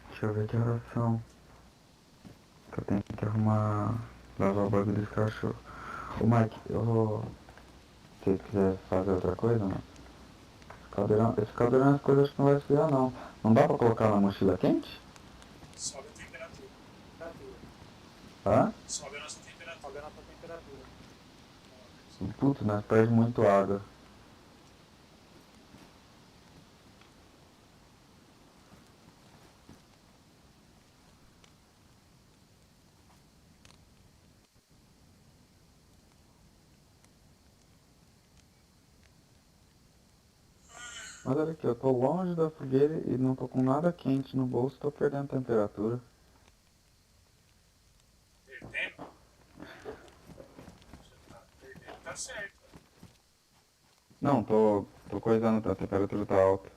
Deixa eu ver que horas são. Que eu tenho que arrumar. Lavar o bagulho dos cachorros. Ô Mike, eu vou. Se você quiser fazer outra coisa, não? Esse caldeirão as coisas que não vai esfriar não. Não dá pra colocar na mochila quente? Sobe a temperatura. Hã? Sobe a nossa temperatura. Putz, nós perde muito água. Mas olha aqui, eu tô longe da fogueira e não tô com nada quente no bolso, tô perdendo temperatura. Perdendo? Você tá perdendo, tá certo. Não, tô coisando, a temperatura tá alta.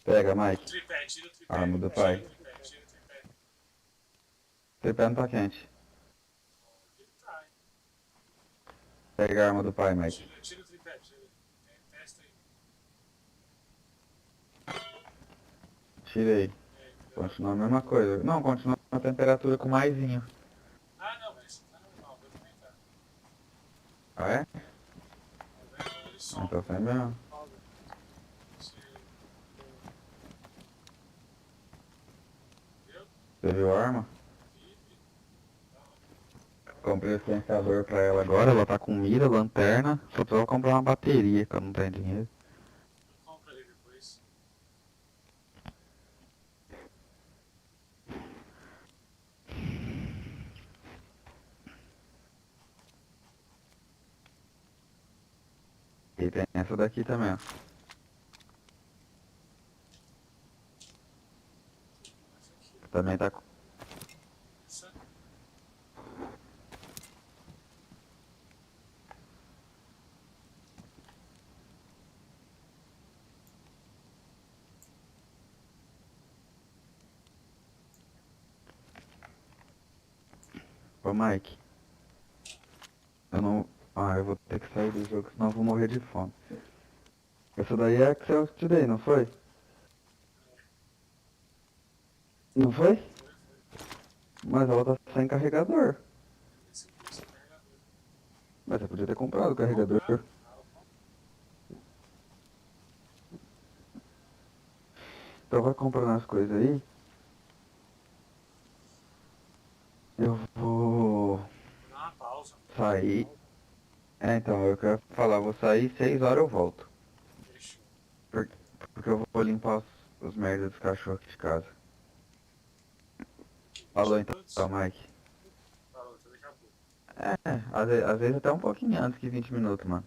Pega, Mike. Tripé, tira o tripé. Arma do Tira pai. o tripé, tira o tripé. Tripé não tá quente. Ele tá, hein? Pega a arma do pai, Mike. Tira o tripé, tira. Testa aí. Tirei. É, Continua a mesma coisa. Não, continua a temperatura com maisinho. ah, não, mas tá normal, vai aumentar. Ah, é? Vai quando ele some. Então tá mesmo. Pausa. Você. Entendeu? Você viu a arma? Vive. Comprei o silenciador pra ela agora, ela tá com mira, lanterna. Só precisava comprar uma bateria, que eu não tenho dinheiro. Eu compro ele depois. E tem essa daqui também, ó. Essa aqui. Também tá com... Essa. Ô, Mike. Eu não... Ah, eu vou ter que sair do jogo, senão eu vou morrer de fome. Essa daí é a que eu te dei, não foi? Não foi? Mas ela tá sem carregador. Esse aqui é esse carregador. Mas você podia ter comprado o carregador. Então vai comprando as coisas aí. Eu vou Vou dar uma pausa. sair. É, então, eu quero falar, vou sair 6 horas eu volto. Fechou. Porque eu vou limpar os merdas dos cachorros aqui de casa. Falou então, Mike. Falou, até daqui a pouco. É, às vezes até um pouquinho antes que 20 minutos, mano.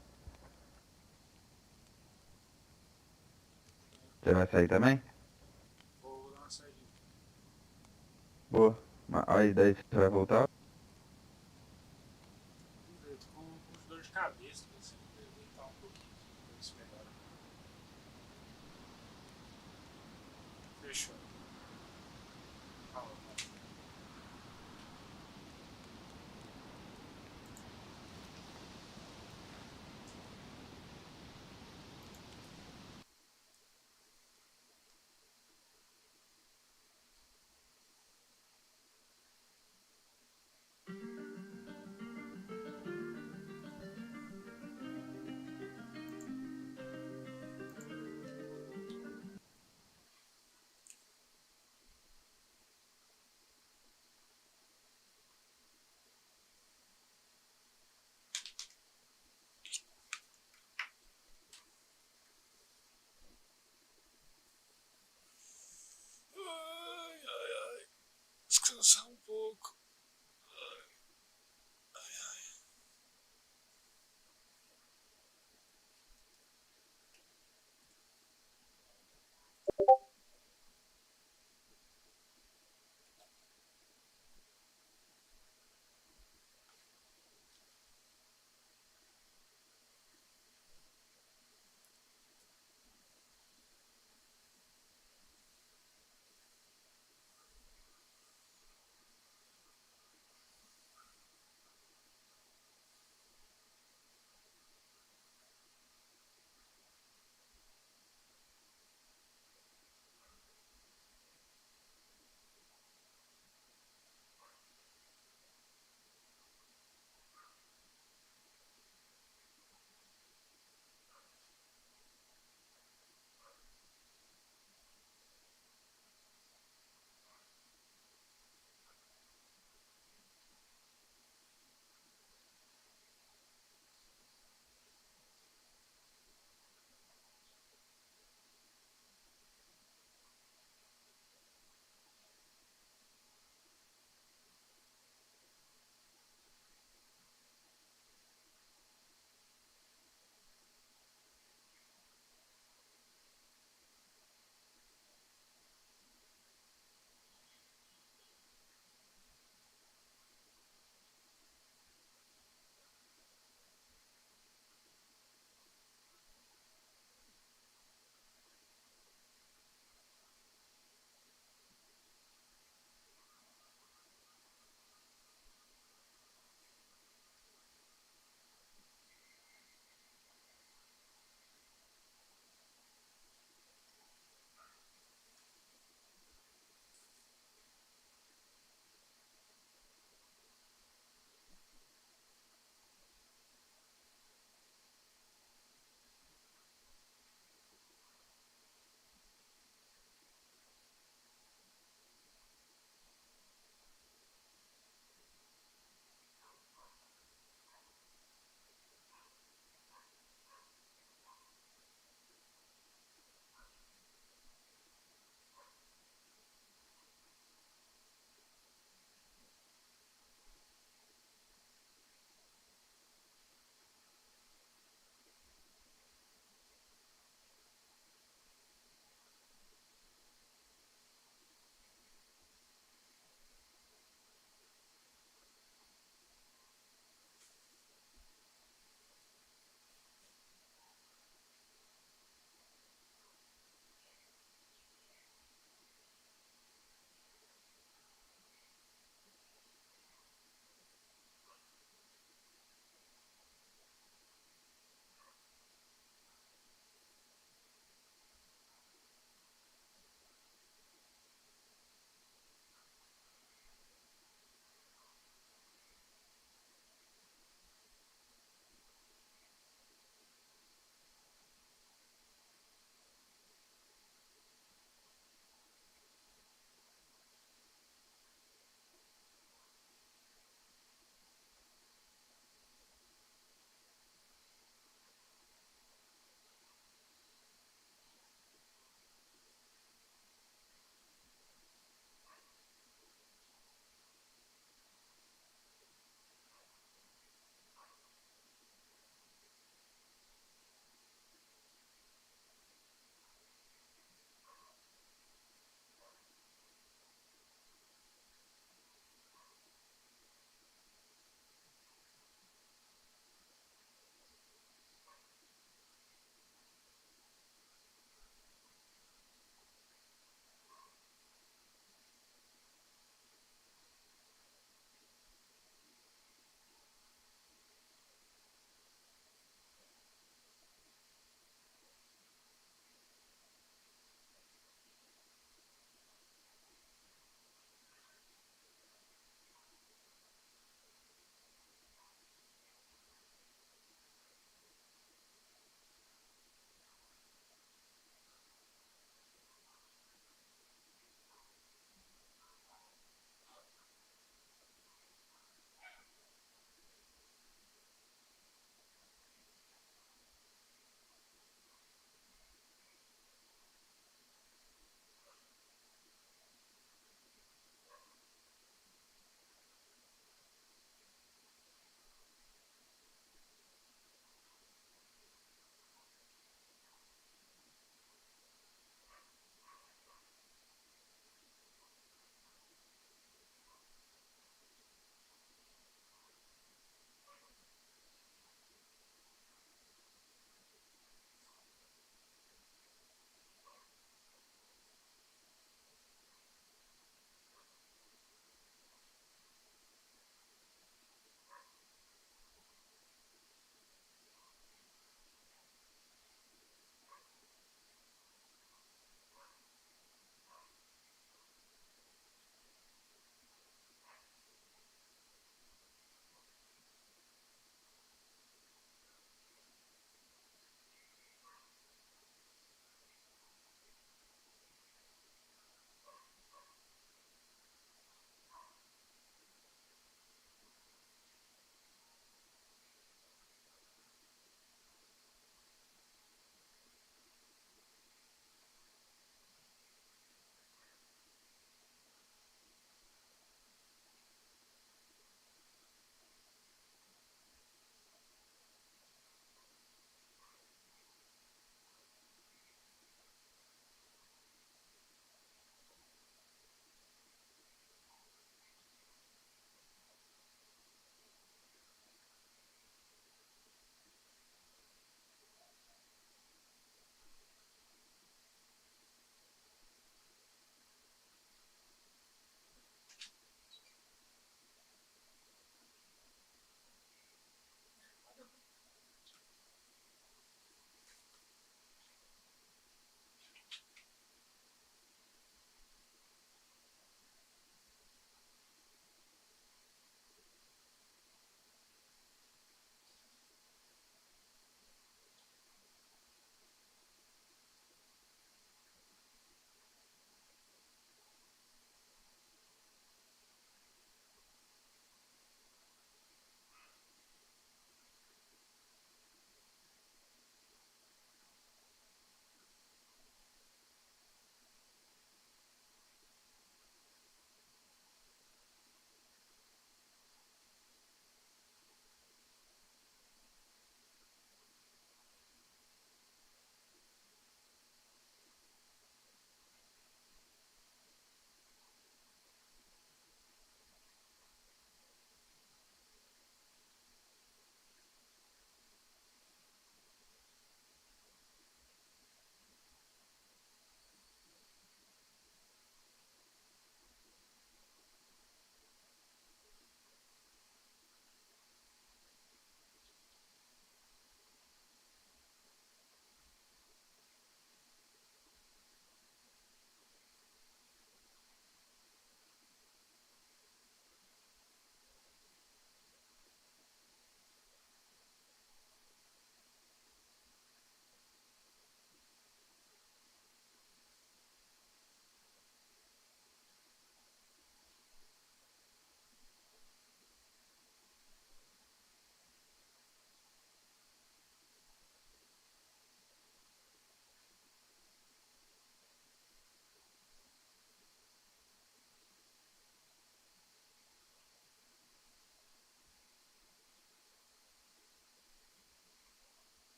Você vai sair também? Vou dar uma saidinha. Boa. Aí daí você vai voltar? Vamos ver, eu tô com dor de cabeça. Assim, vou deitar um pouquinho. Ver se melhora. Fechou. Falou, mano.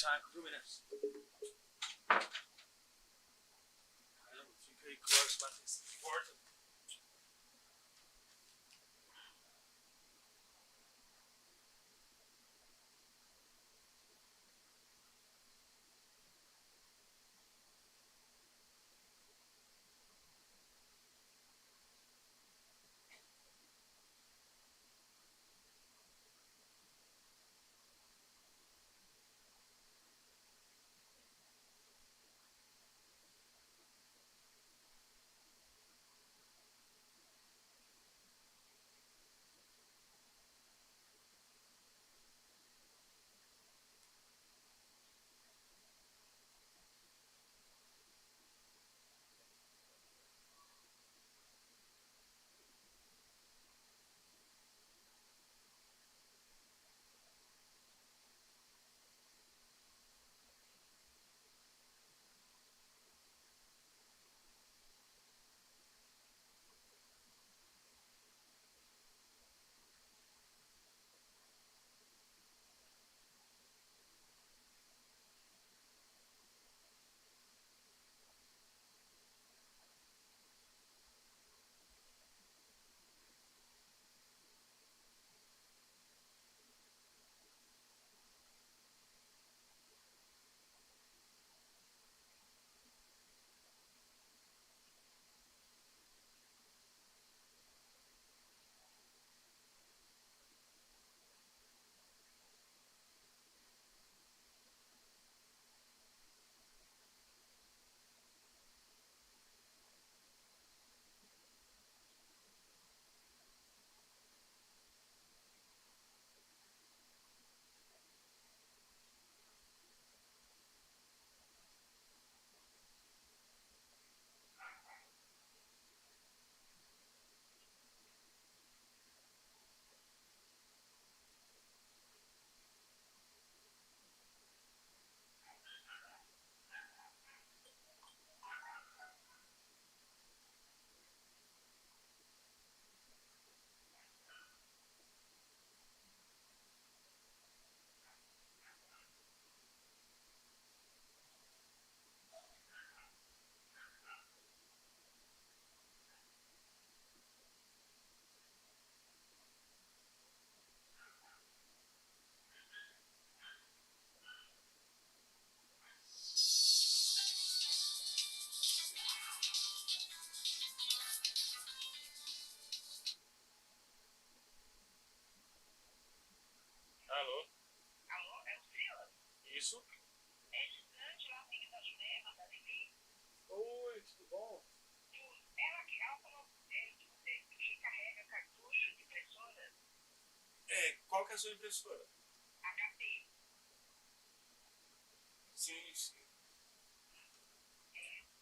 saco, viu, meninas? Caramba, fica aí que horas bater essa porta. Alô? Alô, é o Silas? Isso? É estudante lá, amiga da Jurema, da Lili. Oi, tudo bom? Ela falou que você recarrega cartucho de impressora Qual que é a sua impressora? HP. Sim, sim.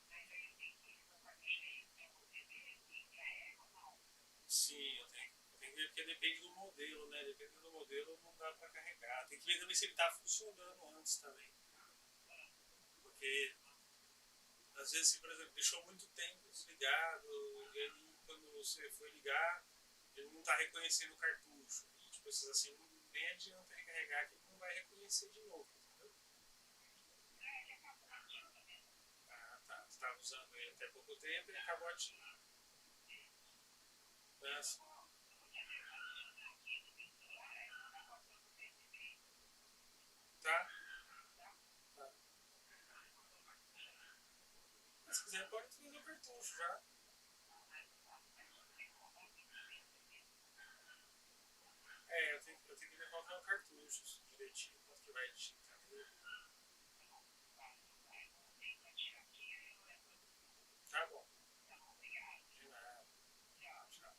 Mas aí eu tenho que ir com o cartucho aí pra você ver se carrega ou não. Sim, eu tenho que ver porque depende do modelo, né? Dependendo do modelo não dá pra carregar. Tem que ver também se ele tá funcionando antes também. Porque às vezes, por exemplo, deixou muito tempo desligado, e aí quando você for ligar, ele não tá reconhecendo o cartucho. E tipo assim, nem adianta recarregar que ele não vai reconhecer de novo, entendeu? Ele acabou ativo mesmo. Ah, tá. Você estava usando ele até pouco tempo e ele acabou ativo. Mas, tá? Tá. Mas se quiser pode trazer o cartucho já. Eu tenho que ver qual que é o cartucho direitinho, quanto que vai digitar. Tá bom. De nada. Tchau.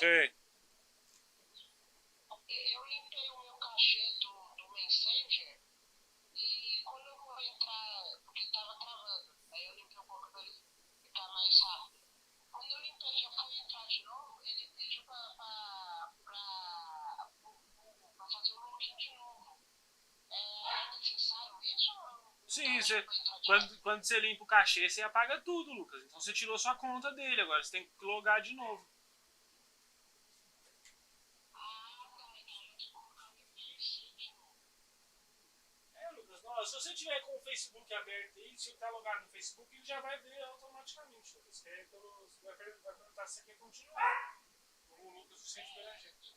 Sei. Eu limpei o meu cachê do Messenger e quando eu vou entrar, porque tava travando, aí eu limpei um pouco pra ele ficar mais rápido. Quando eu limpei, já fui entrar de novo, ele pediu pra fazer o login de novo. É necessário isso? Sim, quando você limpa o cachê, você apaga tudo, Lucas. Então você tirou sua conta dele, agora você tem que logar de novo. Lucas, não, se você tiver com o Facebook aberto aí, se você tá logado no Facebook, ele já vai ver automaticamente, Lucas. Vai perguntar se você quer continuar. O Lucas do Centro Beira Gente.